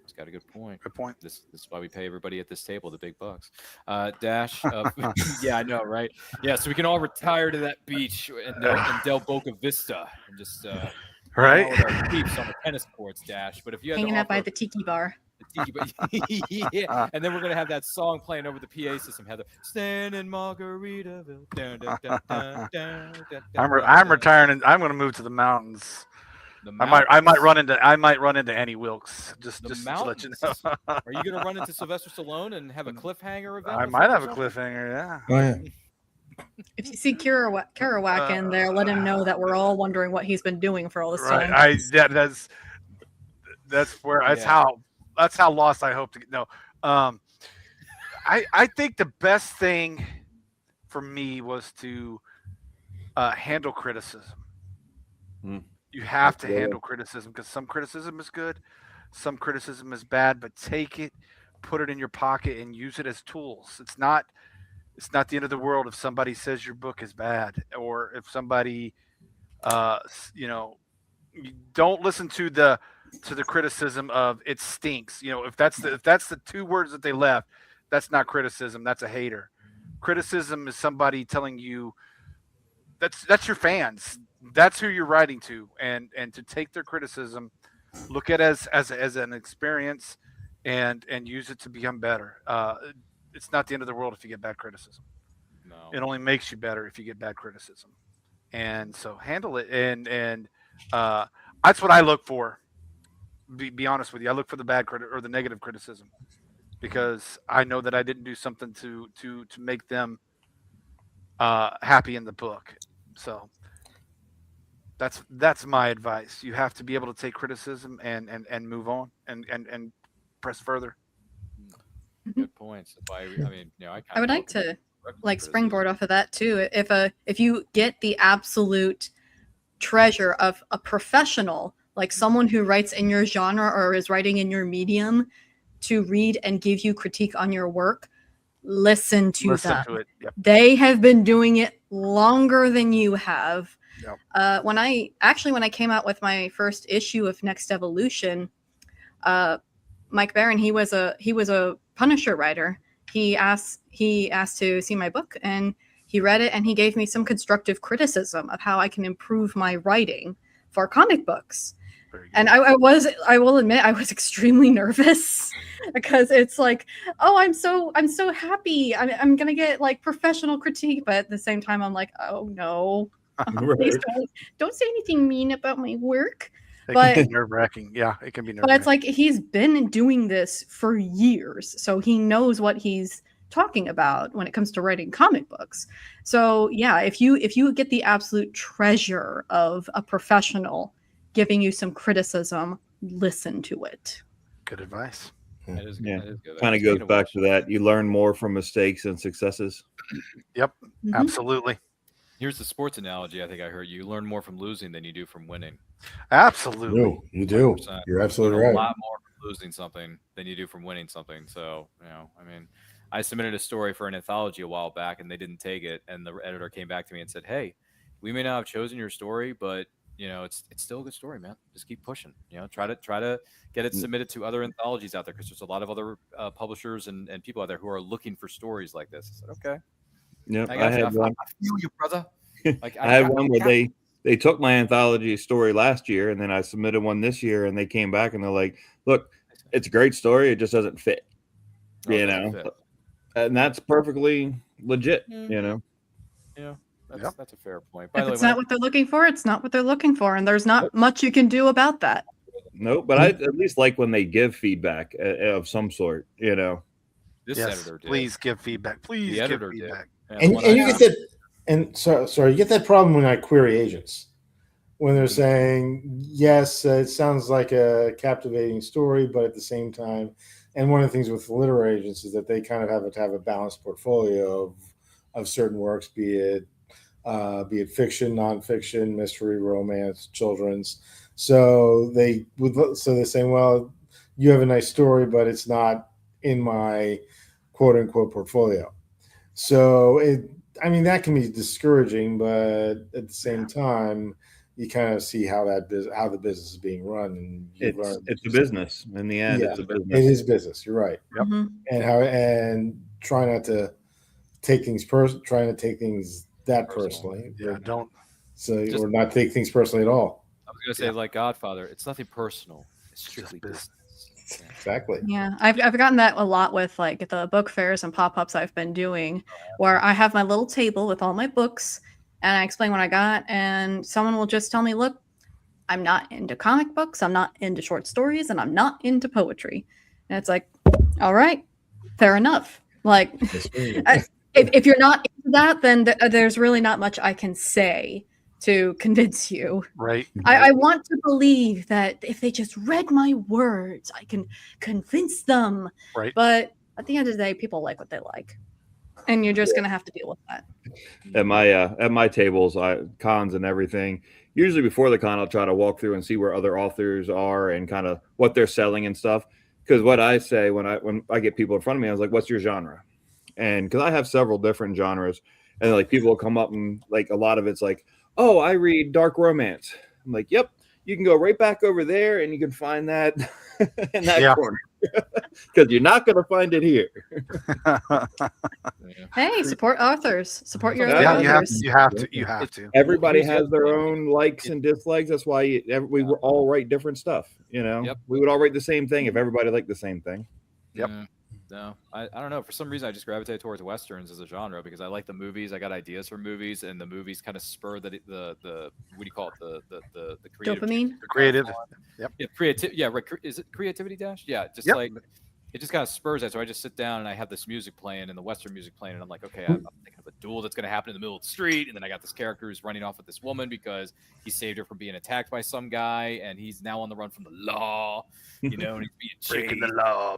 S3: It's got a good point.
S7: Good point.
S3: This is why we pay everybody at this table the big bucks. Dash. Yeah, I know, right? Yeah, so we can all retire to that beach in Del Boca Vista and just hang out
S7: Right.
S3: with our peeps on the tennis courts, Dash. But if you had
S6: Hanging
S3: to
S6: out by
S3: offer
S6: the tiki bar.
S3: the tiki, yeah, and then we're gonna have that song playing over the PA system, Heather. Stand in Margaritaville. Dun, dun, dun, dun, dun, dun,
S7: I'm
S3: dun.
S7: retiring, and I'm going to move to the mountains.
S3: The
S7: I might
S3: mountains?
S7: run into Annie Wilkes. Just
S3: The
S7: to let you know.
S3: mountains. Are you gonna run into Sylvester Stallone and have a cliffhanger event?
S7: I
S3: with
S7: might
S3: him or
S7: have a
S3: something?
S7: cliffhanger. Yeah.
S5: Oh yeah.
S6: If you see Kerouac in there, let him know that we're all wondering what he's been doing for all this
S7: Right.
S6: time.
S7: That's where
S3: Yeah.
S7: that's how lost I hope to get. No. I think the best thing for me was to handle criticism. You have to handle criticism, because some criticism is good, some criticism is bad, but take it, put it in your pocket, and use it as tools. It's not the end of the world if somebody says your book is bad, or if somebody you know, you don't listen to the criticism of it stinks. If that's the two words that they left, that's not criticism, that's a hater. Criticism is somebody telling you that's your fans. That's who you're writing to, and to take their criticism, look at it as an experience, and use it to become better. It's not the end of the world if you get bad criticism.
S3: No.
S7: It only makes you better if you get bad criticism, and so handle it. And that's what I look for. Be honest with you, I look for the bad or the negative criticism, because I know that I didn't do something to make them happy in the book. So that's my advice. You have to be able to take criticism and move on and press further.
S3: Good points. I mean,
S6: I would like to springboard off of that too. If you get the absolute treasure of a professional, like someone who writes in your genre or is writing in your medium, to read and give you critique on your work, listen to them.
S7: To it. Yep.
S6: They have been doing it longer than you have.
S7: Yep.
S6: When I came out with my first issue of Next Evolution, Mike Barron, he was a Punisher writer. He asked to see my book, and he read it, and he gave me some constructive criticism of how I can improve my writing for comic books. And I will admit, I was extremely nervous, because it's like, oh, I'm so happy. I'm gonna get like professional critique, but at the same time, I'm like, oh no, please don't say anything mean about my work.
S7: It
S6: But
S7: can be nerve-wracking. Yeah, it can be nerve-wracking.
S6: But it's like, he's been doing this for years, so he knows what he's talking about when it comes to writing comic books. So yeah, if you get the absolute treasure of a professional giving you some criticism, listen to it.
S7: Good advice.
S3: That is good.
S4: Yeah,
S3: That is good.
S4: kind of goes back to that. You learn more from mistakes than successes.
S7: Yep, absolutely.
S3: Here's the sports analogy I think I heard. You learn more from losing than you do from winning.
S7: Absolutely.
S5: No, you do.
S3: 100%.
S5: You're absolutely
S3: You learn
S5: right.
S3: a lot more from losing something than you do from winning something. So, I mean, I submitted a story for an anthology a while back, and they didn't take it. And the editor came back to me and said, "Hey, we may not have chosen your story, but it's still a good story, man. Just keep pushing. Try to get it submitted to other anthologies out there, because there's a lot of other publishers and people out there who are looking for stories like this." I said, "Okay,
S4: Yeah,
S3: I had one. I feel you, brother." Like
S4: I had one where they took my anthology story last year, and then I submitted one this year, and they came back and they're like, "Look, it's a great story. It just doesn't fit."
S3: Fit.
S4: And that's perfectly legit.
S3: Yeah, That's a fair point. By
S6: If
S3: the way,
S6: it's not what they're looking for, it's not what they're looking for, and there's not much you can do about that.
S4: No, but I at least like when they give feedback of some sort, you know.
S3: this
S7: Yes,
S3: editor did.
S7: please give feedback. Please give
S3: editor did.
S7: feedback.
S3: Yeah,
S5: And,
S3: the one
S5: and
S3: I
S5: you
S3: got-
S5: get that, and sorry, you get that problem when I query agents, when they're saying, yes, it sounds like a captivating story, but at the same time, and one of the things with literary agents is that they kind of have to have a balanced portfolio of certain works, be it fiction, nonfiction, mystery, romance, children's. So they're saying, well, you have a nice story, but it's not in my quote unquote portfolio. So that can be discouraging, but at the same time, you kind of see how the business is being run, and
S4: It's a business in the end.
S5: Yeah,
S4: it's a business.
S5: it is business. You're right.
S7: Yep.
S5: And try not to take things that personally.
S7: Yeah, don't.
S5: So or not take things personally at all.
S3: I was gonna say like Godfather. It's nothing personal. It's strictly business. Yeah.
S5: Exactly.
S6: Yeah, I've gotten that a lot with like the book fairs and pop-ups I've been doing, where I have my little table with all my books, and I explain what I got, and someone will just tell me, "Look, I'm not into comic books, I'm not into short stories, and I'm not into poetry." And it's like, all right, fair enough. Like, if you're not into that, then there's really not much I can say to convince you.
S7: Right.
S6: I want to believe that if they just read my words, I can convince them.
S7: Right.
S6: But at the end of the day, people like what they like, and you're just gonna have to deal with that.
S4: At my tables, cons and everything. Usually before the con, I'll try to walk through and see where other authors are and kind of what they're selling and stuff. Because what I say when I get people in front of me, I was like, "What's your genre?" And because I have several different genres, and like people will come up and like a lot of it's like, "Oh, I read dark romance." I'm like, "Yep, you can go right back over there and you can find that in that corner because you're not going to find it here."
S6: Hey, support authors. Support your
S7: Yeah,
S6: other authors.
S7: you have to.
S4: Everybody has their own likes and dislikes. That's why we would all write different stuff. You know, we would all write the same thing if everybody liked the same thing.
S7: Yep.
S3: No, I don't know. For some reason, I just gravitate towards westerns as a genre because I like the movies. I got ideas for movies, and the movies kind of spur the what do you call it? The creative
S6: Dopamine.
S7: Creative. Yep.
S3: Yeah, creativity. Yeah, is it creativity dash? Yeah, just like it just kind of spurs that. So I just sit down and I have this music playing and the Western music playing, and I'm like, okay, I'm thinking of a duel that's going to happen in the middle of the street, and then I got this character who's running off with this woman because he saved her from being attacked by some guy, and he's now on the run from the law, you know, and he's being chased.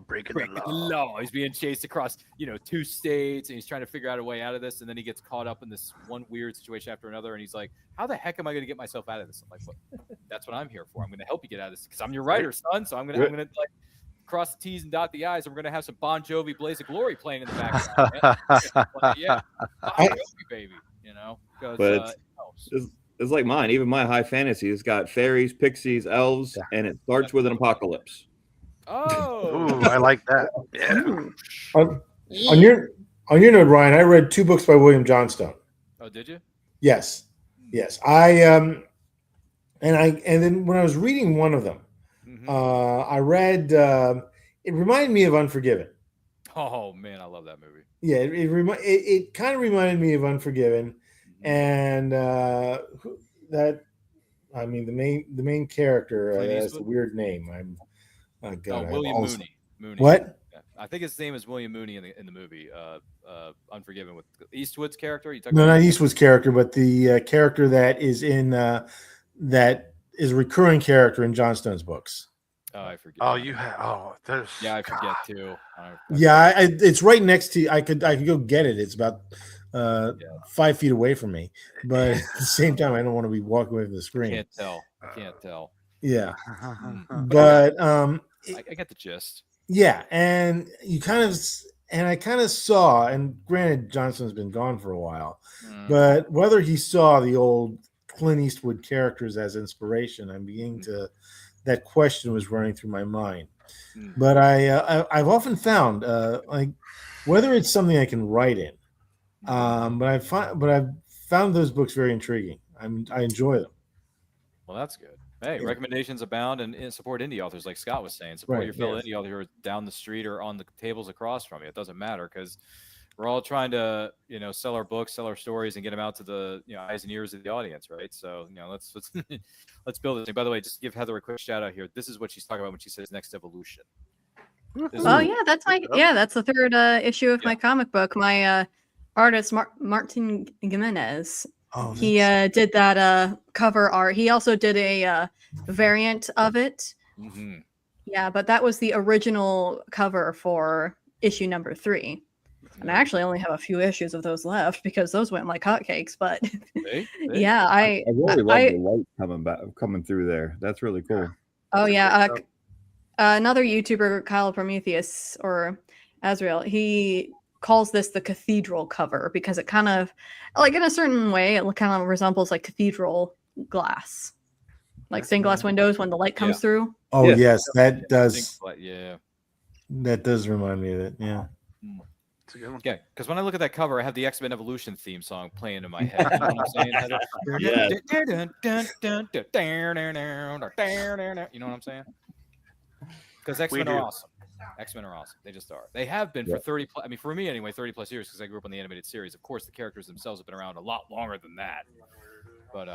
S7: breaking the law.
S3: He's being chased across, 2 states, and he's trying to figure out a way out of this, and then he gets caught up in this one weird situation after another, and he's like, how the heck am I going to get myself out of this? I'm like, well, that's what I'm here for. I'm going to help you get out of this because I'm your writer, son. So I'm going to like cross the T's and dot the I's, and we're going to have some Bon Jovi, Blaze of Glory playing in the background. Yeah, Bon Jovi, baby, because
S4: it's like mine. Even my high fantasy has got fairies, pixies, elves, and it starts with an apocalypse.
S3: Oh,
S7: Ooh, I like that. Yeah.
S5: On your note, Ryan, I read 2 books by William Johnstone.
S3: Oh, did you?
S5: Yes. And then when I was reading one of them, I read. It reminded me of Unforgiven.
S3: Oh man, I love that movie.
S5: Yeah, it kind of reminded me of Unforgiven, and the main character has a weird name.
S3: William Mooney.
S5: What?
S3: Yeah. I think his name is William Mooney in the movie Unforgiven with Eastwood's character.
S5: No, not Eastwood's character, but the character that is in that is a recurring character in Johnstone's books.
S3: Oh, I forget.
S7: Oh, you have. Oh, there's.
S3: Yeah, I forget too.
S5: It's right next to. I could go get it. It's about 5 feet away from me, but at the same time, I don't want to be walking away from the screen.
S3: I can't tell.
S5: Yeah, but
S3: I get the gist.
S5: Yeah, and I kind of saw, and granted, Johnston's been gone for a while, but whether he saw the old Clint Eastwood characters as inspiration, I'm beginning to. That question was running through my mind, but I've often found like whether it's something I can write in, but I've found those books very intriguing. I enjoy them.
S3: Well, that's good. Hey, recommendations abound and support indie authors, like Scott was saying. Support your fellow indie author who are down the street or on the tables across from you. It doesn't matter because we're all trying to, sell our books, sell our stories, and get them out to the, eyes and ears of the audience, right? So, let's let's build this thing. By the way, just give Heather a quick shout out here. This is what she's talking about when she says next evolution.
S6: Oh yeah, that's that's the third issue of my comic book. My artist Martin Gimenez.
S5: Oh,
S6: he did that cover art. He also did a variant of it.
S3: Mm-hmm.
S6: Yeah, but that was the original cover for issue number 3. And I actually only have a few issues of those left because those went like hotcakes. But yeah, I
S4: really love the light coming through there. That's really cool.
S6: Oh yeah, another YouTuber, Kyle Prometheus or Azrael, he calls this the cathedral cover because it kind of, like in a certain way, it kind of resembles like cathedral glass, like stained glass windows when the light comes through.
S5: Oh yes, that does.
S3: Yeah,
S5: that does remind me of it. Yeah.
S7: It's a good one.
S3: Okay, because when I look at that cover, I have the X-Men Evolution theme song playing in my head. You know what I'm saying? You know what I'm saying? Because X-Men are awesome. X-Men are awesome. They just are. They have been for 30 plus, I mean, for me anyway, 30 plus years because I grew up on the animated series. Of course, the characters themselves have been around a lot longer than that. But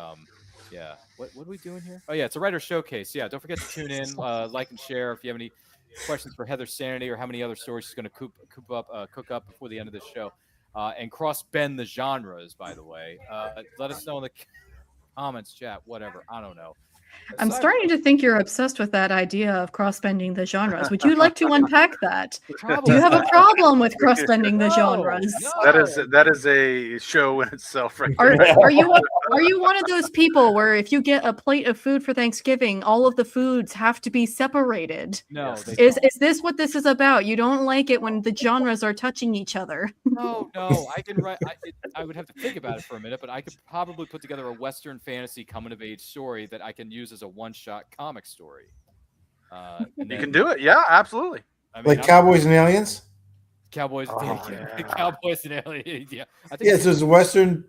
S3: yeah. What are we doing here? Oh yeah, it's a writer showcase. Yeah, don't forget to tune in, like and share if you have any questions for Heather Sanity or how many other stories she's going to cook up before the end of this show, and cross bend the genres. By the way, let us know in the comments, chat, whatever. I don't know.
S6: I'm starting to think you're obsessed with that idea of cross-bending the genres. Would you like to unpack that? Do you have a problem with cross-bending the genres?
S3: No.
S7: That is a show in itself, right?
S6: Are you one of those people where if you get a plate of food for Thanksgiving, all of the foods have to be separated?
S3: No.
S6: Is this what this is about? You don't like it when the genres are touching each other?
S3: No. I can write. I would have to think about it for a minute, but I could probably put together a Western fantasy coming-of-age story that I can use as a one-shot comic story.
S7: You can do it. Yeah, absolutely.
S5: I mean, like Cowboys and Aliens?
S3: Cowboys and Aliens. Yeah. I think
S5: yes, it was a Western.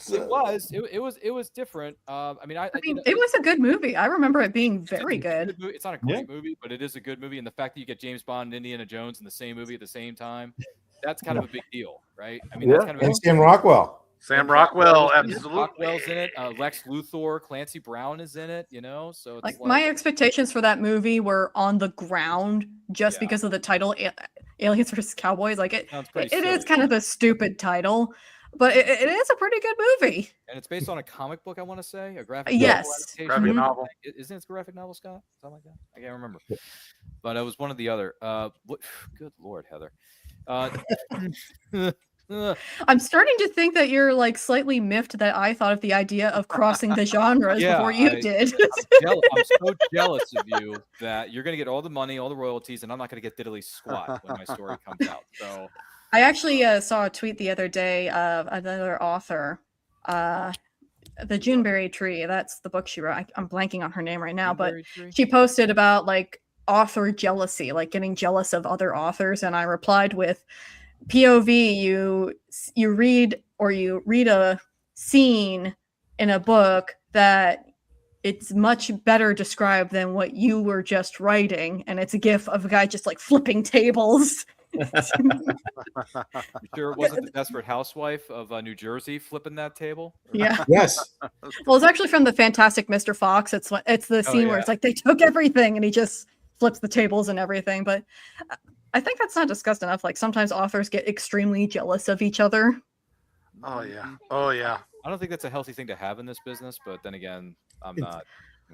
S3: It was different. I mean,
S6: it was a good movie. I remember it being very good.
S3: It's not a great movie, but it is a good movie. And the fact that you get James Bond and Indiana Jones in the same movie at the same time, that's kind of a big deal, right? I mean, that's kind of
S5: and Sam Rockwell.
S7: Sam Rockwell, absolutely.
S3: Rockwell's in it. Lex Luthor, Clancy Brown is in it. So it's
S6: like my expectations for that movie were on the ground just because of the title, Aliens vs. Cowboys. Like it is kind of a stupid title, but it is a pretty good movie.
S3: And it's based on a comic book, I want to say, a graphic
S7: graphic novel.
S3: Isn't it a graphic novel, Scott? Something like that. I can't remember, but it was one of the other. Good Lord, Heather.
S6: I'm starting to think that you're like slightly miffed that I thought of the idea of crossing the genres before you did.
S3: I'm so jealous of you that you're going to get all the money, all the royalties, and I'm not going to get diddly squat when my story comes out. So
S6: I actually saw a tweet the other day of another author, the Juneberry Tree. That's the book she wrote. I'm blanking on her name right now, but she posted about like author jealousy, like getting jealous of other authors, and I replied with, POV, you read a scene in a book that it's much better described than what you were just writing, and it's a gif of a guy just like flipping tables.
S3: You sure it wasn't the Desperate Housewife of New Jersey flipping that table?
S6: Yeah.
S5: Yes.
S6: Well, it's actually from the Fantastic Mr. Fox. It's the scene where it's like they took everything and he just flips the tables and everything, but I think that's not discussed enough. Like sometimes authors get extremely jealous of each other.
S7: Oh yeah.
S3: I don't think that's a healthy thing to have in this business, but then again, I'm not.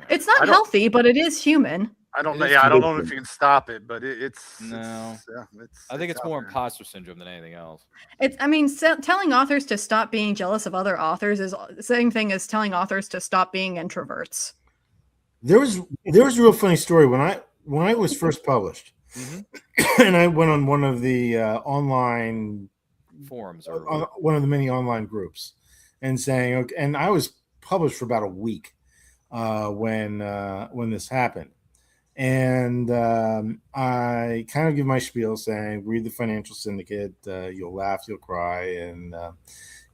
S6: It's not healthy, but it is human.
S7: I don't know. Yeah, I don't know if you can stop it, but it's
S3: no. I think it's more imposter syndrome than anything else.
S6: Telling authors to stop being jealous of other authors is the same thing as telling authors to stop being introverts.
S5: There was a real funny story when I was first published. Mm-hmm. And I went on one of the online
S3: forums
S5: or one of the many online groups and saying, okay, and I was published for about a week when this happened. And I kind of give my spiel saying, read the Financial Syndicate, you'll laugh, you'll cry. And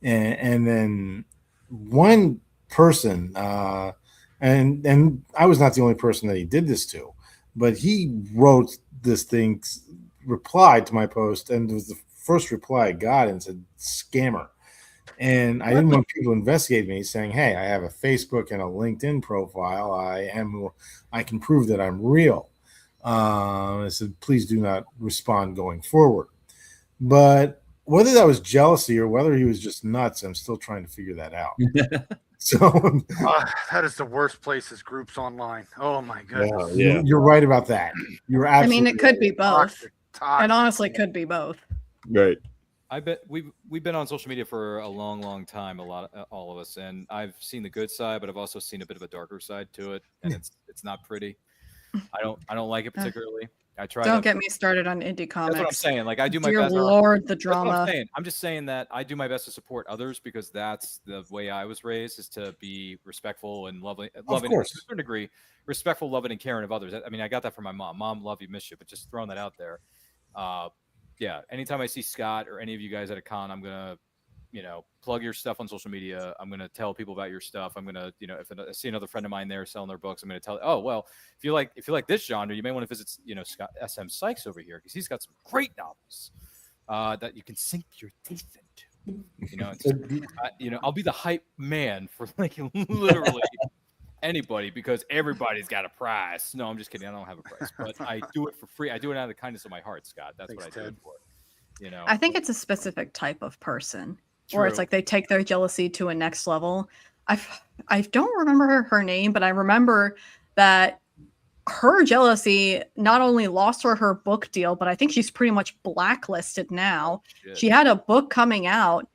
S5: then one person, and I was not the only person that he did this to, but he wrote this thing, replied to my post, and it was the first reply I got and said scammer. And I didn't want people to investigate me saying, hey, I have a Facebook and a LinkedIn profile. I can prove that I'm real. I said, please do not respond going forward. But whether that was jealousy or whether he was just nuts, I'm still trying to figure that out. So
S7: That is the worst place is groups online. Oh my goodness.
S4: Yeah.
S5: you're right about that. You're
S6: I
S5: absolutely
S6: mean, it could be
S5: right.
S6: both.
S7: Toxic.
S6: It honestly could be both.
S4: Right.
S3: I bet we've been on social media for a long time, all of us, and I've seen the good side, but I've also seen a bit of a darker side to it, and it's not pretty. I don't like it particularly. I try.
S6: Don't get me started on indie comics.
S3: That's what I'm saying. Like I do my
S6: Dear
S3: best.
S6: Lord, the
S3: That's what
S6: drama.
S3: I'm saying. I'm just saying that I do my best to support others because that's the way I was raised, is to be respectful and loving to a certain degree, respectful, loving, and caring of others. I mean, I got that from my mom. Mom, love you, miss you, but just throwing that out there. Yeah. Anytime I see Scott or any of you guys at a con, I'm gonna, plug your stuff on social media. I'm gonna tell people about your stuff. I'm gonna, if I see another friend of mine there selling their books, I'm gonna tell. Oh well, if you like this genre, you may want to visit, Scott SM Sykes over here because he's got some great novels that you can sink your teeth into. I'll be the hype man for like literally anybody because everybody's got a price. No, I'm just kidding. I don't have a price, but I do it for free. I do it out of the kindness of my heart, Scott. That's what I do it for.
S6: I think it's a specific type of person,
S3: True.
S6: or it's like they take their jealousy to a next level. I don't remember her name, but I remember that her jealousy not only lost her book deal, but I think she's pretty much blacklisted now. She had a book coming out,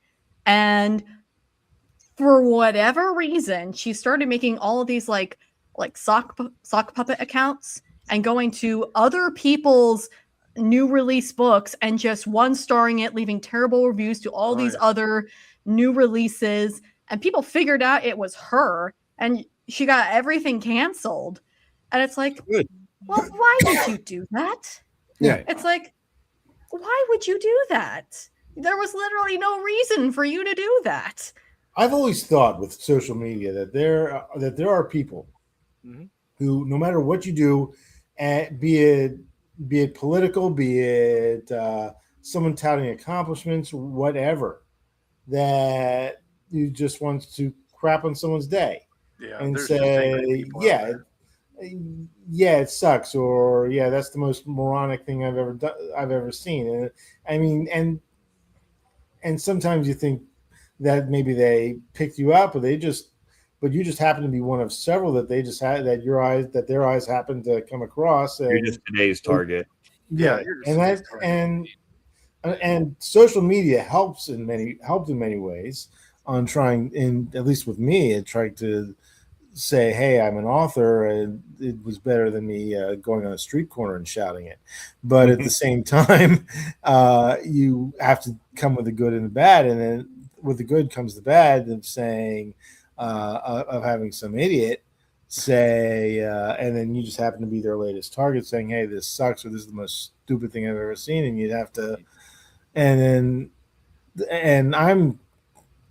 S6: and for whatever reason, she started making all of these like sock puppet accounts and going to other people's new release books and just one-starring it, leaving terrible reviews to all these other new releases. And people figured out it was her, and she got everything canceled. And it's like, well, why did you do that?
S5: Yeah.
S6: It's like, why would you do that? There was literally no reason for you to do that.
S5: I've always thought with social media that there are people who, no matter what you do, be it political, be it someone touting accomplishments, whatever, that you just want to crap on someone's day and say, yeah, it sucks, or yeah, that's the most moronic thing I've ever seen. And I mean, and sometimes you think that maybe they picked you up, but you just happen to be one of several that they just had that their eyes happened to come across. And
S4: you're just today's target.
S5: Yeah, and social media helped in many ways on trying, at least with me, it tried to say, hey, I'm an author, and it was better than me going on a street corner and shouting it. But at the same time, you have to come with the good and the bad, and then with the good comes the bad of saying of having some idiot say, and then you just happen to be their latest target saying, hey, this sucks, or this is the most stupid thing I've ever seen, and you'd have to, and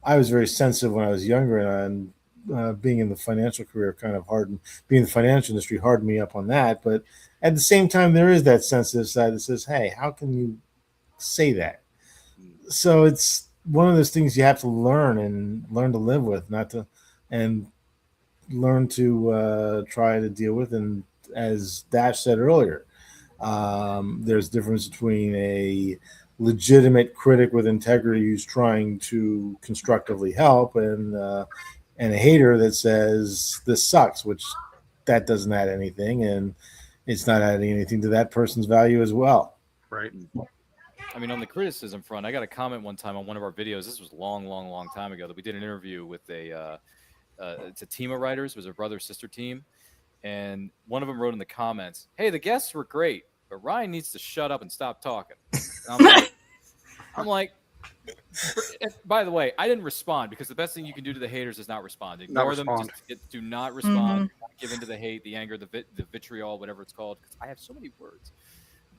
S5: I was very sensitive when I was younger, and being in the financial career being in the financial industry hardened me up on that. But at the same time, there is that sensitive side that says, hey, how can you say that? So it's one of those things you have to learn to live with, and learn to try to deal with. And as Dash said earlier, there's a difference between a legitimate critic with integrity who's trying to constructively help and a hater that says this sucks, which that doesn't add anything, and it's not adding anything to that person's value as well.
S7: Right.
S3: I mean, on the criticism front, I got a comment one time on one of our videos. This was long time ago, that we did an interview with it's a team of writers. It was a brother-sister team. And one of them wrote in the comments, hey, the guests were great, but Ryan needs to shut up and stop talking. And I'm like, by the way, I didn't respond because the best thing you can do to the haters is not respond. Ignore them. Do not respond. Do not give into the hate, the anger, the vitriol, whatever it's called. Because I have so many words.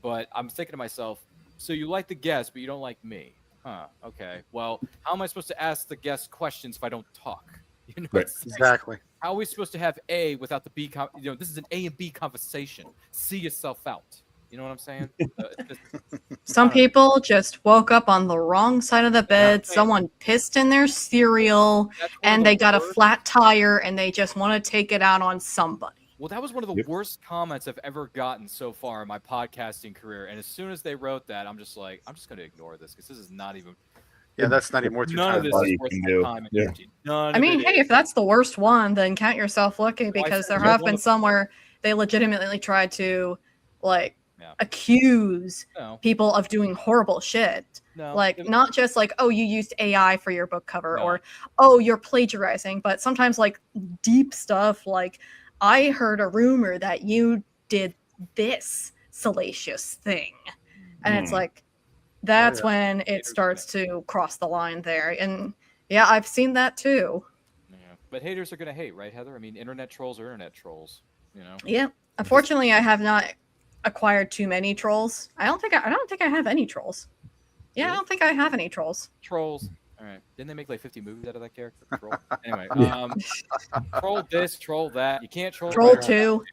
S3: But I'm thinking to myself, so you like the guest, but you don't like me. Huh, okay. Well, how am I supposed to ask the guest questions if I don't talk?
S4: Right.
S7: Exactly.
S3: How are we supposed to have A without the B? This is an A and B conversation. See yourself out. You know what I'm saying?
S6: Some people just woke up on the wrong side of the bed. Someone pissed in their cereal, and they got a flat tire, and they just want to take it out on somebody.
S3: Well, that was one of the worst comments I've ever gotten so far in my podcasting career. And as soon as they wrote that, I'm just like, I'm just going to ignore this because this is not even.
S7: Yeah, that's not even worth your
S3: None
S7: time.
S3: of this is worth my time and energy. None
S6: I mean,
S3: of it
S6: hey, if that's the worst one, then count yourself lucky because there have been some where they legitimately tried to, like, accuse people of doing horrible shit. Like, not just like, oh, you used AI for your book cover or, oh, you're plagiarizing, but sometimes like deep stuff like, I heard a rumor that you did this salacious thing. And it's like, that's when it starts to cross the line there. And yeah, I've seen that too.
S3: Yeah. But haters are going to hate, right, Heather? I mean, internet trolls are internet trolls, you know?
S6: Yeah. Unfortunately, I have not acquired too many trolls. I don't think I have any trolls. Yeah, really? I don't think I have any trolls.
S3: Trolls. All right. Didn't they make like 50 movies out of that character? Troll. Anyway, troll this, troll that. You can't troll.
S6: Troll 2.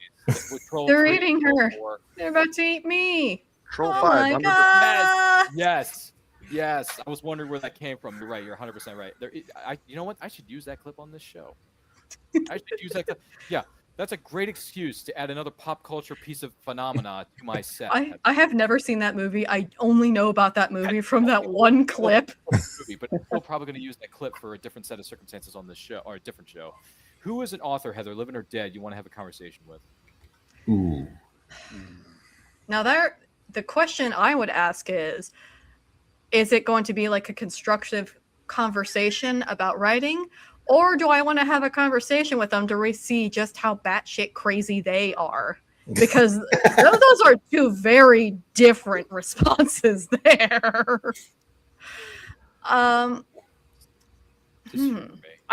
S6: They're
S3: 3,
S6: eating her. 4. They're about to eat me.
S7: Troll 5.
S6: My God.
S3: Yes. I was wondering where that came from. You're right. You're 100% right. You know what? I should use that clip on this show. I should use that clip. Yeah. That's a great excuse to add another pop culture piece of phenomena to my set.
S6: I have never seen that movie. I only know about that movie from that one clip.
S3: But I'm still probably going to use that clip for a different set of circumstances on this show or a different show. Who is an author, Heather, living or dead, you want to have a conversation with?
S5: Ooh.
S6: Now the question I would ask is it going to be like a constructive conversation about writing? Or do I want to have a conversation with them to see just how batshit crazy they are? Because those are two very different responses there. I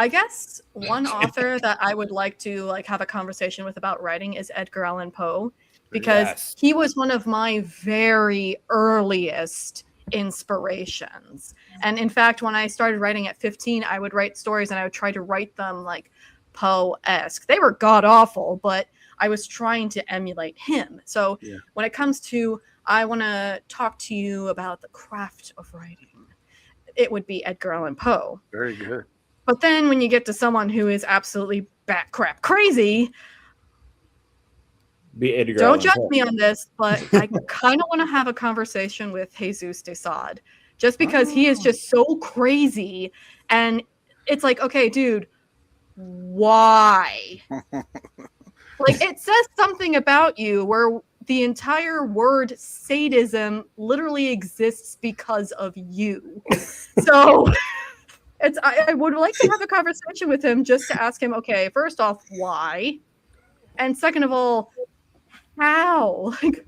S6: guess one author that I would like to have a conversation with about writing is Edgar Allan Poe, because he was one of my very earliest inspirations. And in fact, when I started writing at 15, I would write stories and I would try to write them like Poe-esque. They were god awful, but I was trying to emulate him. So when it comes to I want to talk to you about the craft of writing, it would be Edgar Allan Poe.
S7: Very good.
S6: But then when you get to someone who is absolutely bat crap crazy, don't judge me on this, but I kind of want to have a conversation with Jesus de Sade, just because he is just so crazy. And it's like, okay, dude, why? Like, it says something about you where the entire word sadism literally exists because of you. So I would like to have a conversation with him just to ask him, okay, first off, why? And second of all, how? Like,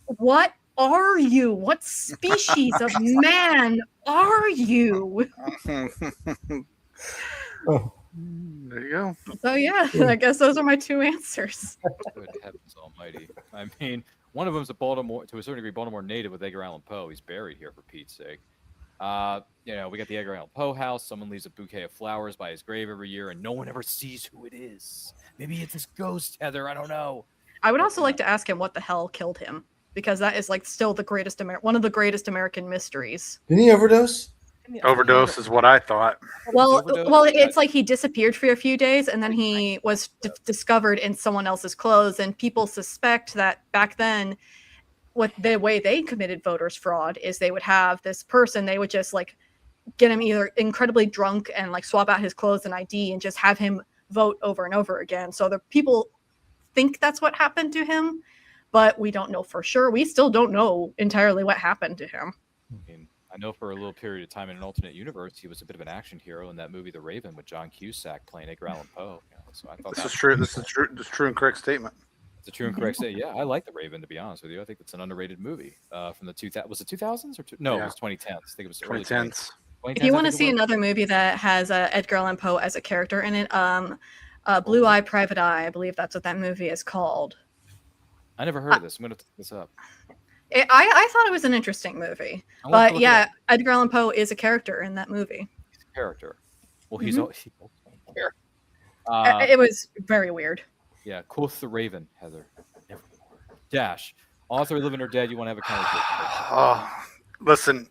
S6: what are you? What species of man are you?
S7: There you go.
S6: So yeah, I guess those are my two answers.
S3: Good heavens almighty. I mean, one of them's to a certain degree, Baltimore native with Edgar Allan Poe. He's buried here, for Pete's sake. We got the Edgar Allan Poe house. Someone leaves a bouquet of flowers by his grave every year, and no one ever sees who it is. Maybe it's his ghost, Heather. I don't know.
S6: I would also like to ask him what the hell killed him, because that is still the greatest one of the greatest American mysteries.
S5: Didn't he overdose?
S7: Overdose is what I thought.
S6: Well, it's like he disappeared for a few days, and then he was discovered in someone else's clothes, and people suspect that back then, what the way they committed voters fraud is they would have this person, they would just get him either incredibly drunk and swap out his clothes and ID and just have him vote over and over again. So the people think that's what happened to him, but we don't know for sure. We still don't know entirely what happened to him.
S3: I know for a little period of time in an alternate universe, he was a bit of an action hero in that movie, The Raven, with John Cusack playing Edgar Allan Poe. So I thought
S7: this is true. This is true. This is true and correct statement.
S3: It's a true and correct statement. Yeah, I like The Raven, to be honest with you. I think it's an underrated movie from the 2000s. Was it 2000s or no? Yeah. It was 2010s. I think it was
S6: 2010s. If you want to see another movie that has Edgar Allan Poe as a character in it, Blue Eye, Private Eye, I believe that's what that movie is called.
S3: I never heard of this. I'm going to look this up.
S6: I thought it was an interesting movie. But yeah, Edgar Allan Poe is a character in that movie.
S3: He's a character. Well, he's a character.
S6: It was very weird.
S3: Yeah, quoth the Raven, Heather. Nevermore. Dash. Author, living or dead, you want to have a conversation?
S7: Oh, listen,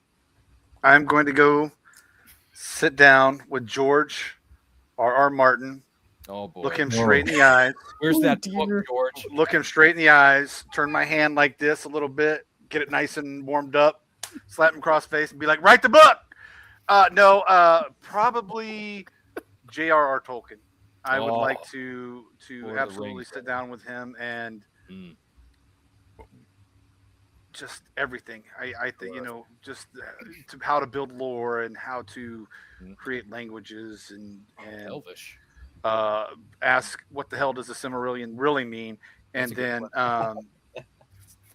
S7: I'm going to go sit down with George R.R. Martin,
S3: Oh boy.
S7: look him straight in the eyes,
S3: Where's
S6: Oh,
S3: that
S6: dear.
S3: book, George?
S7: look him straight in the eyes, turn my hand like this a little bit, get it nice and warmed up, slap him across the face, and be like, "Write the book." No, probably J.R.R. Tolkien. I would like to
S3: Lord of the
S7: absolutely
S3: Rings.
S7: sit down with him and just everything. I think just to how to build lore and how to create languages and
S3: Elvish.
S7: ask what the hell does a Silmarillion really mean,
S3: That's
S7: and
S3: a good
S7: then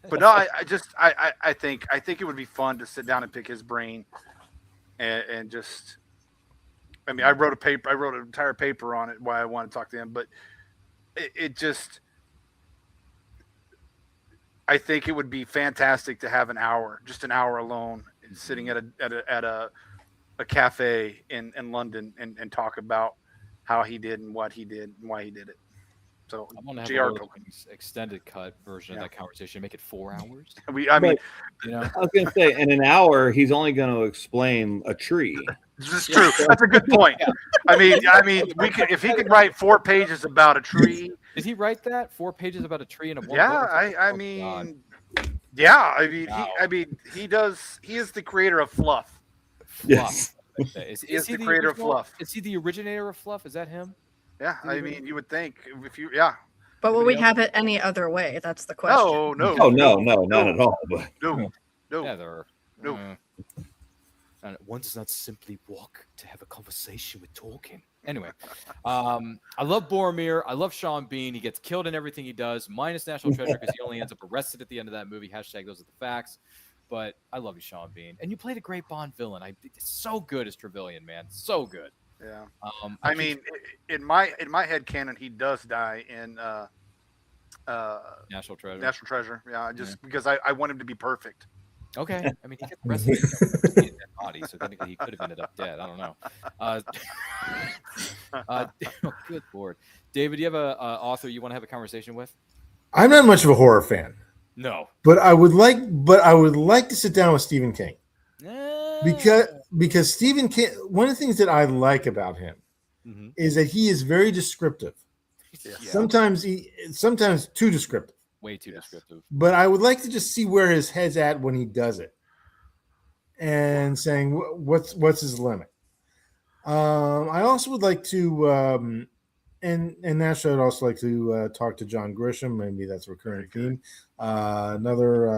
S7: but no, I think it would be fun to sit down and pick his brain and just. I mean, I wrote an entire paper on it why I want to talk to him, but it just. I think it would be fantastic to have just an hour alone, sitting at a cafe in London and talk about how he did and what he did and why he did it. So
S3: I want to have
S7: J.R.
S3: a Lord of the
S7: Tolkien.
S3: Rings extended cut version of that conversation. Make it 4 hours.
S7: I mean,
S4: I was going to say, in an hour, he's only going to explain a tree.
S7: this is true. That's a good point. I mean, we could if he could write 4 pages about a tree.
S3: Did he write that? 4 pages about a tree in a one
S7: Yeah,
S3: book?
S7: I
S3: Oh,
S7: mean,
S3: God.
S7: yeah, I mean,
S3: Wow.
S7: he does. He is the creator of fluff.
S4: Yes.
S3: Is
S7: He is
S3: he
S7: the creator of
S3: original-
S7: fluff.
S3: Is he the originator of fluff? Is that him?
S7: Yeah, I mean, you would think if you, yeah.
S6: But will we
S3: Anybody
S6: have it any other way? That's the question.
S7: No,
S4: Oh no, not at all. But
S7: no.
S3: Yeah, there are.
S7: No.
S3: And one does not simply walk to have a conversation with Tolkien. Anyway, I love Boromir. I love Sean Bean. He gets killed in everything he does, minus National Treasure because he only ends up arrested at the end of that movie. # those are the facts. But I love you, Sean Bean. And you played a great Bond villain. It's so good as Trevelyan, man. So good.
S7: Yeah.
S3: I
S7: mean, in my head canon, he does die in
S3: National Treasure.
S7: National Treasure. Yeah, because I want him to be perfect.
S3: Okay. I mean, he gets arrested in a dead body, so technically he could have ended up dead. I don't know. Oh, good Lord. David, do you have a author you want to have a conversation with?
S5: I'm not much of a horror fan,
S3: No.
S5: but I would like to sit down with Stephen King because Stephen King. One of the things that I like about him is that he is very descriptive.
S3: Yeah.
S5: Sometimes too descriptive.
S3: Way too descriptive.
S5: But I would like to just see where his head's at when he does it, and saying what's his limit. I also would like to, and naturally, I'd also like to talk to John Grisham. Maybe that's a recurring theme. Another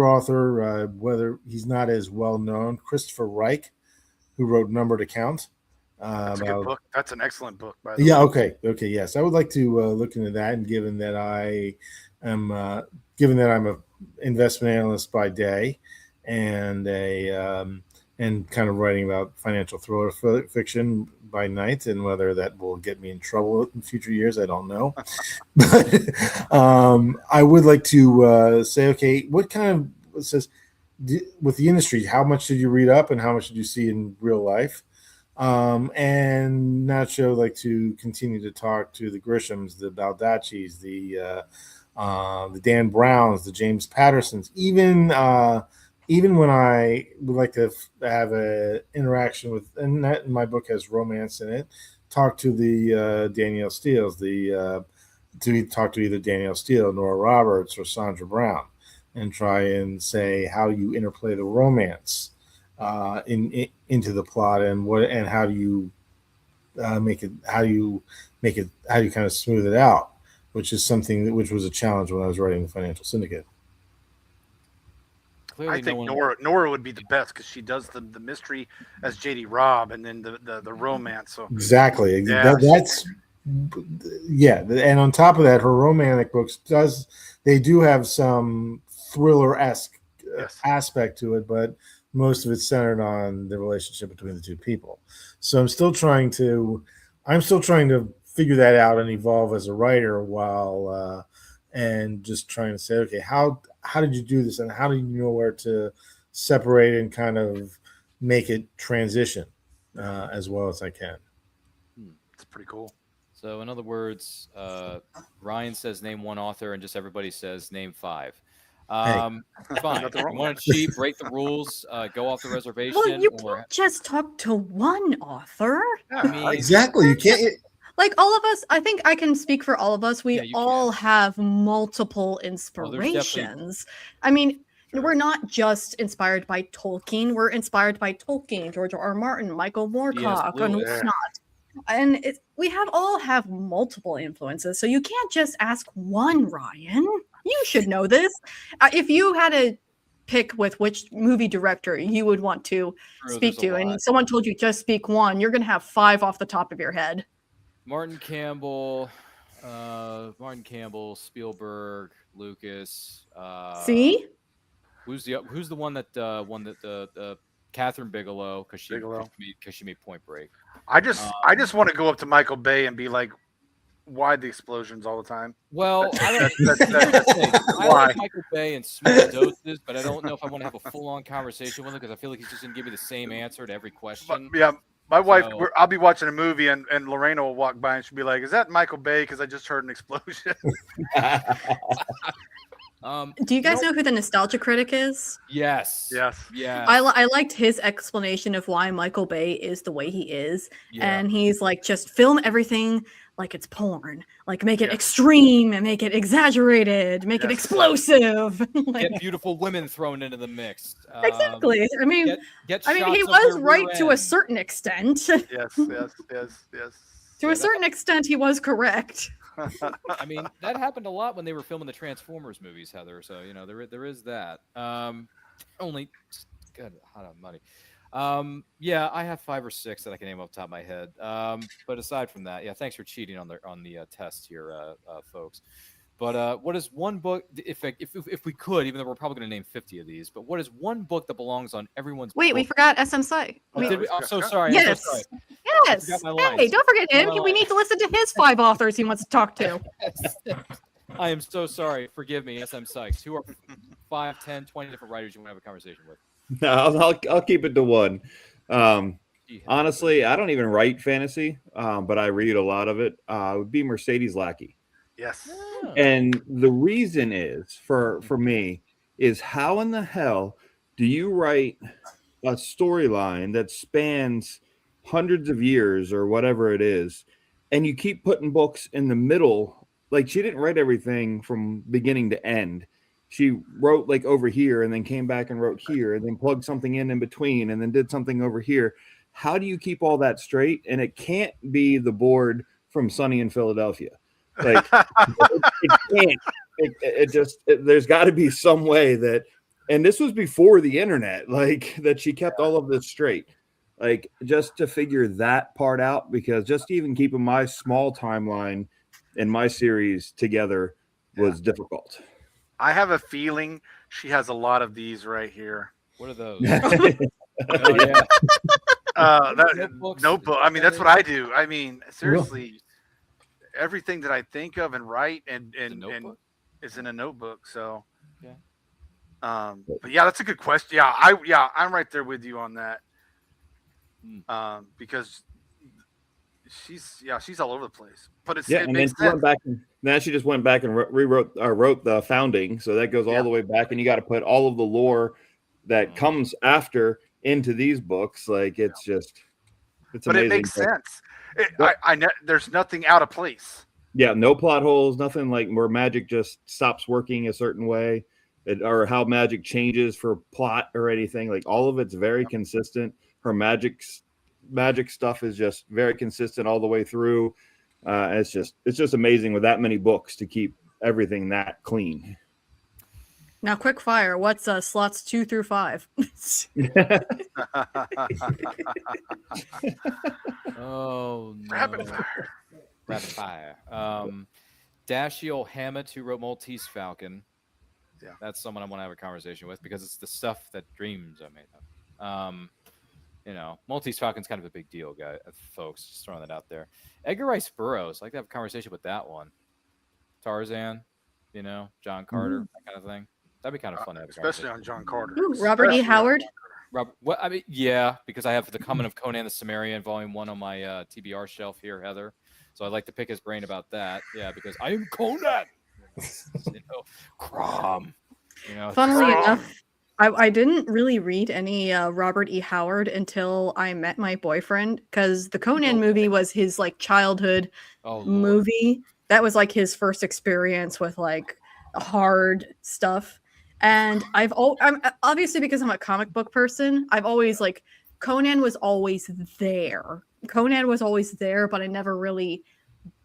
S5: author, whether he's not as well known, Christopher Reich, who wrote Number to Count.
S7: That's a good book. That's an excellent book, by the way.
S5: Yeah. Okay. Yes, I would like to look into that. And given that I'm a investment analyst by day, and and kind of writing about financial thriller fiction by night, and whether that will get me in trouble in future years, I don't know. But I would like to say, okay, what kind of says with the industry? How much did you read up, and how much did you see in real life? And Nacho like to continue to talk to the Grishams, the Baldaccis, the Dan Browns, the James Pattersons, even when I would like to have an interaction with, and that in my book has romance in it, talk to the Danielle Steeles, to talk to either Danielle Steele, Nora Roberts, or Sandra Brown, and try and say how you interplay the romance into the plot, and how do you how do you kind of smooth it out, which is something which was a challenge when I was writing the Financial Syndicate.
S3: Clearly
S7: I think Nora would be the best because she does the mystery as JD Robb, and then the romance. So
S5: Exactly.
S7: Yeah.
S5: And on top of that, her romantic books do have some thriller-esque aspect to it, but most of it's centered on the relationship between the two people. So I'm still trying to figure that out and evolve as a writer, while and just trying to say, okay, how did you do this, and how do you know where to separate and kind of make it transition as well as I can.
S7: It's pretty cool.
S3: So in other words, Ryan says name one author, and just everybody says name 5. Fine. If
S7: Nothing
S3: you
S7: wrong
S3: want to cheat, break the rules, go off the reservation.
S6: Well, you
S3: or
S6: can't just talk to one author.
S3: I mean,
S5: Exactly. You can't.
S6: Like all of us, I think I can speak for all of us. We
S3: Yeah, you
S6: all have multiple
S3: definitely-
S6: inspirations. I mean,
S7: Sure.
S6: we're not just inspired by Tolkien. We're inspired by Tolkien, George R. R. Martin, Michael Moorcock, and
S3: Lewis.
S6: whatnot. And we all have multiple influences. So you can't just ask one, Ryan. You should know this. If you had to pick with which movie director you would want to speak
S3: there's a
S6: to, and
S3: lot.
S6: someone told you just speak one, you're going to have 5 off the top of your head.
S3: Martin Campbell, Spielberg, Lucas.
S6: See?
S3: Who's the one that the Catherine Bigelow because she made Point Break.
S7: I just want to go up to Michael Bay and be like, why the explosions all the time?
S3: Well,
S7: That's
S3: I
S7: why.
S3: like Michael Bay in small doses, but I don't know if I want to have a full-on conversation with him because I feel like he's just going to give me the same answer to every question.
S7: Yeah, my wife,
S3: So-
S7: I'll be watching a movie and Lorena will walk by and she'll be like, "Is that Michael Bay? Because I just heard an explosion."
S6: Do you guys know who the nostalgia critic is?
S3: Yes.
S7: Yes.
S3: Yeah.
S6: I liked his explanation of why Michael Bay is the way he is.
S3: Yeah.
S6: And he's like, just film everything like it's porn. Like make it extreme and make it exaggerated, make it explosive. Like,
S3: Get beautiful women thrown into the mix.
S6: exactly. I mean,
S3: Get
S6: he
S3: shots of
S6: was
S3: their
S6: right
S3: rear
S6: to a
S3: end.
S6: certain extent.
S7: Yes.
S6: To a certain extent, he was correct.
S3: I mean, that happened a lot when they were filming the Transformers movies, Heather. So there is that. Only good hot on money. Yeah, I have 5 or 6 that I can name off the top of my head. But aside from that, yeah, thanks for cheating on the test here, folks. But what is one book? If we could, even though we're probably going to name 50 of these, but what is one book that belongs on everyone's?
S6: Wait, we forgot SM Psych.
S3: I'm so sorry.
S6: Yes.
S3: I'm so sorry.
S6: Yes.
S3: I forgot my
S6: Hey,
S3: lines.
S6: don't forget him.
S3: My
S6: We need to listen to his 5 authors he wants to talk to.
S3: I am so sorry. Forgive me, SM Sykes. Who are 5, 10, 20 different writers you want to have a conversation with?
S4: No, I'll keep it to one. Honestly, I don't even write fantasy, but I read a lot of it. It would be Mercedes Lackey.
S7: Yes.
S4: And the reason is for me is how in the hell do you write a storyline that spans hundreds of years or whatever it is, and you keep putting books in the middle? Like, she didn't write everything from beginning to end. She wrote like over here and then came back and wrote here and then plugged something in between and then did something over here. How do you keep all that straight? And it can't be the board from Sunny in Philadelphia. Like, it can't. There's got to be some way that, and this was before the internet, like, that she kept all of this straight. Like, just to figure that part out, because just even keeping my small timeline and my series together was difficult.
S7: I have a feeling she has a lot of these right here.
S3: What are those?
S4: Oh,
S3: yeah.
S7: Notebook. I mean, that's what I do. I mean, seriously, everything that I think of and write and is in a notebook. So, but yeah, that's a good question. Yeah, I'm right there with you on that. Because she's all over the place. But it
S4: and
S7: makes
S4: then she went back and now she just went back and wrote the founding, so that goes all the way back, and you got to put all of the lore that comes after into these books. Like, it's just, it's
S7: but
S4: amazing.
S7: It makes sense. There's nothing out of place.
S4: Yeah, no plot holes, nothing like where magic just stops working a certain way, or how magic changes for plot or anything. Like, all of it's very consistent. Her magic stuff is just very consistent all the way through. It's just amazing with that many books to keep everything that clean.
S6: Now, quick fire. What's slots 2 through 5?
S3: Oh no! Rapid fire. Dashiell Hammett, who wrote Maltese Falcon.
S7: Yeah,
S3: that's someone I want to have a conversation with because it's the stuff that dreams are made of. Maltese Falcon's kind of a big deal, folks. Just throwing that out there. Edgar Rice Burroughs, I'd like to have a conversation with that one. Tarzan, John Carter, that kind of thing. That'd be kind of fun to have a
S7: especially on John Carter.
S6: Ooh, Robert E. Howard.
S3: Yeah, because I have The Coming of Conan the Cimmerian, Volume 1 on my TBR shelf here, Heather. So I'd like to pick his brain about that. Yeah, because I am Conan. Crom.
S6: Funnily enough, I didn't really read any Robert E. Howard until I met my boyfriend, because the Conan movie was his like childhood movie. That was like his first experience with like hard stuff. And I'm obviously, because I'm a comic book person, I've always like Conan was always there. Conan was always there, but I never really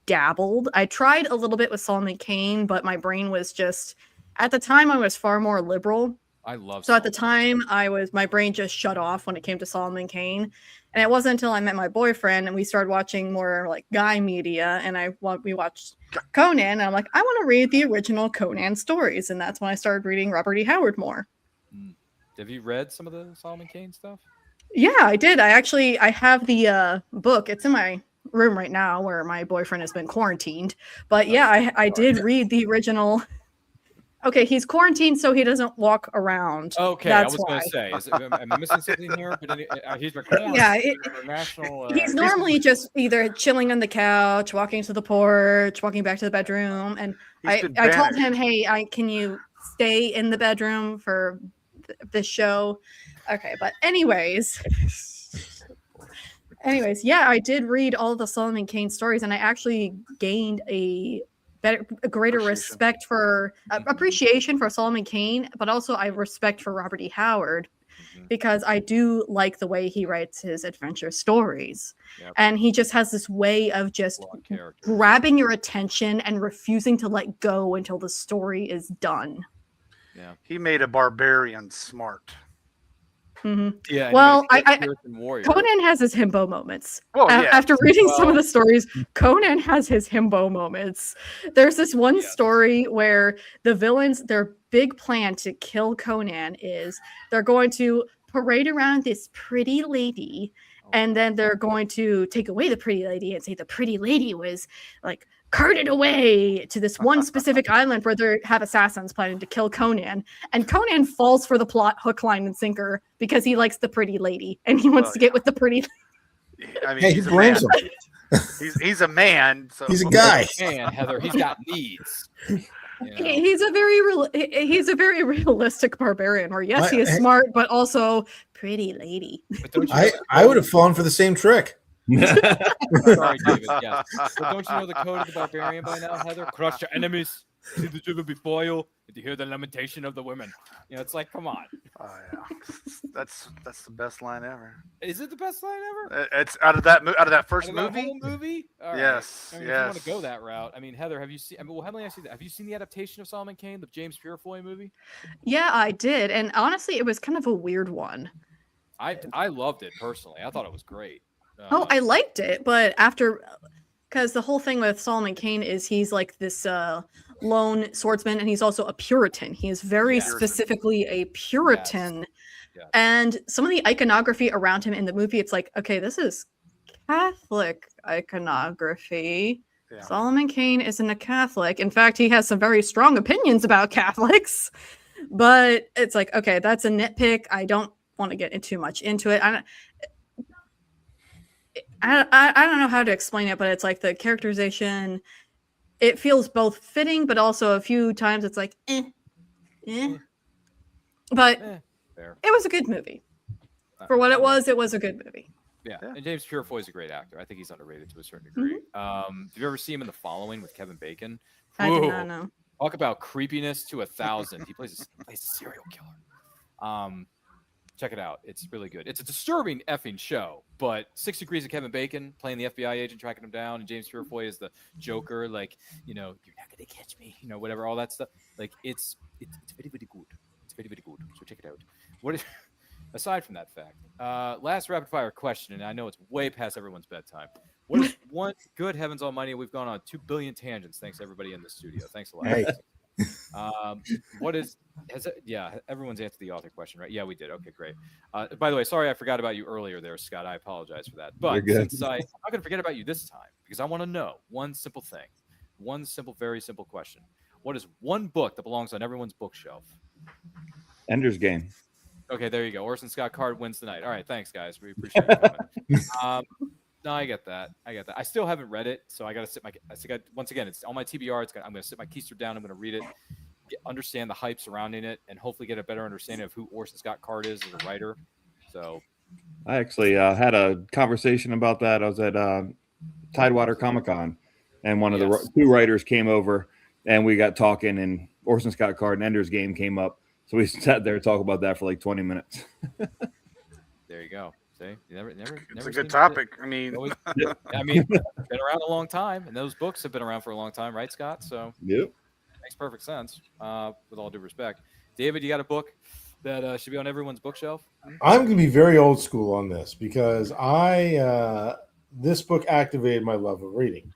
S6: dabbled. I tried a little bit with Solomon Kane, but my brain was just, at the time I was far more liberal.
S3: I love.
S6: So at the time my brain just shut off when it came to Solomon Kane. And it wasn't until I met my boyfriend and we started watching more like guy media, and we watched Conan, and I'm like, I want to read the original Conan stories, and that's when I started reading Robert E. Howard more.
S3: Have you read some of the Solomon Kane stuff?
S6: Yeah, I did. I have the book. It's in my room right now where my boyfriend has been quarantined. But yeah, I did read the original. Okay, he's quarantined so he doesn't walk around.
S3: Okay,
S6: that's
S3: I was going to say, am I missing something here? But he's
S6: he's normally just either chilling on the couch, walking to the porch, walking back to the bedroom. And I told him, hey, can you stay in the bedroom for this show? Okay, but anyways, yeah, I did read all of the Solomon Kane stories, and I actually gained a greater respect for appreciation for Solomon Kane, but also I respect for Robert E. Howard, because I do like the way he writes his adventure stories. And he just has this way of just grabbing your attention and refusing to let go until the story is done.
S7: Yeah, he made a barbarian smart.
S3: Yeah.
S6: Well, Conan has his himbo moments.
S7: Oh, yeah.
S6: After reading some of the stories, Conan has his himbo moments. There's this one story where the villains, their big plan to kill Conan is they're going to parade around this pretty lady, and then they're going to take away the pretty lady and say the pretty lady was like carted away to this one specific island where they have assassins planning to kill Conan. And Conan falls for the plot hook, line, and sinker because he likes the pretty lady and he wants to get with the pretty lady.
S5: I mean, he blames him.
S7: He's a man. So.
S5: He's a guy.
S3: Man, Heather, he's got needs.
S6: He's a very realistic barbarian where, yes, he is smart, but also pretty lady.
S5: I would have fallen for the same trick.
S3: Sorry, David. Yes. But don't you know the code of the barbarian by now, Heather? Crush your enemies, see the driven before you, and to hear the lamentation of the women. It's like, come on.
S7: Oh yeah, that's the best line ever.
S3: Is it the best line ever?
S7: It's out of that first movie.
S3: That whole movie? All
S7: yes.
S3: Right. If you want to go that route, I mean, Heather, have you seen? Have you seen the adaptation of Solomon Kane, the James Purefoy movie?
S6: Yeah, I did, and honestly, it was kind of a weird one.
S3: I loved it personally. I thought it was great.
S6: I liked it, but because the whole thing with Solomon Kane is he's like this lone swordsman, and he's also a Puritan. He is very specifically a Puritan. Yes. And some of the iconography around him in the movie, it's like, okay, this is Catholic iconography. Yeah. Solomon Kane isn't a Catholic. In fact, he has some very strong opinions about Catholics. But it's like, okay, that's a nitpick. I don't want to get too much into it. I don't know how to explain it, but it's like the characterization, it feels both fitting, but also a few times it's like, But
S3: fair.
S6: It was a good movie. For what it was a good movie.
S3: Yeah, and James Purefoy is a great actor. I think he's underrated to a certain degree. Have you ever seen him in The Following with Kevin Bacon?
S6: I do not know.
S3: Talk about creepiness to 1,000. He plays a serial killer. Check it out. It's really good. It's a disturbing effing show, but 6 Degrees of Kevin Bacon playing the FBI agent tracking him down, and James Purefoy is the Joker, like, you're not gonna catch me, whatever, all that stuff. Like, it's very, very good. It's very, very good. So check it out. Aside from that fact, last rapid fire question, and I know it's way past everyone's bedtime. What is one, good heavens almighty, we've gone on 2 billion tangents. Thanks to everybody in the studio. Thanks a lot.
S5: Hey.
S3: Everyone's answered the author question, right? Yeah, we did. Okay, great. By the way, sorry I forgot about you earlier there, Scott. I apologize for that. But since I'm not going to forget about you this time, because I want to know one simple thing. One simple, very simple question. What is one book that belongs on everyone's bookshelf?
S4: Ender's Game.
S3: Okay, there you go. Orson Scott Card wins tonight. All right, thanks, guys. We appreciate it. No, I get that. I still haven't read it, so I got to sit my. Once again, it's on my TBR. I'm going to sit my keister down. I'm going to read it, understand the hype surrounding it, and hopefully get a better understanding of who Orson Scott Card is as a writer. So,
S4: I actually had a conversation about that. I was at Tidewater Comic Con, and one of the two writers came over, and we got talking, and Orson Scott Card and Ender's Game came up. So we sat there and talked about that for like 20 minutes.
S3: there you go. See,
S7: It's a good topic. I mean,
S3: been around a long time, and those books have been around for a long time, right, Scott? So, makes perfect sense. With all due respect, David, you got a book that should be on everyone's bookshelf?
S5: I'm going to be very old school on this because this book activated my love of reading,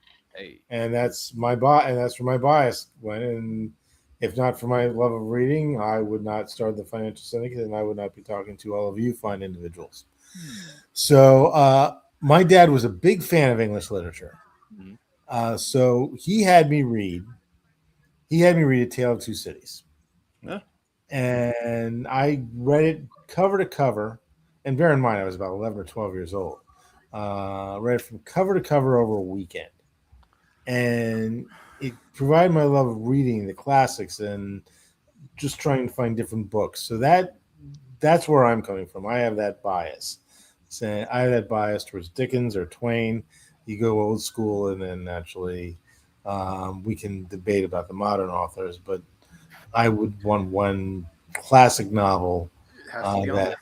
S5: and that's where my bias went. And if not for my love of reading, I would not start the Financial Syndicate, and I would not be talking to all of you fine individuals. So my dad was a big fan of English literature. So he had me read A Tale of Two Cities.
S4: Yeah.
S5: And I read it cover to cover. And bear in mind, I was about 11 or 12 years old. Read it from cover to cover over a weekend. And it provided my love of reading the classics and just trying to find different books. So that's where I'm coming from. I have that bias. I have that bias towards Dickens or Twain. You go old school, and then naturally we can debate about the modern authors, but I would want one classic novel that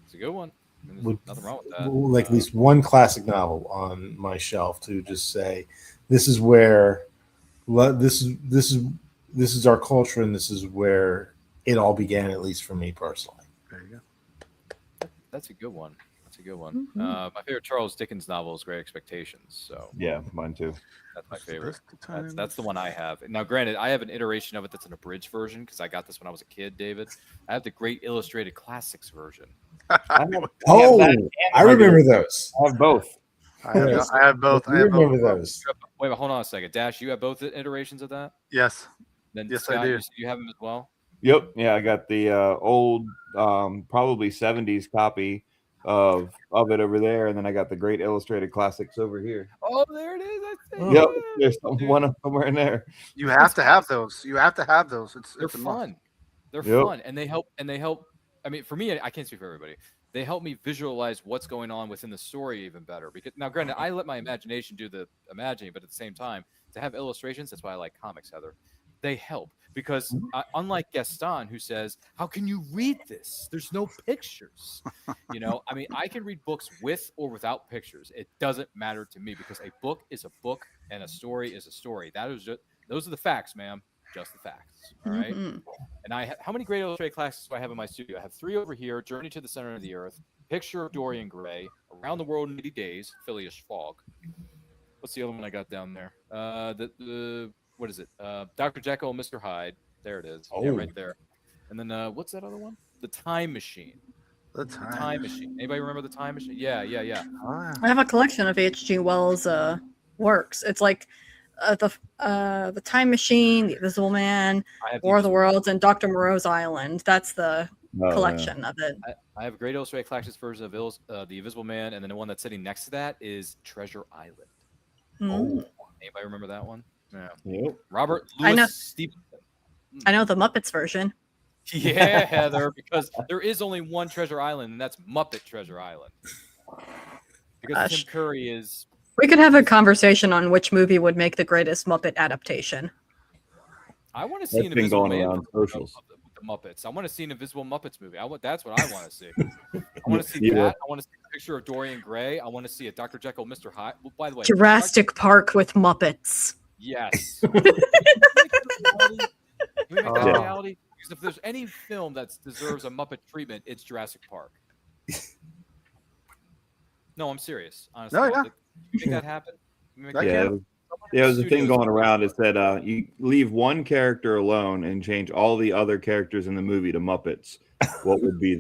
S3: it's a good one. Nothing wrong with that.
S5: Like at least one classic novel on my shelf to just say, this is where this is our culture, and this is where it all began, at least for me personally.
S7: There you go.
S3: That's a good one. My favorite Charles Dickens novel is Great Expectations. So
S4: yeah, mine too.
S3: That's my favorite. That's the one I have. Now, granted, I have an iteration of it that's an abridged version because I got this when I was a kid, David. I have the Great Illustrated Classics version.
S5: I remember those.
S4: I have both.
S7: I have both.
S5: I remember those.
S3: Wait, hold on a second. Dash, you have both iterations of that?
S7: Yes.
S3: Then
S7: yes,
S3: Scott,
S7: I do.
S3: You have them as well?
S4: Yep. Yeah, I got the old, probably 70s copy of it over there, and then I got the Great Illustrated Classics over here.
S3: Oh, there it is.
S4: Yep, there's one somewhere in there.
S7: You have to have those.
S3: They're fun. They're fun, and they help. I mean, for me, I can't speak for everybody. They help me visualize what's going on within the story even better. Because now, granted, I let my imagination do the imagining, but at the same time, to have illustrations, that's why I like comics, Heather. They help because unlike Gaston, who says, "How can you read this? There's no pictures." I mean, I can read books with or without pictures. It doesn't matter to me because a book is a book and a story is a story. Those are the facts, ma'am. Just the facts. All right. And how many Great Illustrated Classics do I have in my studio? I have 3 over here: Journey to the Center of the Earth, Picture of Dorian Gray, Around the World in 80 Days, Phileas Fogg. What's the other one I got down there? What is it? Dr. Jekyll and Mr. Hyde. There it is. Yeah, right there. And then what's that other one? The Time Machine.
S7: The
S3: Time Machine. Anybody remember The Time Machine? Yeah.
S6: I have a collection of H.G. Wells' works. It's like the Time Machine, The Invisible Man, War of the Worlds, and Dr. Moreau's Island. That's the collection of it.
S3: I have a Great Illustrated Classics version of The Invisible Man, and then the one that's sitting next to that is Treasure Island. Anybody remember that one? Yeah.
S4: Yep.
S3: Robert Louis Stevenson.
S6: I know the Muppets version.
S3: Yeah, Heather, because there is only one Treasure Island, and that's Muppet Treasure Island. Because Tim Curry is...
S6: We could have a conversation on which movie would make the greatest Muppet adaptation.
S3: I want to see an Invisible Man with the Muppets. I want to see an Invisible Muppets movie. That's what I want to see. I want to see that. I want to see a picture of Dorian Gray. I want to see a Dr. Jekyll, Mr. Hyde. Well, by the way,
S6: Jurassic Park with Muppets.
S3: Yes. Can we make that reality? Because if there's any film that deserves a Muppet treatment, it's Jurassic Park. No, I'm serious. Honestly,
S7: no, yeah.
S3: Can you make that happen?
S4: There was a thing going around. It said you leave one character alone and change all the other characters in the movie to Muppets. What would be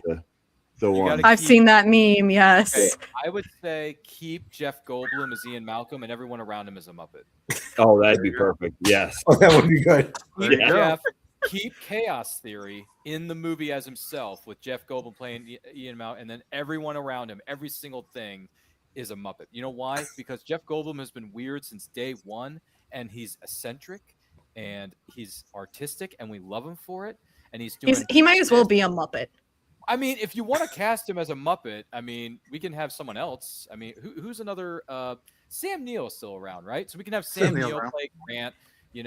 S4: the one?
S6: I've seen that meme. Yes.
S3: Okay, I would say keep Jeff Goldblum as Ian Malcolm and everyone around him as a Muppet.
S4: Oh, that'd be perfect. Yes.
S5: Oh, that would be good.
S3: Keep Chaos Theory in the movie as himself with Jeff Goldblum playing Ian Malcolm, and then everyone around him, every single thing is a Muppet. You know why? Because Jeff Goldblum has been weird since day one, and he's eccentric, and he's artistic, and we love him for it. And he's doing.
S6: He might as well be a Muppet.
S3: I mean, if you want to cast him as a Muppet, I mean, we can have someone else. I mean, who's another? Sam Neill is still around, right? So we can have Sam Neill play Grant.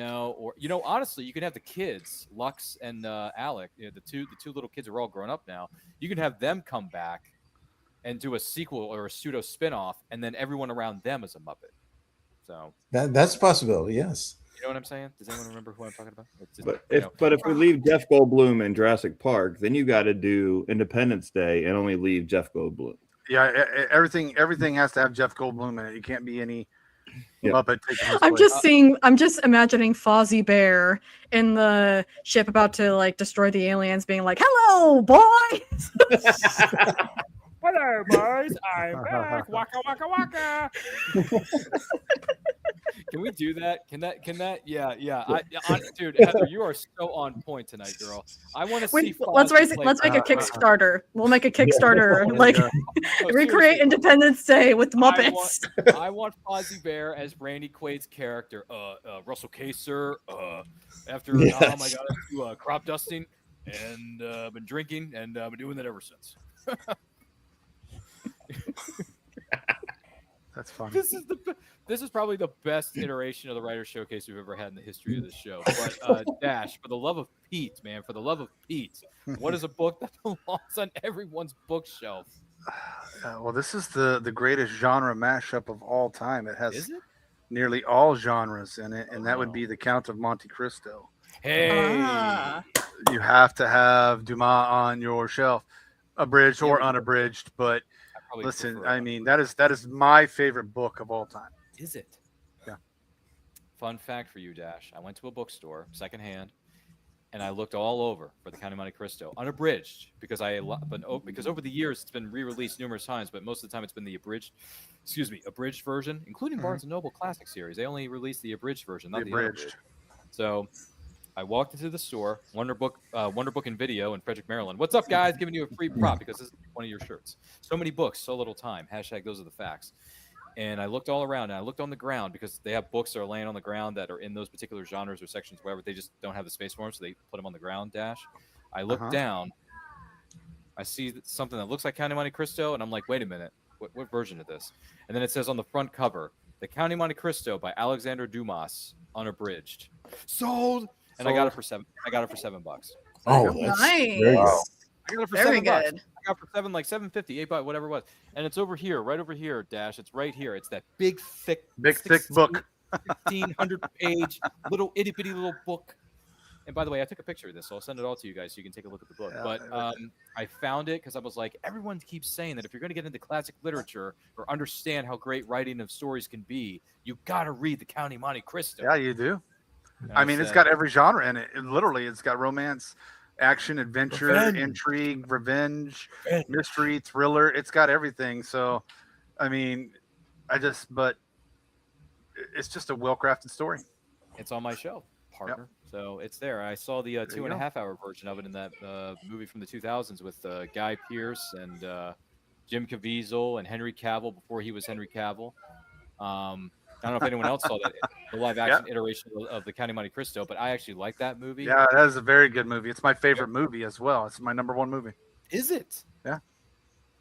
S3: Or honestly, you can have the kids, Lux and Alec. The two little kids are all grown up now. You can have them come back and do a sequel or a pseudo spinoff, and then everyone around them is a Muppet. So
S5: that's a possibility. Yes.
S3: You know what I'm saying? Does anyone remember who I'm talking about?
S4: But if we leave Jeff Goldblum in Jurassic Park, then you got to do Independence Day and only leave Jeff Goldblum.
S7: Yeah, everything has to have Jeff Goldblum in it. You can't be any Muppet taking his
S6: place. I'm just imagining Fozzie Bear in the ship about to like destroy the aliens, being like, "Hello, boys."
S3: Hello, boys. I'm back. Waka waka waka. Can we do that? Can that? Yeah. Dude, Heather, you are so on point tonight, girl. I want to see.
S6: Let's make a Kickstarter. We'll make a Kickstarter, recreate Independence Day with the Muppets.
S3: I want Fozzie Bear as Randy Quaid's character. Russell Kaser. After oh my god, crop dusting, and been drinking, and been doing that ever since.
S7: That's funny.
S3: This is probably the best iteration of the Writer's Showcase we've ever had in the history of this show. But Dash, for the love of Pete, man, for the love of Pete, what is a book that belongs on everyone's bookshelf?
S7: Well, this is the greatest genre mashup of all time. It has nearly all genres in it, and that would be The Count of Monte Cristo.
S3: Hey,
S7: you have to have Dumas on your shelf, abridged or unabridged. But listen, I mean, that is my favorite book of all time.
S3: Is it?
S7: Yeah.
S3: Fun fact for you, Dash. I went to a bookstore, secondhand, and I looked all over for The Count of Monte Cristo, unabridged, because over the years it's been re-released numerous times, but most of the time it's been the abridged version, including Barnes & Noble Classic Series. They only released the abridged version, not the unabridged. So I walked into the store, Wonder Book and Video in Frederick, Maryland. What's up, guys? Giving you a free prop because this is one of your shirts. So many books, so little time. # those are the facts. And I looked all around, and I looked on the ground because they have books that are laying on the ground that are in those particular genres or sections, wherever. They just don't have the space for them, so they put them on the ground, Dash. I look down. I see something that looks like Count of Monte Cristo, and I'm like, wait a minute. What version of this? And then it says on the front cover, The Count of Monte Cristo by Alexander Dumas, unabridged. Sold! And I got it for $7.
S5: Oh, that's
S6: nice.
S5: Very
S3: I got it for
S6: Very
S3: $7.
S6: good.
S3: I got it for $7.50, $8, whatever it was. And it's over here, right over here, Dash. It's right here. It's that big, thick
S7: book.
S3: 1,500-page little itty-bitty little book. And by the way, I took a picture of this, so I'll send it all to you guys so you can take a look at the book.
S7: Yeah,
S3: but I found it because I was like, everyone keeps saying that if you're going to get into classic literature or understand how great writing of stories can be, you got to read The Count of Monte Cristo.
S7: Yeah, you do. I mean, it's got every genre in it. Literally, it's got romance, action, adventure, intrigue, revenge, mystery, thriller. It's got everything. So, I mean, but it's just a well-crafted story.
S3: It's on my shelf, partner. Yep. So it's there. I saw the 2.5-hour version of it in that movie from the 2000s with Guy Pearce and Jim Caviezel and Henry Cavill before he was Henry Cavill. I don't know if anyone else saw that, the live-action iteration of The Count of Monte Cristo, but I actually like that movie.
S7: Yeah, that is a very good movie. It's my favorite movie as well. It's my number one movie.
S3: Is it?
S7: Yeah.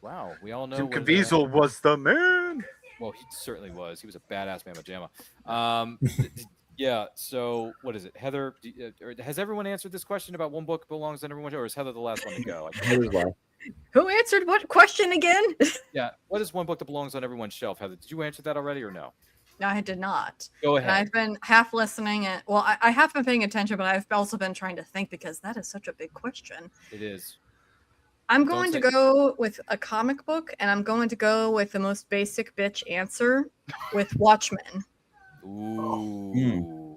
S3: Wow. We all know.
S7: Jim Caviezel was the man.
S3: Well, he certainly was. He was a badass mamma jamma. Yeah. So what is it, Heather? Has everyone answered this question about one book belongs on everyone's, or is Heather the last one to go?
S6: Who answered what question again?
S3: Yeah. What is one book that belongs on everyone's shelf, Heather? Did you answer that already or no?
S6: No, I did not.
S3: Go ahead.
S6: And I've been half listening. I have been paying attention, but I've also been trying to think because that is such a big question.
S3: It is.
S6: I'm going to go with a comic book, and I'm going to go with the most basic bitch answer with Watchmen.
S3: Ooh.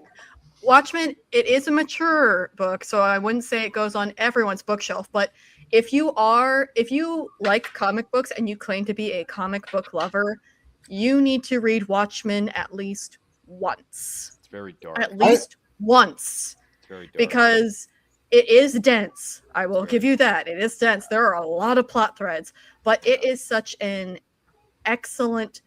S6: Watchmen, it is a mature book, so I wouldn't say it goes on everyone's bookshelf, but if you like comic books and you claim to be a comic book lover, you need to read Watchmen at least once.
S3: It's very dark.
S6: At least once.
S3: It's very dark.
S6: Because it is dense. I will give you that. It is dense. There are a lot of plot threads, but it is such an excellent,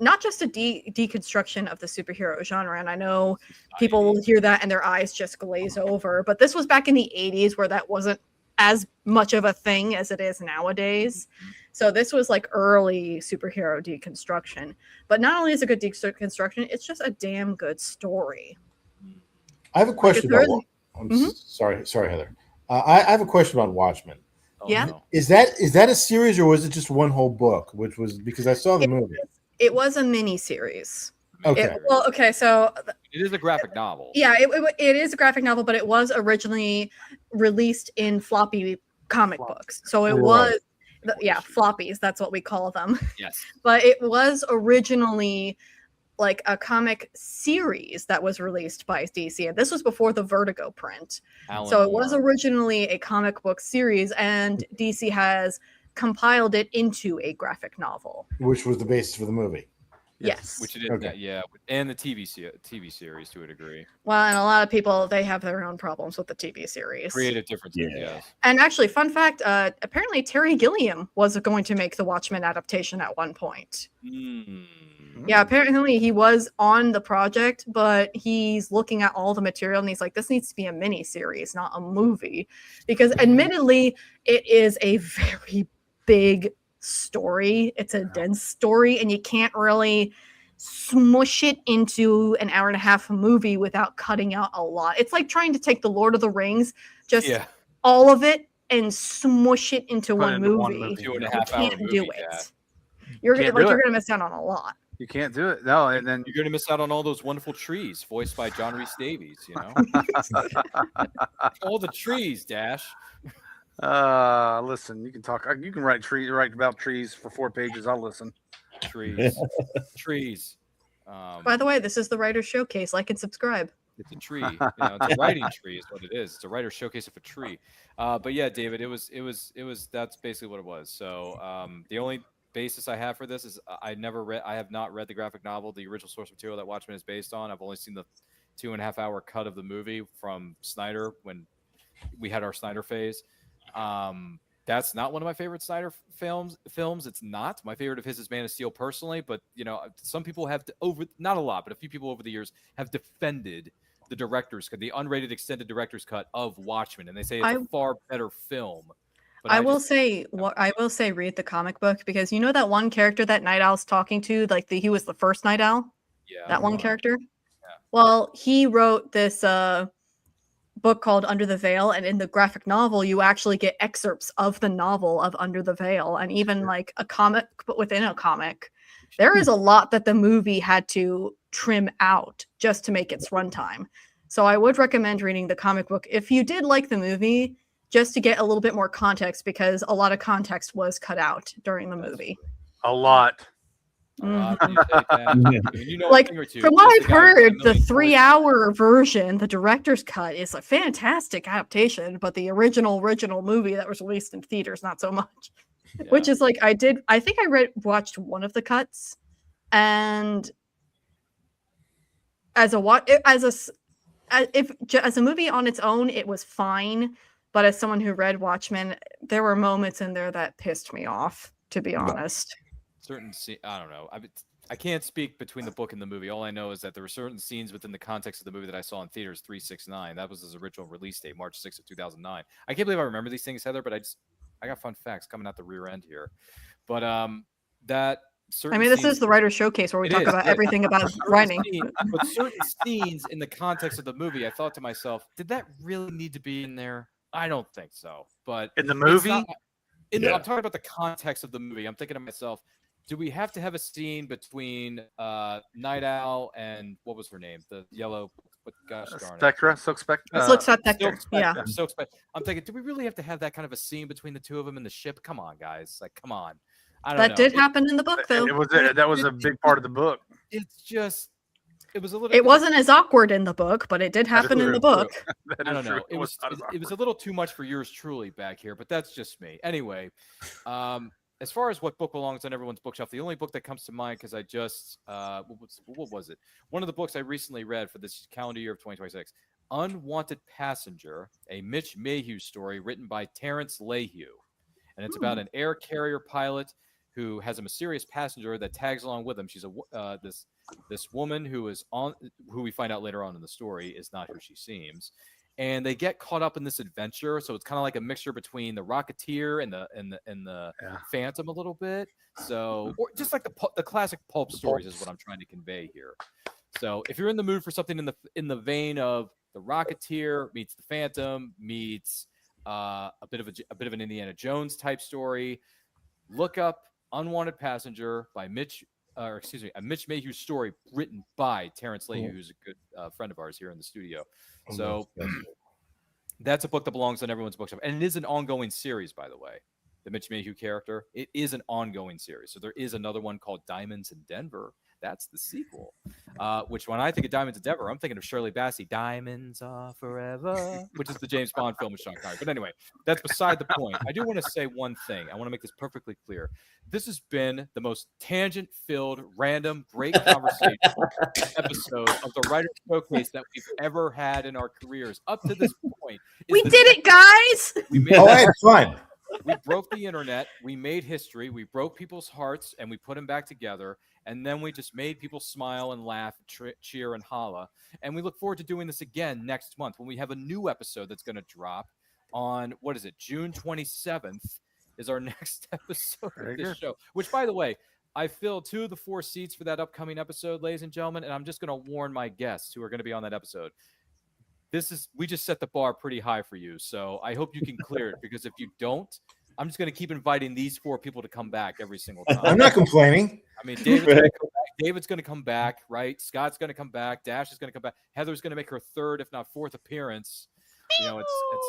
S6: not just a deconstruction of the superhero genre. And I know people will hear that and their eyes just glaze over, but this was back in the 80s where that wasn't as much of a thing as it is nowadays. So this was like early superhero deconstruction. But not only is it a good deconstruction, it's just a damn good story.
S5: I have a question about. Sorry, Heather. I have a question about Watchmen.
S3: Oh,
S6: Yeah.
S3: no.
S5: Is that a series or was it just one whole book? Which was because I saw the movie.
S6: It was a mini series.
S5: Okay.
S6: So
S3: It is a graphic novel.
S6: yeah, it is a graphic novel, but it was originally released in floppy comic books. So it was, floppies. That's what we call them.
S3: Yes.
S6: But it was originally like a comic series that was released by DC, and this was before the Vertigo print. So it was originally a comic book series, and DC has compiled it into a graphic novel,
S5: which was the basis for the movie.
S6: Yes.
S3: Which it is, and the TV series to a degree.
S6: Well, and a lot of people, they have their own problems with the TV series.
S3: Creative differences, yes.
S6: And actually, fun fact, apparently Terry Gilliam was going to make the Watchmen adaptation at one point. Yeah, apparently he was on the project, but he's looking at all the material and he's like, this needs to be a mini series, not a movie. Because admittedly, it is a very big story. It's a dense story, and you can't really smush it into an hour and a half movie without cutting out a lot. It's like trying to take the Lord of the Rings, just all of it, and smush it into one movie.
S3: 2.5 hour movie.
S6: Do it. You're gonna miss out on a lot.
S7: You can't do it. No, and then
S3: you're gonna miss out on all those wonderful trees voiced by John Rhys Davies. You know, all the trees, Dash.
S7: Listen, you can talk. You can write about trees for 4 pages. I'll listen.
S3: Trees.
S6: By the way, this is the Writer's Showcase. Like and subscribe.
S3: It's a tree. It's a writing tree is what it is. It's a writer's showcase of a tree. But yeah, David, it was. That's basically what it was. So the only basis I have for this is I have not read the graphic novel, the original source material that Watchmen is based on. I've only seen the 2.5 hour cut of the movie from Snyder when we had our Snyder phase. That's not one of my favorite Snyder films. It's not. My favorite of his is Man of Steel personally, but some people have not a lot, but a few people over the years have defended the director's cut, the unrated extended director's cut of Watchmen, and they say it's a far better film. But
S6: I will say read the comic book, because you know that one character that Night Owl's talking to, he was the first Night Owl?
S3: Yeah.
S6: That one character? Yeah. Well, he wrote this book called Under the Veil, and in the graphic novel you actually get excerpts of the novel of Under the Veil, and even like a comic, but within a comic. There is a lot that the movie had to trim out just to make its runtime. So I would recommend reading the comic book if you did like the movie, just to get a little bit more context, because a lot of context was cut out during the movie.
S7: A lot.
S6: From what I've heard, the 3-hour version, the director's cut, is a fantastic adaptation, but the original movie that was released in theaters, not so much. Yeah. Which is like, I think I watched one of the cuts, and as a movie on its own, it was fine. But as someone who read Watchmen, there were moments in there that pissed me off, to be honest.
S3: I don't know. I can't speak between the book and the movie. All I know is that there were certain scenes within the context of the movie that I saw in theaters, 3/6/9. That was his original release date, March 6th of 2009. I can't believe I remember these things, Heather, but I got fun facts coming out the rear end here. But
S6: this is the Writer's Showcase where we talk about everything about writing.
S3: But certain scenes in the context of the movie, I thought to myself, did that really need to be in there? I don't think so. But
S7: in the movie,
S3: I'm talking about the context of the movie. I'm thinking to myself, do we have to have a scene between Night Owl and what was her name? The yellow, but gosh darn it.
S7: Spectra, Silk Spectra.
S6: Silk Spectra. Yeah.
S3: Silk Spectra. I'm thinking, do we really have to have that kind of a scene between the two of them in the ship? Come on, guys. Like, come on. I don't know.
S6: That did happen in the book, though.
S7: That was a big part of the book.
S3: It was a little.
S6: It wasn't as awkward in the book, but it did happen in the book.
S3: I don't know. It was a little too much for yours truly back here, but that's just me. Anyway, as far as what book belongs on everyone's bookshelf, the only book that comes to mind, because I just what was it? One of the books I recently read for this calendar year of 2026, Unwanted Passenger, a Mitch Mayhew story written by Terrence Mayhew, and it's about an air carrier pilot who has a mysterious passenger that tags along with him. She's this woman who we find out later on in the story is not who she seems. And they get caught up in this adventure, so it's kind of like a mixture between the Rocketeer and the Phantom a little bit. So, or just like the classic pulp stories is what I'm trying to convey here. So, if you're in the mood for something in the vein of the Rocketeer meets the Phantom meets a bit of an Indiana Jones type story, look up Unwanted Passenger by a Mitch Mayhew story written by Terrence Layhew, who's a good friend of ours here in the studio. So that's a book that belongs on everyone's bookshelf. And it is an ongoing series, by the way. The Mitch Mayhew character. It is an ongoing series. So there is another one called Diamonds in Denver. That's the sequel. Which when I think of Diamonds in Denver, I'm thinking of Shirley Bassey. Diamonds are forever, which is the James Bond film with Sean Connery. But anyway, that's beside the point. I do want to say one thing. I want to make this perfectly clear. This has been the most tangent-filled, random, great conversation episode of the Writer's Showcase that we've ever had in our careers up to this point.
S6: We did it, guys!
S5: I had fun.
S3: We broke the internet. We made history. We broke people's hearts, and we put them back together. And then we just made people smile and laugh, cheer and holla. And we look forward to doing this again next month when we have a new episode that's going to drop on, June 27th is our next episode of this show. Which, by the way, I filled 2 of the 4 seats for that upcoming episode, ladies and gentlemen. And I'm just going to warn my guests who are going to be on that episode. We just set the bar pretty high for you. So I hope you can clear it, because if you don't, I'm just going to keep inviting these 4 people to come back every single time.
S5: I'm not complaining.
S3: I mean, David's going to come back, right? Scott's going to come back. Dash is going to come back. Heather's going to make her 3rd, if not 4th appearance, at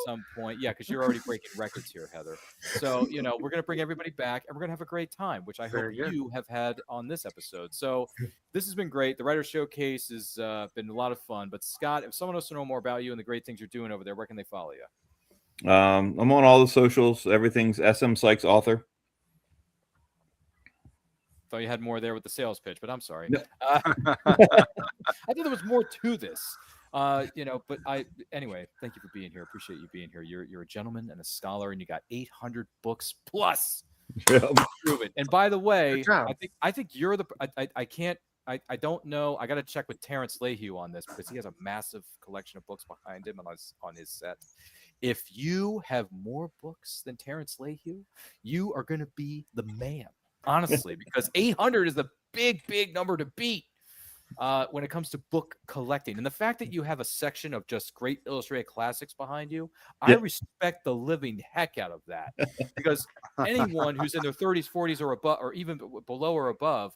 S3: some point. Yeah, because you're already breaking records here, Heather. So, we're going to bring everybody back, and we're going to have a great time, which I hope you have had on this episode. So this has been great. The Writer's Showcase has been a lot of fun. But, Scott, if someone wants to know more about you and the great things you're doing over there, where can they follow you?
S4: I'm on all the socials. Everything's SM Sykes author.
S3: Thought you had more there with the sales pitch, but I'm sorry.
S4: No.
S3: I thought there was more to this. But anyway, thank you for being here. Appreciate you being here. You're a gentleman and a scholar, and you got 800 books plus. Prove it. And by the way, I think you're the. I don't know. I got to check with Terrence Layhew on this, because he has a massive collection of books behind him on his set. If you have more books than Terrence Layhew, you are going to be the man, honestly, because 800 is a big number to beat when it comes to book collecting. And the fact that you have a section of just great illustrated classics behind you, I respect the living heck out of that, because anyone who's in their 30s, 40s, or above, or even below or above,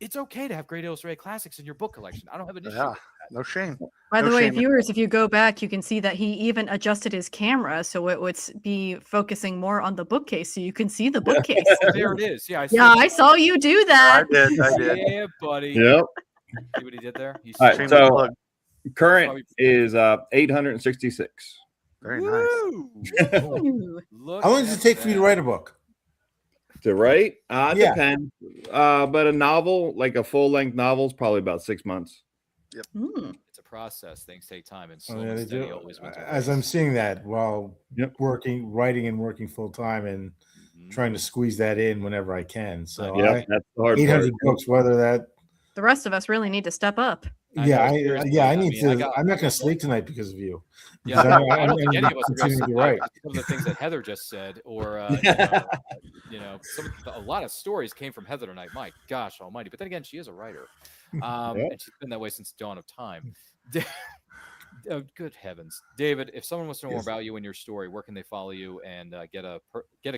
S3: it's okay to have great illustrated classics in your book collection. I don't have an issue with that.
S7: No shame.
S6: By the way, viewers, if you go back, you can see that he even adjusted his camera so it would be focusing more on the bookcase, so you can see the bookcase.
S3: There it is. Yeah,
S6: I saw you do that.
S7: I did.
S3: Yeah, buddy.
S4: Yep.
S3: See what he did there?
S4: All right, so current is 866.
S7: Very nice.
S5: How long does it take for you to write a book?
S4: To write? Depends. But a novel, like a full-length novel, is probably about 6 months.
S7: Yep.
S3: It's a process. Things take time, and slow and steady always wins.
S5: As I'm seeing that while writing and working full time, and trying to squeeze that in whenever I can. So
S4: that's the hard
S5: 800
S4: part.
S5: books, whether that.
S6: The rest of us really need to step up.
S5: I need to. I'm not going to sleep tonight because of you.
S3: Yeah, I don't think any of us are going to write. Some of the things that Heather just said, or a lot of stories came from Heather tonight. My gosh almighty. But then again, she is a writer. And she's been that way since dawn of time. Oh, good heavens, David! If someone wants to know more about you and your story, where can they follow you and get a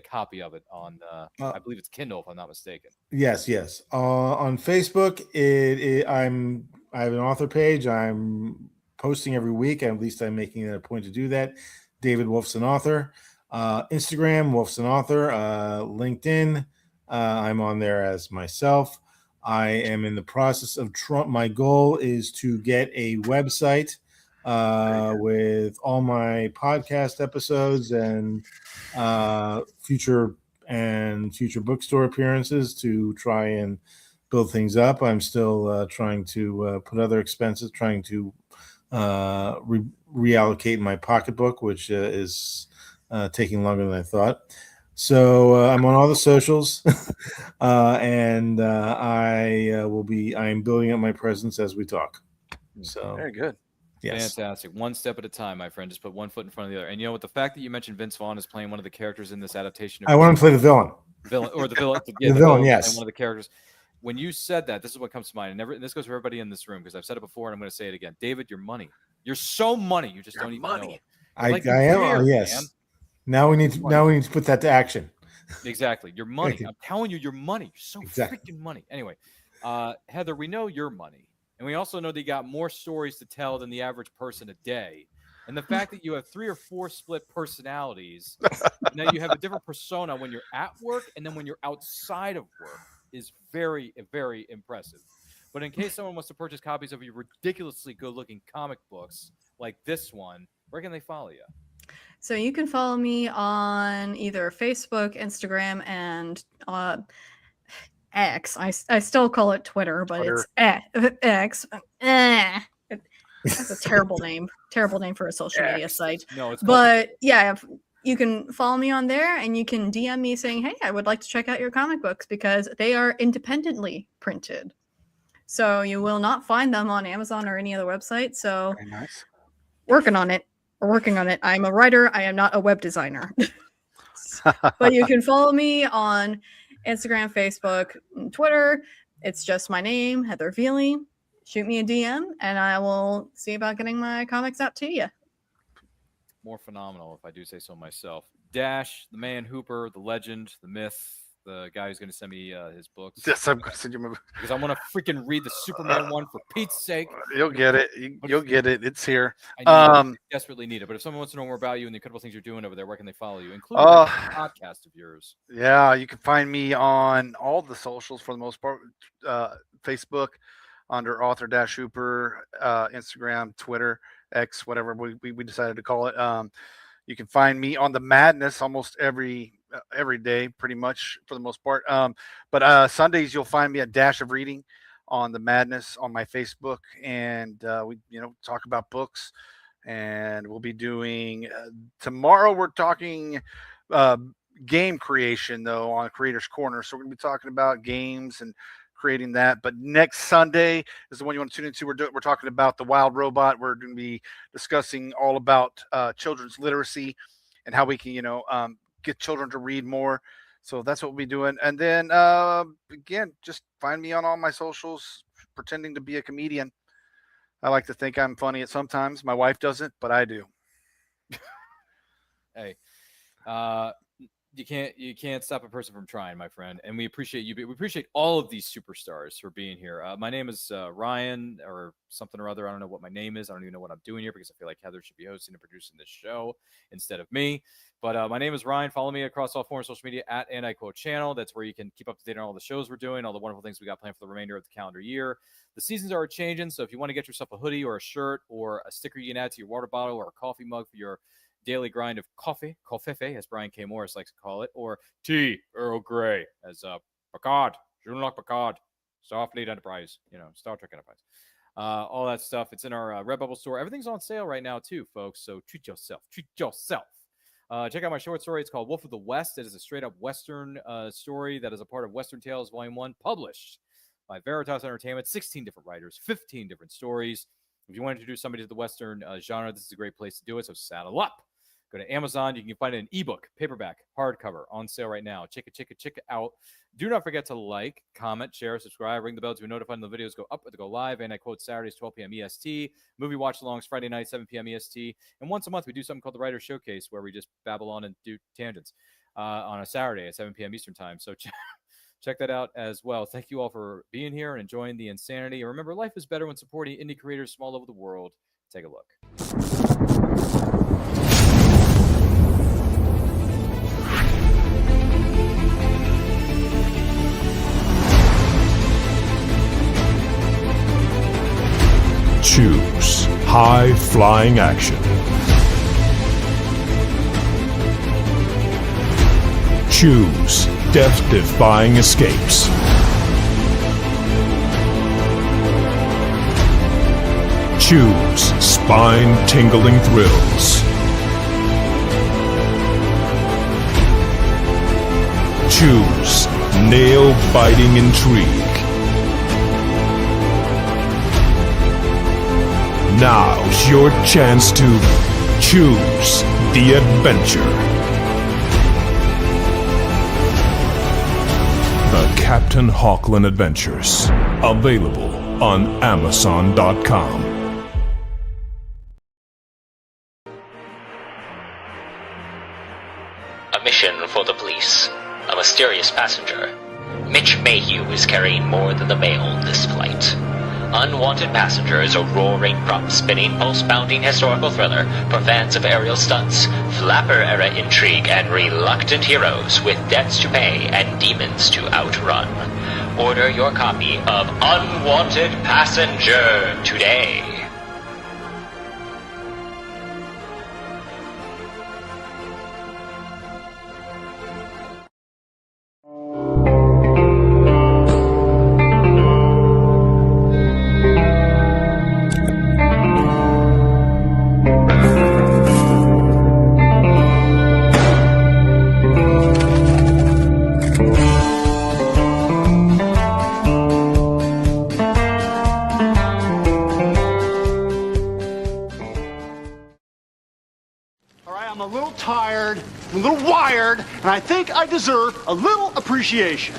S3: copy of it on? I believe it's Kindle, if I'm not mistaken.
S5: Yes. On Facebook, I have an author page. I'm posting every week. At least I'm making it a point to do that. David Wolfson Author. Instagram, Wolfson Author. LinkedIn, I'm on there as myself. I am in the process of my goal is to get a website with all my podcast episodes and future bookstore appearances to try and build things up. I'm still trying to put other expenses, trying to reallocate my pocketbook, which is taking longer than I thought. So I'm on all the socials, and I'm building up my presence as we talk. So
S7: Very good.
S5: yes,
S3: Fantastic. One step at a time, my friend. Just put one foot in front of the other. And you know what? The fact that you mentioned Vince Vaughn is playing one of the characters in this adaptation of
S5: I want to play the villain.
S3: or the villain.
S5: The villain, yes.
S3: Playing one of the characters. When you said that, this is what comes to mind. And this goes for everybody in this room because I've said it before and I'm going to say it again. David, you're money. You're so money. You just don't even know it.
S5: I
S3: Like,
S5: am.
S3: weird,
S5: Yes.
S3: man.
S5: Now we need to put that to action.
S3: Exactly. Your money.
S5: Thank you.
S3: I'm telling you, your money. You're so
S5: Exactly.
S3: freaking money. Anyway, Heather, we know your money. And we also know that you got more stories to tell than the average person a day. And the fact that you have 3 or 4 split personalities, now you have a different persona when you're at work and then when you're outside of work is very, very impressive. But in case someone wants to purchase copies of your ridiculously good-looking comic books like this one, where can they follow you?
S6: So you can follow me on either Facebook, Instagram, and X. I still call it Twitter, but it's X. That's a terrible name. Terrible name for a social media site.
S3: No, it's
S6: But yeah, you can follow me on there and you can DM me saying, hey, I would like to check out your comic books because they are independently printed. So you will not find them on Amazon or any other website. So
S7: Very nice.
S6: working on it. We're working on it. I'm a writer. I am not a web designer. But you can follow me on Instagram, Facebook, and Twitter. It's just my name, Heather Veely. Shoot me a DM, and I will see about getting my comics out to you.
S3: more phenomenal, if I do say so myself. Dash, the man Hooper, the legend, the myth, the guy who's going to send me his books.
S7: Yes, I'm going to send you my book.
S3: Because I want to freaking read the Superman one for Pete's sake.
S7: You'll get it. You'll get it. It's here.
S3: I desperately need it. But if someone wants to know more about you and the incredible things you're doing over there, where can they follow you? Including the podcast of yours.
S7: Yeah, you can find me on all the socials for the most part. Facebook under author-hooper, Instagram, Twitter, X, whatever we decided to call it. You can find me on the Madness almost every day, pretty much for the most part. But Sundays you'll find me at Dash of Reading on the Madness on my Facebook, and we talk about books. And we'll be doing tomorrow. We're talking game creation though on Creators Corner, so we're going to be talking about games and creating that. But next Sunday is the one you want to tune into. We're talking about the Wild Robot. We're going to be discussing all about children's literacy and how we can get children to read more. So that's what we'll be doing. And then again, just find me on all my socials pretending to be a comedian. I like to think I'm funny at sometimes. My wife doesn't, but I do.
S3: Hey, you can't stop a person from trying, my friend. And we appreciate you. We appreciate all of these superstars for being here. My name is Ryan or something or other. I don't know what my name is. I don't even know what I'm doing here because I feel like Heather should be hosting and producing this show instead of me. But my name is Ryan. Follow me across all forms of social media at And I Quote Channel. That's where you can keep up to date on all the shows we're doing, all the wonderful things we got planned for the remainder of the calendar year. The seasons are changing, so if you want to get yourself a hoodie or a shirt or a sticker you can add to your water bottle or a coffee mug for your daily grind of coffee, as Brian K. Morris likes to call it, or tea, Earl Grey, as Picard, Jean-Luc Picard, Starfleet Enterprise, Star Trek Enterprise. All that stuff. It's in our Redbubble store. Everything's on sale right now, too, folks, so treat yourself. Check out my short story. It's called Wolf of the West. It is a straight-up Western story that is a part of Western Tales Volume 1, published by Veritas Entertainment. 16 different writers, 15 different stories. If you want to introduce somebody to the Western genre, this is a great place to do it, so saddle up. Go to Amazon. You can find it in ebook, paperback, hardcover, on sale right now. Check it out. Do not forget to like, comment, share, subscribe, ring the bell to be notified when the videos go up or to go live. And I quote Saturdays, 12 p.m. EST. Movie watch-alongs Friday night, 7 p.m. EST. And once a month, we do something called the Writer's Showcase, where we just babble on and do tangents on a Saturday at 7 p.m. Eastern time. So check that out as well. Thank you all for being here and enjoying the insanity. And remember, life is better when supporting indie creators from all over the world. Take a look.
S8: Choose high-flying action. Choose death-defying escapes. Choose spine-tingling thrills. Choose nail-biting intrigue. Now's your chance to choose the adventure. The Captain Hawkland Adventures. Available on Amazon.com.
S9: A mission for the police. A mysterious passenger. Mitch Mayhew is carrying more than the mail this flight. Unwanted Passengers, a roaring, prop-spinning, pulse-pounding historical thriller for fans of aerial stunts, flapper-era intrigue, and reluctant heroes with debts to pay and demons to outrun. Order your copy of Unwanted Passenger today.
S10: I'm a little tired, I'm a little wired, and I think I deserve a little appreciation.